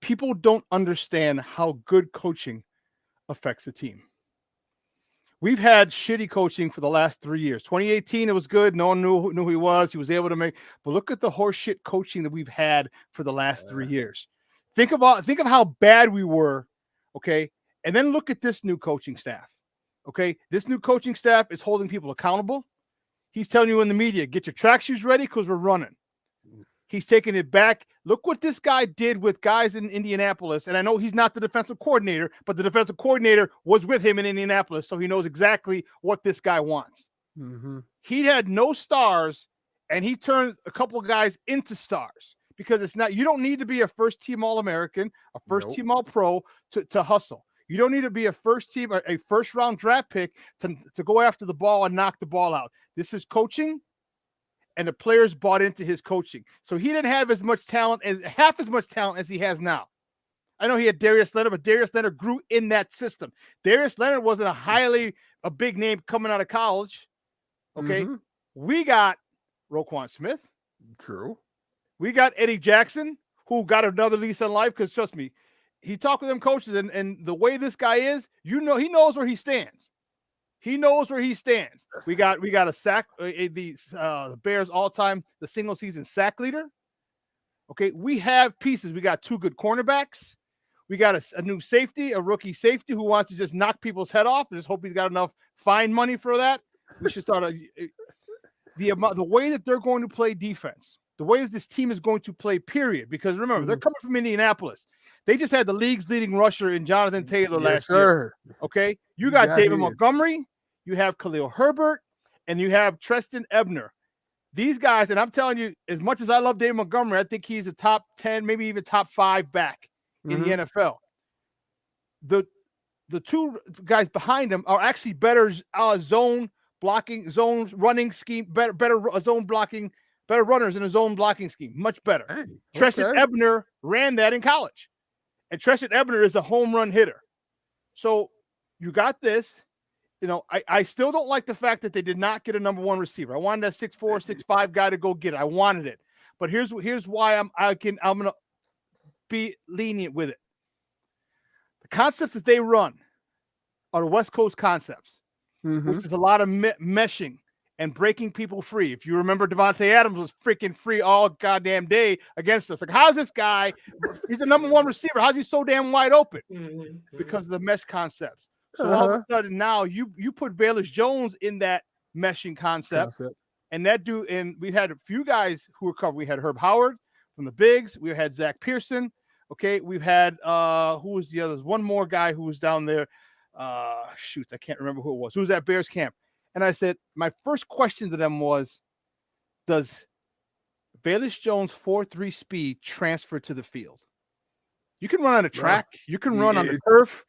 People don't understand how good coaching affects a team. We've had shitty coaching for the last 3 years. 2018, it was good. No one knew who he was. He was able to make. But look at the horseshit coaching that we've had for the last 3 years. Think of how bad we were, okay? And then look at this new coaching staff, okay? This new coaching staff is holding people accountable. He's telling you in the media, get your track shoes ready because we're running. He's taking it back. Look what this guy did with guys in Indianapolis. And I know he's not the defensive coordinator, but the defensive coordinator was with him in Indianapolis, so he knows exactly what this guy wants. Mm-hmm. He had no stars, and he turned a couple of guys into stars because it's not. You don't need to be a first-team All-American, a first-team All-Pro to hustle. You don't need to be a first-round draft pick to go after the ball and knock the ball out. This is coaching, and the players bought into his coaching. So he didn't have half as much talent as he has now. I know he had Darius Leonard, but Darius Leonard grew in that system. Darius Leonard wasn't a big name coming out of college. Okay. Mm-hmm. We got Roquan Smith. True. We got Eddie Jackson, who got another lease on life because, trust me, he talked with them coaches, and the way this guy is, he knows where he stands. He knows where he stands. We got a sack, the Bears all-time, the single season sack leader. Okay, we have pieces. We got 2 good cornerbacks. We got a new safety, a rookie safety who wants to just knock people's head off and just hope he's got enough fine money for that. We should start the way that they're going to play defense, the way that this team is going to play, period. Because remember, they're coming from Indianapolis. They just had the league's leading rusher in Jonathan Taylor last year. Okay, you got David Montgomery. You have Khalil Herbert, and you have Treston Ebner. These guys, and I'm telling you, as much as I love David Montgomery, I think he's a top 10, maybe even top 5 back in the NFL. The 2 guys behind him are actually better zone running scheme, better zone blocking, better runners in a zone blocking scheme, much better. Hey, Treston Ebner ran that in college, and Treston Ebner is a home run hitter. So you got this. You know, I still don't like the fact that they did not get a number one receiver. I wanted that 6'4", 6'5" guy to go get it. I wanted it. But here's why I'm gonna be lenient with it. The concepts that they run are the West Coast concepts, which is a lot of meshing and breaking people free. If you remember, Devontae Adams was freaking free all goddamn day against us. Like, how's this guy? He's the number one receiver. How's he so damn wide open? Because of the mesh concepts. So all of a sudden now you put Velus Jones in that meshing concept. And that dude, and we had a few guys who were covered. We had Herb Howard from the Bigs. We had Zach Pearson. Okay, we've had who was the others? One more guy who was down there. Shoot, I can't remember who it was. Who was at Bears camp? And I said, my first question to them was, does Velus Jones 4.3 speed transfer to the field? You can run on a track, you can run on the turf,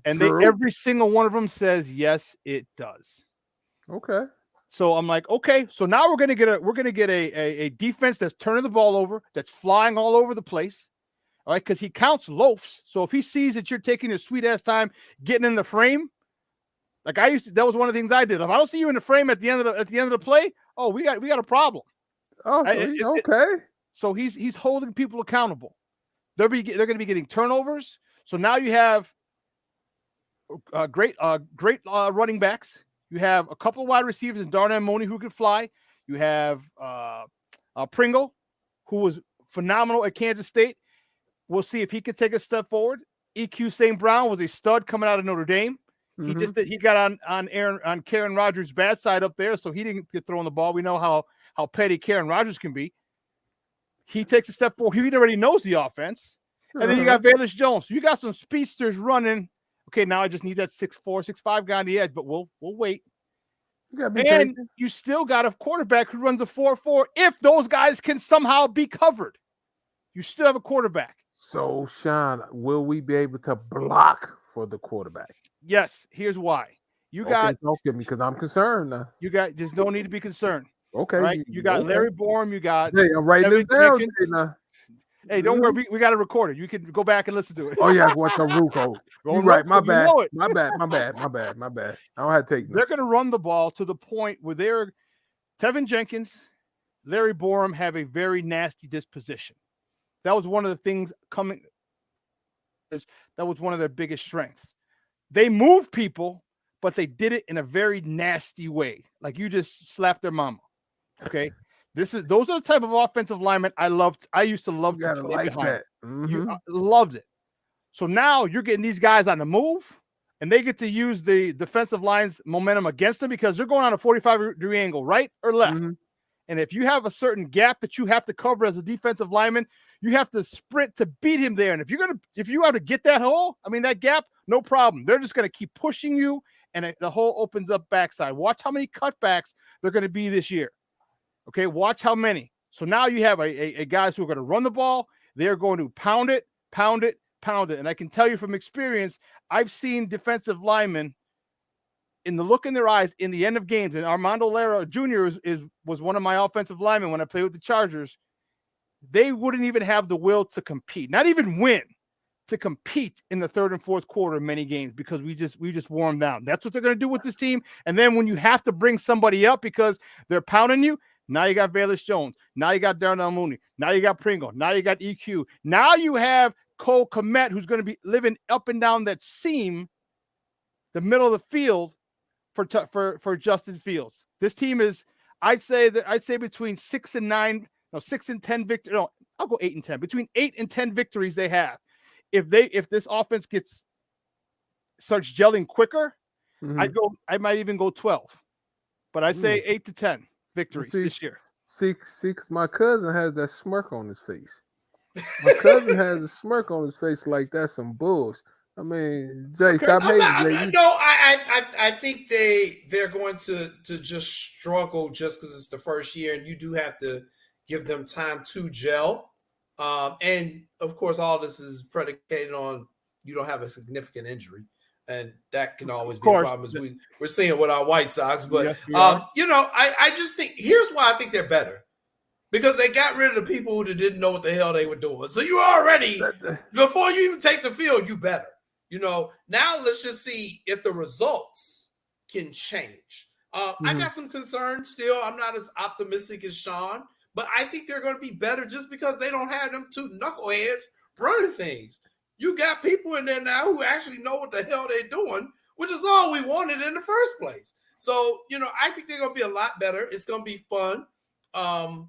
and every single one of them says yes, it does. Okay. So I'm like, okay, so now we're gonna get a defense that's turning the ball over, that's flying all over the place. All right, because he counts loafs. So if he sees that you're taking your sweet ass time getting in the frame, like that was one of the things I did. If I don't see you in the frame at the end of the play, oh, we got a problem. Oh, okay. So he's holding people accountable. They're going to be getting turnovers. So now you have great running backs. You have a couple of wide receivers in Darnell Mooney who can fly. You have Pringle, who was phenomenal at Kansas State. We'll see if he can take a step forward. EQ St. Brown was a stud coming out of Notre Dame. He got on Karen Rodgers' bad side up there, so he didn't get throwing the ball. We know how petty Karen Rodgers can be. He takes a step forward. He already knows the offense. And then you got Velus Jones. So you got some speedsters running. Okay, now I just need that 6'4", 6'5" guy on the edge, but we'll wait. And you still got a quarterback who runs a 4.4 if those guys can somehow be covered. You still have a quarterback. So, Sean, will we be able to block for the quarterback? Yes. Here's why. Don't get me because I'm concerned now. There's no need to be concerned. Okay. Right? You got Larry Borum. You got. Hey, I'm writing this down. Hey, don't worry. We got to record it. You can go back and listen to it. Oh, yeah. What's the Ruco? You're right. My bad. My bad. I don't have to take They're going to run the ball to the point where Tevin Jenkins, Larry Borum have a very nasty disposition. That was one of the things that was one of their biggest strengths. They moved people, but they did it in a very nasty way. Like you just slapped their mama. Okay. Those are the type of offensive linemen I loved. I used to love to play behind. That. You loved it. So now you're getting these guys on the move, and they get to use the defensive line's momentum against them because they're going on a 45-degree angle, right or left. And if you have a certain gap that you have to cover as a defensive lineman, you have to sprint to beat him there. And if you have to get that hole, that gap, no problem. They're just going to keep pushing you, and the hole opens up backside. Watch how many cutbacks they're going to be this year. Okay, watch how many. So now you have a guys who are going to run the ball. They're going to pound it. And I can tell you from experience, I've seen defensive linemen in the look in their eyes in the end of games. And Armando Lara Jr. was one of my offensive linemen when I played with the Chargers. They wouldn't even have the will to compete, not even win, to compete in the third and fourth quarter in many games because we just wore them down. That's what they're going to do with this team. And then when you have to bring somebody up because they're pounding you, now you got Velus Jones. Now you got Darnell Mooney. Now you got Pringle. Now you got EQ. Now you have Cole Kmet, who's going to be living up and down that seam, the middle of the field for Justin Fields. This team is, I'd say between 6 and 10 victories. No, I'll go 8 and 10. Between 8 and 10 victories they have. If this offense starts gelling quicker, I might even go 12. But I'd say 8 to 10 victories this year. Cause my cousin has that smirk on his face. My cousin has a smirk on his face like that's some bulls. Jay, stop hating. No, I think they're going to just struggle just because it's the first year, and you do have to give them time to gel. And of course, all this is predicated on you don't have a significant injury. And that can always be a problem, as we're seeing with our White Sox. But, I just think here's why I think they're better. Because they got rid of the people who didn't know what the hell they were doing. So you already, before you even take the field, you better. Now let's just see if the results can change. I got some concerns still. I'm not as optimistic as Sean, but I think they're going to be better just because they don't have them two knuckleheads running things. You got people in there now who actually know what the hell they're doing, which is all we wanted in the first place. So, I think they're going to be a lot better. It's going to be fun. And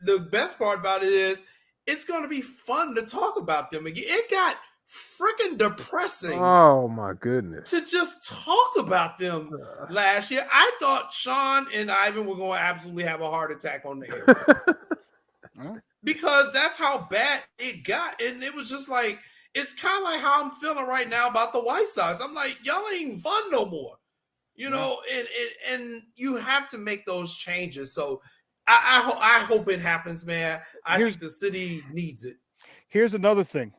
the best part about it is it's going to be fun to talk about them again. It got freaking depressing. Oh my goodness. To just talk about them last year. I thought Sean and Irvin were going to absolutely have a heart attack on the air. Because that's how bad it got. And it was just like, it's kind of like how I'm feeling right now about the White Sox. I'm like, y'all ain't fun no more. And you have to make those changes. So I hope it happens, man. I think the city needs it. Here's another thing.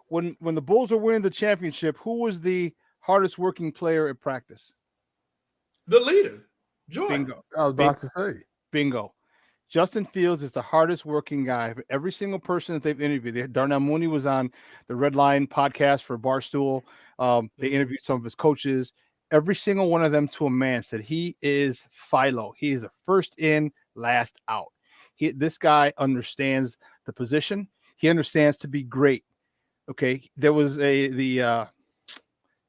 When the Bulls are winning the championship, who was the hardest working player at practice? The leader, Jordan. Bingo. I was about to say. Bingo. Justin Fields is the hardest working guy. Every single person that they've interviewed. Darnell Mooney was on the Red Line podcast for Barstool. They interviewed some of his coaches. Every single one of them to a man said he is Philo. He is a first in, last out. This guy understands the position. He understands to be great. Okay, there was they did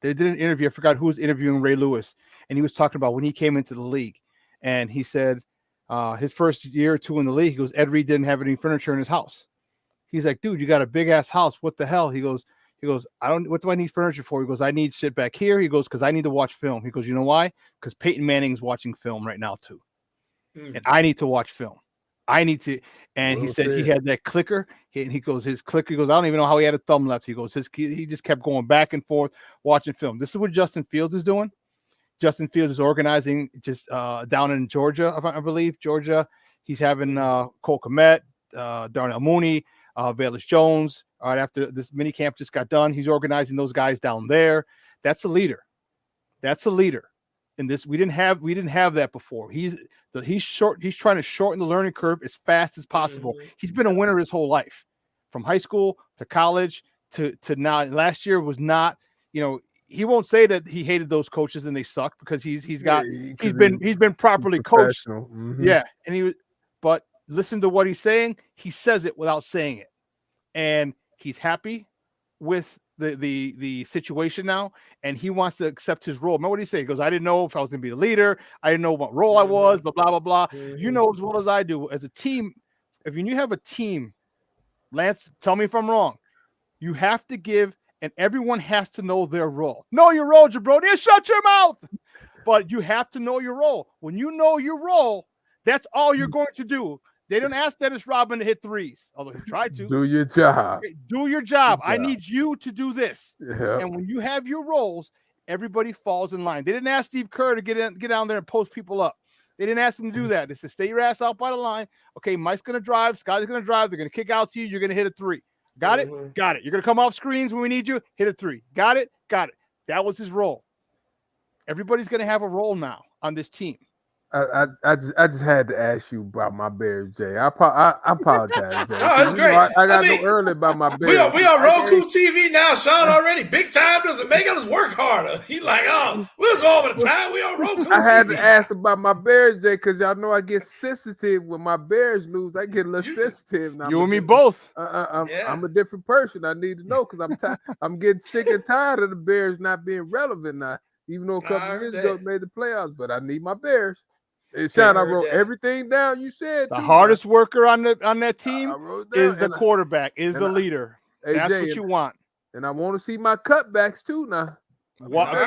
an interview. I forgot who was interviewing Ray Lewis, and he was talking about when he came into the league, and he said his first year or two in the league, he goes, Ed Reed didn't have any furniture in his house. He's like, dude, you got a big ass house. What the hell? He goes, what do I need furniture for? He goes, I need shit back here. He goes, because I need to watch film. He goes, you know why? Because Peyton Manning's watching film right now too, and I need to watch film. I need to, and he said he had that clicker. He goes, his clicker. He goes, I don't even know how he had a thumb left. He goes, he just kept going back and forth watching film. This is what Justin Fields is doing. Justin Fields is organizing just down in Georgia, I believe. Georgia. He's having Cole Kmet, Darnell Mooney, Velus Jones. All right, after this mini camp just got done, he's organizing those guys down there. That's a leader. That's a leader. And this we didn't have that before. He's trying to shorten the learning curve as fast as possible. He's been a winner his whole life, from high school to college to now. Last year was not, he won't say that he hated those coaches and they suck, because he's been properly coached. Yeah, but listen to what he's saying. He says it without saying it, and he's happy with the situation now, and he wants to accept his role. Remember what he said? He goes, I didn't know if I was going to be the leader. I didn't know what role I was, blah, blah, blah, blah. You know as well as I do, as a team, if you have a team, Lance, tell me if I'm wrong, you have to give, and everyone has to know their role. Know your role, jabroni, shut your mouth. But you have to know your role. When you know your role, that's all you're going to do. They didn't ask Dennis Rodman to hit threes, although he tried to. Do your job. Okay, do your job. I need you to do this. Yeah. And when you have your roles, everybody falls in line. They didn't ask Steve Kerr to get down there and post people up. They didn't ask him to do that. They said, stay your ass out by the line. Okay, Mike's going to drive. Scott's going to drive. They're going to kick out to you. You're going to hit a three. Got it? Got it. You're going to come off screens when we need you. Hit a three. Got it? Got it. That was his role. Everybody's going to have a role now on this team. I just had to ask you about my Bears, Jay. I apologize, Jay. No, that's great. I got no early about my Bears. We on Roku TV now, Sean. Already big time doesn't make us work harder. He's like, we'll go over the time. We on Roku. I had to ask about my Bears, Jay, because y'all know I get sensitive when my Bears lose. I get a little sensitive now. You and me both. I'm a different person. I need to know, because I'm getting sick and tired of the Bears not being relevant now. Even though a couple of years ago made the playoffs, but I need my Bears. Hey, Sean, I wrote everything down you said. The hardest worker on that team is the quarterback, is the leader. That's Jay, what you want. And I want to see my cutbacks too now. Well, I'm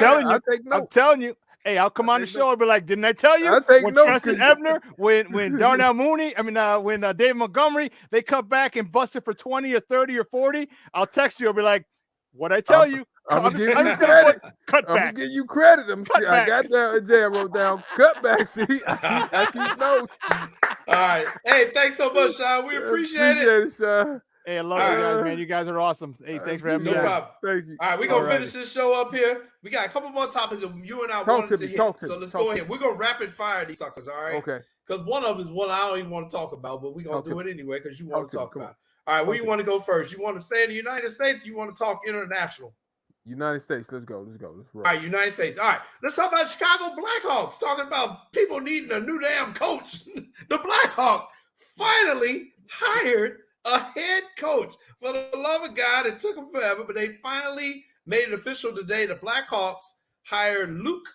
telling you. Hey, I'll come on the show and be like, didn't I tell you? When Justin Ebner, when Darnell Mooney, when Dave Montgomery, they cut back and busted for 20 or 30 or 40, I'll text you. I'll be like, what'd I tell you? I'm gonna give you credit. I'm gonna give you credit. I got down, Jay. I wrote down cutback. See, I keep notes. All right. Hey, thanks so much, Sean. We appreciate it, Sean. Hey, I love you guys, man. You guys are awesome. Hey, thanks for having me. No problem. Thank you. All right, we're gonna finish this show up here. We got a couple more topics that you and I wanted to hit. So let's go ahead. We're gonna rapid fire these suckers, all right? Okay. Because one of them is one I don't even want to talk about, but we're gonna do it anyway because you want to talk about it. All right, where you want to go first? You want to stay in the United States? You want to talk international? United States. Let's go. Let's roll. All right, United States. All right, let's talk about Chicago Blackhawks. Talking about people needing a new damn coach. The Blackhawks finally hired a head coach. For the love of God, it took them forever, but they finally made it official today. The Blackhawks hired Luke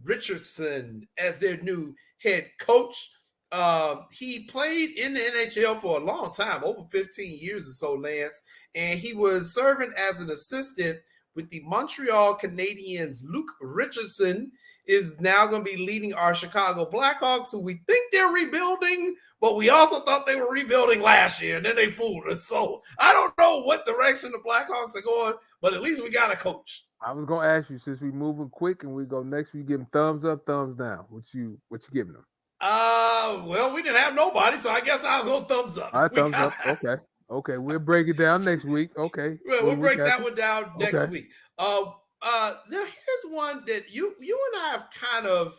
Richardson as their new head coach. He played in the NHL for a long time, over 15 years or so, Lance, and he was serving as an assistant with the Montreal Canadiens. Luke Richardson is now going to be leading our Chicago Blackhawks, who we think they're rebuilding, but we also thought they were rebuilding last year, and then they fooled us. So I don't know what direction the Blackhawks are going, but at least we got a coach. I was gonna ask you, since we moving quick and we go next, you give them thumbs up, thumbs down. What you giving them? Well, we didn't have nobody, so I guess I'll go thumbs up. All right, thumbs up. Okay, we'll break it down next week. Okay, we'll break that one down next week. Now here's one that you and I have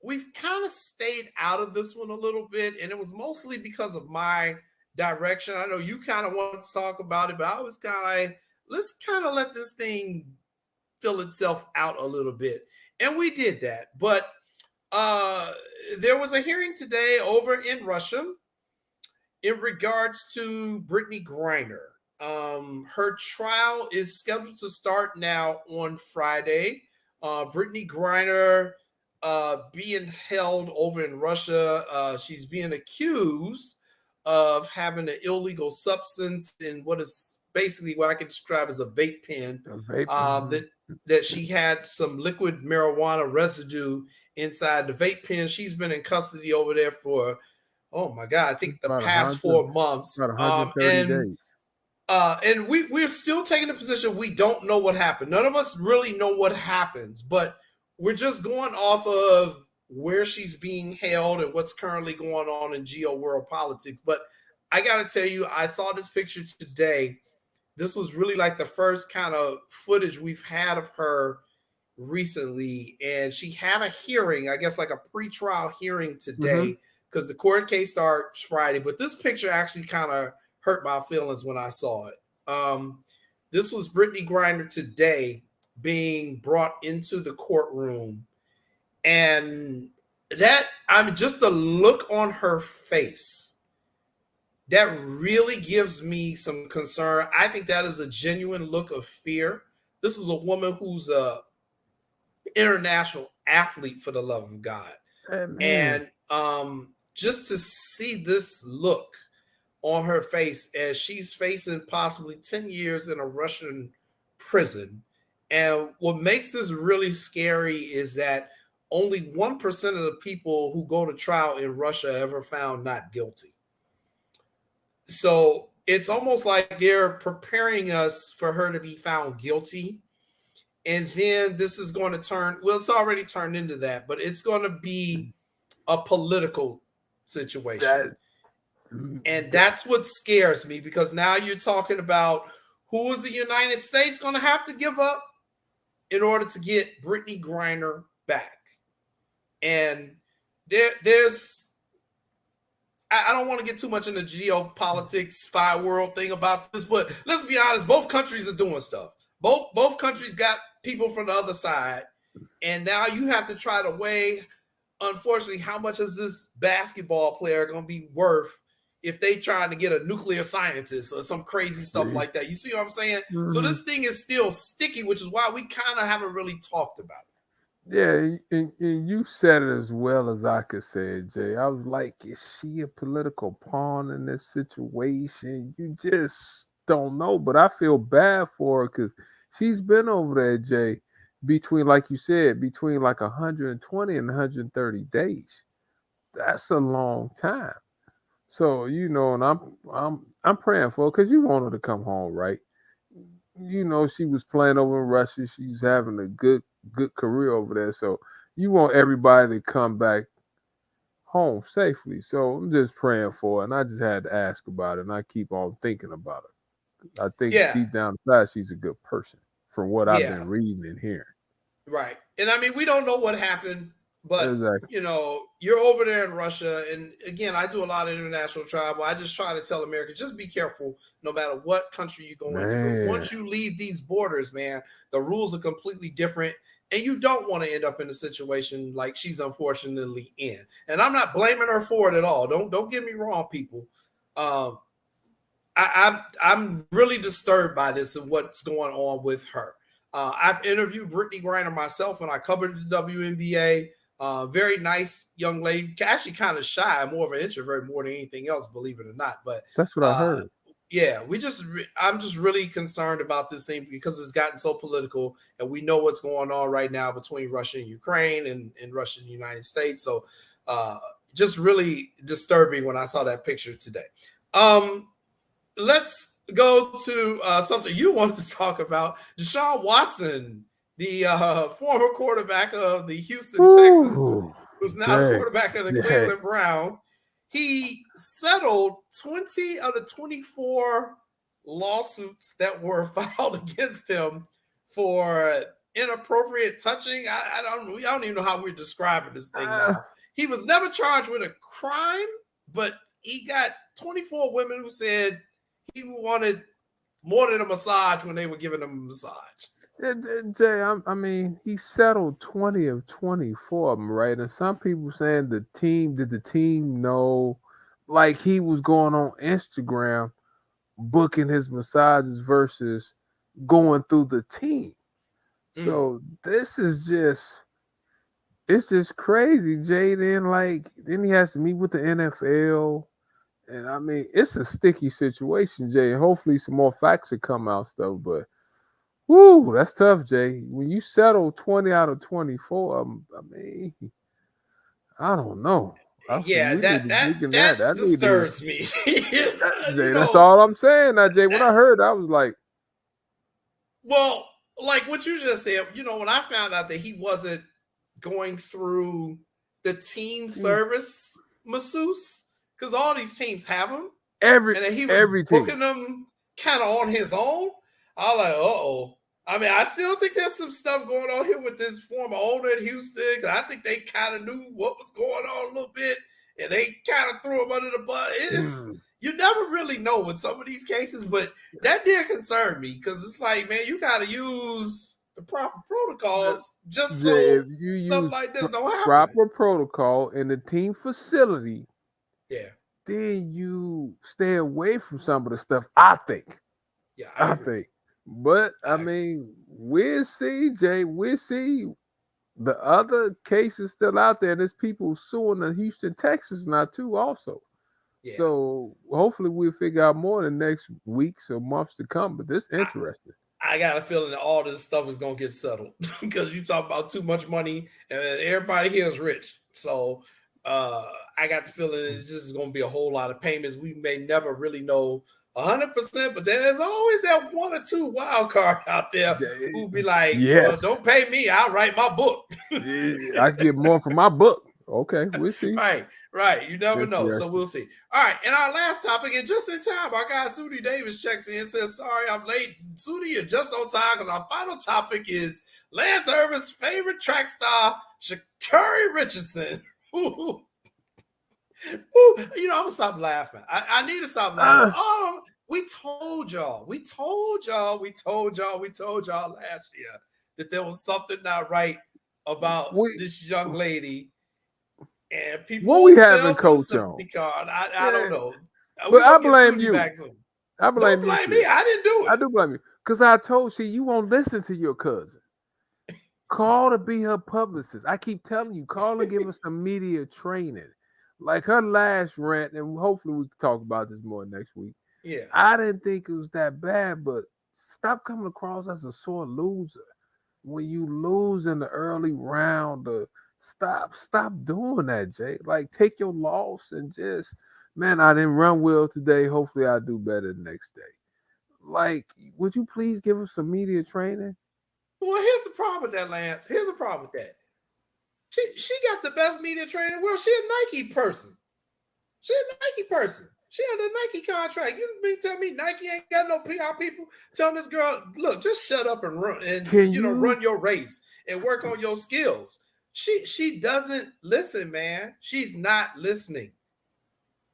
we've kind of stayed out of this one a little bit, and it was mostly because of my direction. I know you kind of wanted to talk about it, but I was kind of like, let's kind of let this thing fill itself out a little bit. And we did that. But there was a hearing today over in Russia in regards to Brittany Griner. Her trial is scheduled to start now on Friday. Brittany Griner being held over in Russia. She's being accused of having an illegal substance in what is basically what I can describe as a vape pen. That she had some liquid marijuana residue inside the vape pen. She's been in custody over there for, oh my God, I think the past 4 months. About 130 days. And we're still taking the position we don't know what happened. None of us really know what happens, but we're just going off of where she's being held and what's currently going on in geo world politics. But I got to tell you, I saw this picture today. This was really like the first kind of footage we've had of her recently. And she had a hearing, I guess like a pretrial hearing today, because the court case starts Friday. But this picture actually kind of hurt my feelings when I saw it. This was Brittany Griner today being brought into the courtroom. And just the look on her face, that really gives me some concern. I think that is a genuine look of fear. This is a woman who's a international athlete, for the love of God. And just to see this look on her face as she's facing possibly 10 years in a Russian prison. And what makes this really scary is that only 1% of the people who go to trial in Russia are ever found not guilty. So it's almost like they're preparing us for her to be found guilty. And then this is going to turn, well, it's already turned into that, but it's going to be a political situation. And that's what scares me, because now you're talking about who is the United States going to have to give up in order to get Brittany Griner back. And there's, I don't want to get too much in the geopolitics spy world thing about this, but let's be honest, both countries are doing stuff. Both countries got people from the other side. And now you have to try to weigh, unfortunately, how much is this basketball player going to be worth if they trying to get a nuclear scientist or some crazy stuff like that. You see what I'm saying? So this thing is still sticky, which is why we kind of haven't really talked about it. Yeah, and you said it as well as I could say it, Jay. I was like, is she a political pawn in this situation? You just don't know. But I feel bad for her because she's been over there, Jay, between, like you said, between like 120 and 130 days. That's a long time. So, you know, and I'm praying for her because you want her to come home, right? You know, she was playing over in Russia. She's having a good career over there. So you want everybody to come back home safely. So I'm just praying for her. And I just had to ask about it. And I keep on thinking about her. I think deep down inside, she's a good person from what I've been reading and hearing. Right. And I mean, we don't know what happened But Exactly. you know, you're over there in Russia, and again, I do a lot of international travel. I just try to tell Americans, just be careful no matter what country you go into. Because Man. once you leave these borders, man, the rules are completely different, and you don't want to end up in a situation like she's unfortunately in. And I'm not blaming her for it at all. Don't get me wrong, people. I'm really disturbed by this and what's going on with her. I've interviewed Brittany Griner myself when I covered the WNBA. Very nice young lady, actually kind of shy, more of an introvert more than anything else, believe it or not. But that's what I heard. Yeah, I'm just really concerned about this thing because it's gotten so political, and we know what's going on right now between Russia and Ukraine and Russia and the United States. So just really disturbing when I saw that picture today. Let's go to something you wanted to talk about. Deshaun Watson, the former quarterback of the Houston Texans, who's now the quarterback of the Cleveland Browns. He settled 20 of the 24 lawsuits that were filed against him for inappropriate touching. I don't even know how we're describing this thing now. He was never charged with a crime, but he got 24 women who said he wanted more than a massage when they were giving him a massage. Jay, I mean, he settled 20 of 24 of them, right? And some people saying did the team know, like he was going on Instagram booking his massages versus going through the team. So this is it's just crazy, Jay. Then he has to meet with the NFL. And I mean, it's a sticky situation, Jay. And hopefully some more facts will come out stuff. But whoo, that's tough, Jay. When you settle 20 out of 24, I mean, I don't know. That disturbs me. Jay, that's all I'm saying now, Jay. When I heard, I was like, well, like what you just said, when I found out that he wasn't going through the team service masseuse, because all these teams have them, and he was booking them kind of on his own. I was like, uh-oh. I mean, I still think there's some stuff going on here with this former owner at Houston. I think they kind of knew what was going on a little bit, and they kind of threw him under the bus. You never really know with some of these cases, but that did concern me because it's like, man, you got to use the proper protocols just so if you stuff use like this don't happen. Proper protocol in the team facility. Yeah. Then you stay away from some of the stuff, I think. Yeah, I think. But I mean, we'll see, Jay. We'll see. The other cases still out there. There's people suing the Houston Texans now too, also. Yeah. So hopefully we'll figure out more in the next weeks or months to come. But this is interesting. I got a feeling that all this stuff is gonna get settled because you talk about too much money and everybody here is rich. So I got the feeling it's just going to be a whole lot of payments. We may never really know 100%, but there's always that one or two wild card out there who'll be like, yes, don't pay me. I'll write my book. I get more from my book. Okay, we'll see. Right. You never know. So we'll see. All right. And our last topic, and just in time, our guy Sudi Davis checks in and says, sorry, I'm late. Sudi, you're just on time because our final topic is Lance Irvin's favorite track star, Sha'Carri Richardson. Ooh, I'm gonna stop laughing. I need to stop laughing. We told y'all last year that there was something not right about this young lady, and people. What we having coach on? I don't know. But I blame you. I blame you. Don't blame me. I didn't do it. I do blame you because I told you won't listen to your cousin. Call to be her publicist. I keep telling you, call and give us some media training. Like her last rant, and hopefully we can talk about this more next week. Yeah. I didn't think it was that bad, but stop coming across as a sore loser. When you lose in the early round, stop doing that, Jay. Like, take your loss and just, man, I didn't run well today. Hopefully I'll do better the next day. Like, would you please give us some media training? Well, here's the problem with that, Lance. Here's the problem with that. She got the best media trainer in the world. She a Nike person. She had a Nike contract. You mean tell me Nike ain't got no PR people telling this girl, look, just shut up and run and run your race and work on your skills. She doesn't listen, man. She's not listening.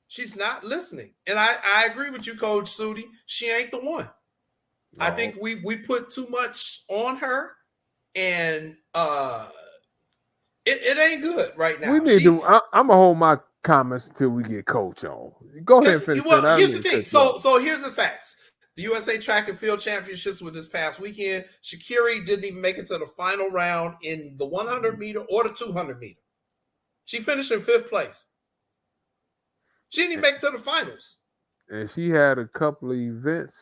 She's not listening. And I agree with you, Coach Sudi. She ain't the one. No. I think we put too much on her, and it ain't good right now. We need to. I'm gonna hold my comments until we get Coach on. Go ahead and finish. Well, here's the thing. So here's the facts. The USA Track and Field Championships were this past weekend. Sha'Carri didn't even make it to the final round in the 100 meter or the 200 meter. She finished in 5th place. She didn't even make it to the finals. And she had a couple of events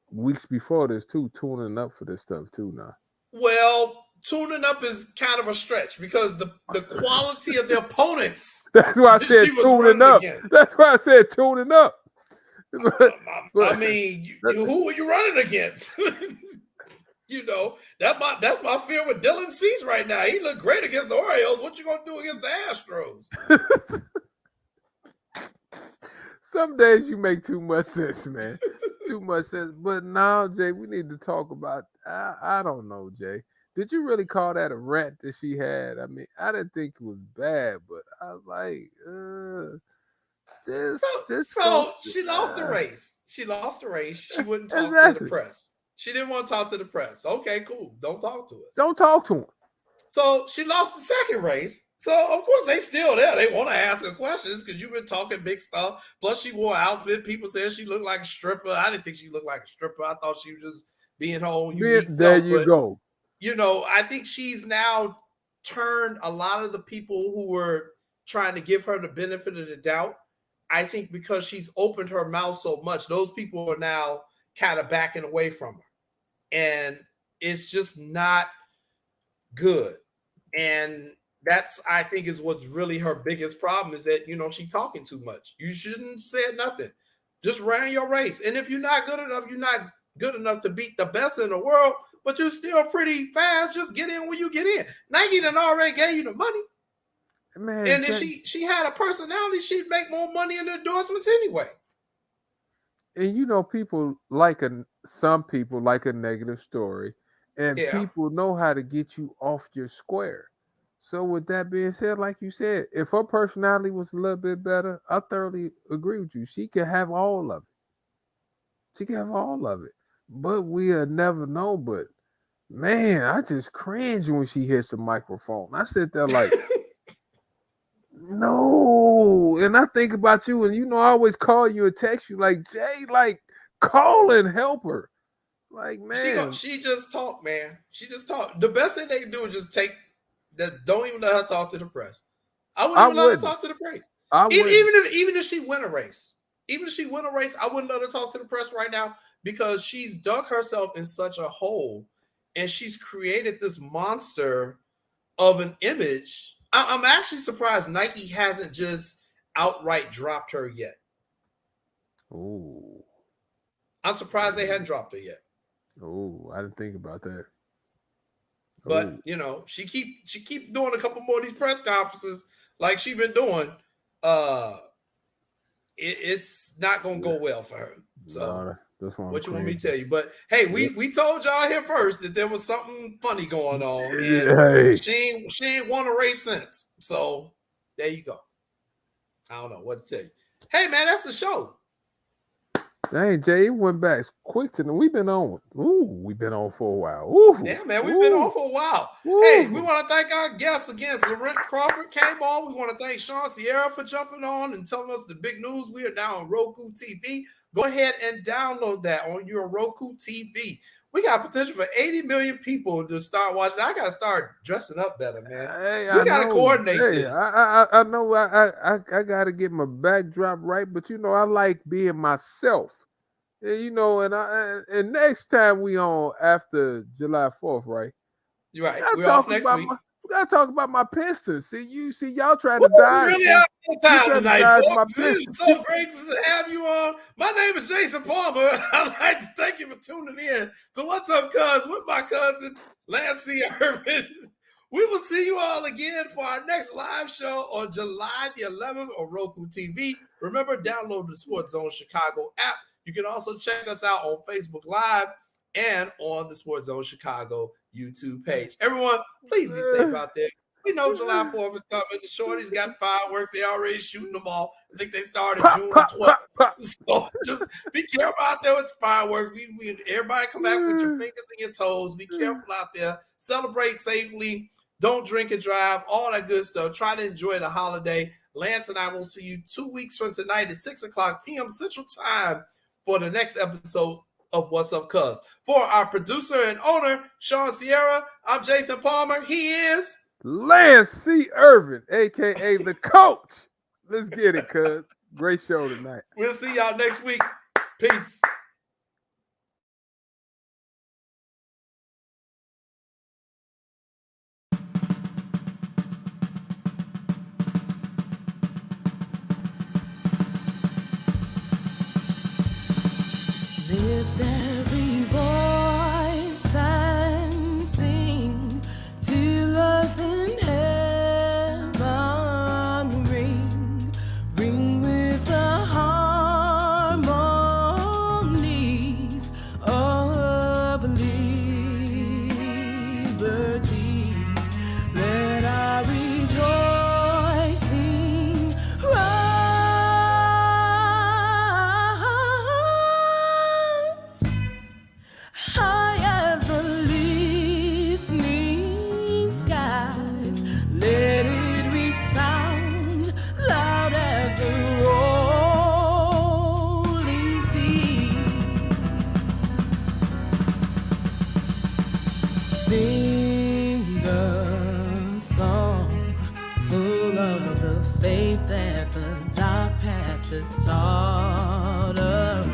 weeks before this too, tuning up for this stuff too now. Well, tuning up is kind of a stretch because the quality of the opponents. That's why I said tuning up. That's why I said tuning up. I mean, who are you running against? You know, that's my fear with Dylan Cease right now. He looked great against the Orioles. What you gonna do against the Astros? Some days you make too much sense, man. Too much sense. But now, Jay, we need to talk about. I don't know, Jay. Did you really call that a rat that she had? I mean, I didn't think it was bad, but I was like, So she lost the race. She lost the race. She wouldn't talk to the press. She didn't want to talk to the press. Okay, cool. Don't talk to us. Don't talk to him. So she lost the second race. So, of course, they still there. They want to ask her questions because you've been talking big stuff. Plus, she wore an outfit. People said she looked like a stripper. I didn't think she looked like a stripper. I thought she was just being her own unique self. There you go. You know, I think she's now turned a lot of the people who were trying to give her the benefit of the doubt. I think because she's opened her mouth so much, those people are now kind of backing away from her. And it's just not good. And that's, I think, is what's really her biggest problem is that, you know, she's talking too much. You shouldn't say nothing. Just ran your race. And if you're not good enough, you're not good enough to beat the best in the world, but you're still pretty fast. Just get in when you get in. Nike done already gave you the money. Man, and if she had a personality, she'd make more money in the endorsements anyway. And you know, some people like a negative story, and people know how to get you off your square. So with that being said, like you said, if her personality was a little bit better, I thoroughly agree with you. She could have all of it. She can have all of it. But we'll never know. But man, I just cringe when she hits the microphone. I sit there like, no. And I think about you, and you know, I always call you and text you like, Jay, like, call and help her. Like, man. She just talk, man. She just talk. The best thing they can do is just take that. Don't even let her talk to the press. I wouldn't even let her talk to the press. Even if she win a race, I wouldn't let her talk to the press right now because she's dug herself in such a hole and she's created this monster of an image. I'm actually surprised Nike hasn't just outright dropped her yet. Oh, I'm surprised they hadn't dropped her yet. Oh, I didn't think about that. But you know, she keep doing a couple more of these press conferences like she's been doing. It's not gonna go well for her. So what you want me to tell you? But hey, we told y'all here first that there was something funny going on. And she ain't won a race since. So there you go. I don't know what to tell you. Hey man, that's the show. Dang, Jay, it went back quick to them. We've been on for a while. Ooh, yeah, man, we've been on for a while. Ooh. Hey, we want to thank our guests again. Laurent Crawford came on. We want to thank Sean Sierra for jumping on and telling us the big news. We are now on Roku TV. Go ahead and download that on your Roku TV. We got potential for 80 million people to start watching. I got to start dressing up better, man. Hey, we got to coordinate this. I know I got to get my backdrop right, but, you know, I like being myself. And, you know, and next time we on after July 4th, right? You're right. We're off next week. We got to talk about my Pistons. See, y'all trying to die. Really out of time tonight, folks. It's so great to have you on. My name is Jason Palmer. I'd like to thank you for tuning in to What's Up, Cuz, with my cousin, Lance C. Irvin. We will see you all again for our next live show on July the 11th on Roku TV. Remember, download the Sports Zone Chicago app. You can also check us out on Facebook Live. and on the Sports Zone Chicago YouTube page. Everyone, please be safe out there. We know July 4th is coming. The Shorties got fireworks. They already shooting them all. I think they started June 12th. So just be careful out there with fireworks. Everybody come back with your fingers and your toes. Be careful out there. Celebrate safely. Don't drink and drive. All that good stuff. Try to enjoy the holiday. Lance and I will see you 2 weeks from tonight at 6:00 p.m. Central Time for the next episode of What's Up, Cuz. For our producer and owner, Sean Sierra, I'm Jason Palmer. He is Lance C. Irvin, a.k.a. the coach. Let's get it, cuz. Great show tonight. We'll see y'all next week. Peace. Lift every voice and sing till earth and heaven ring with the harmonies of liberty. Let our rejoicing high as the listening skies. Let it resound loud as the rolling sea. Sing a song full of the faith that the dark past has taught us.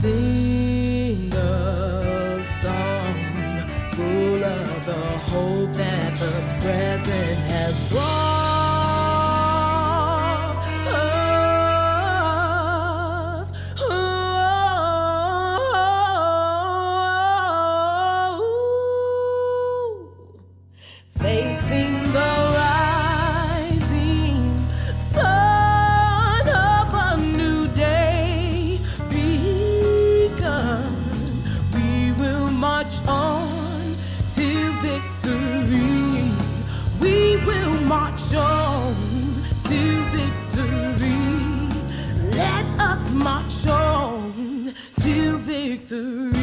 Sing a song full of the hope that the present has brought us. Facing the rising sun of a new day begun, we will march on to victory. We will march on to victory. Let us march on to victory.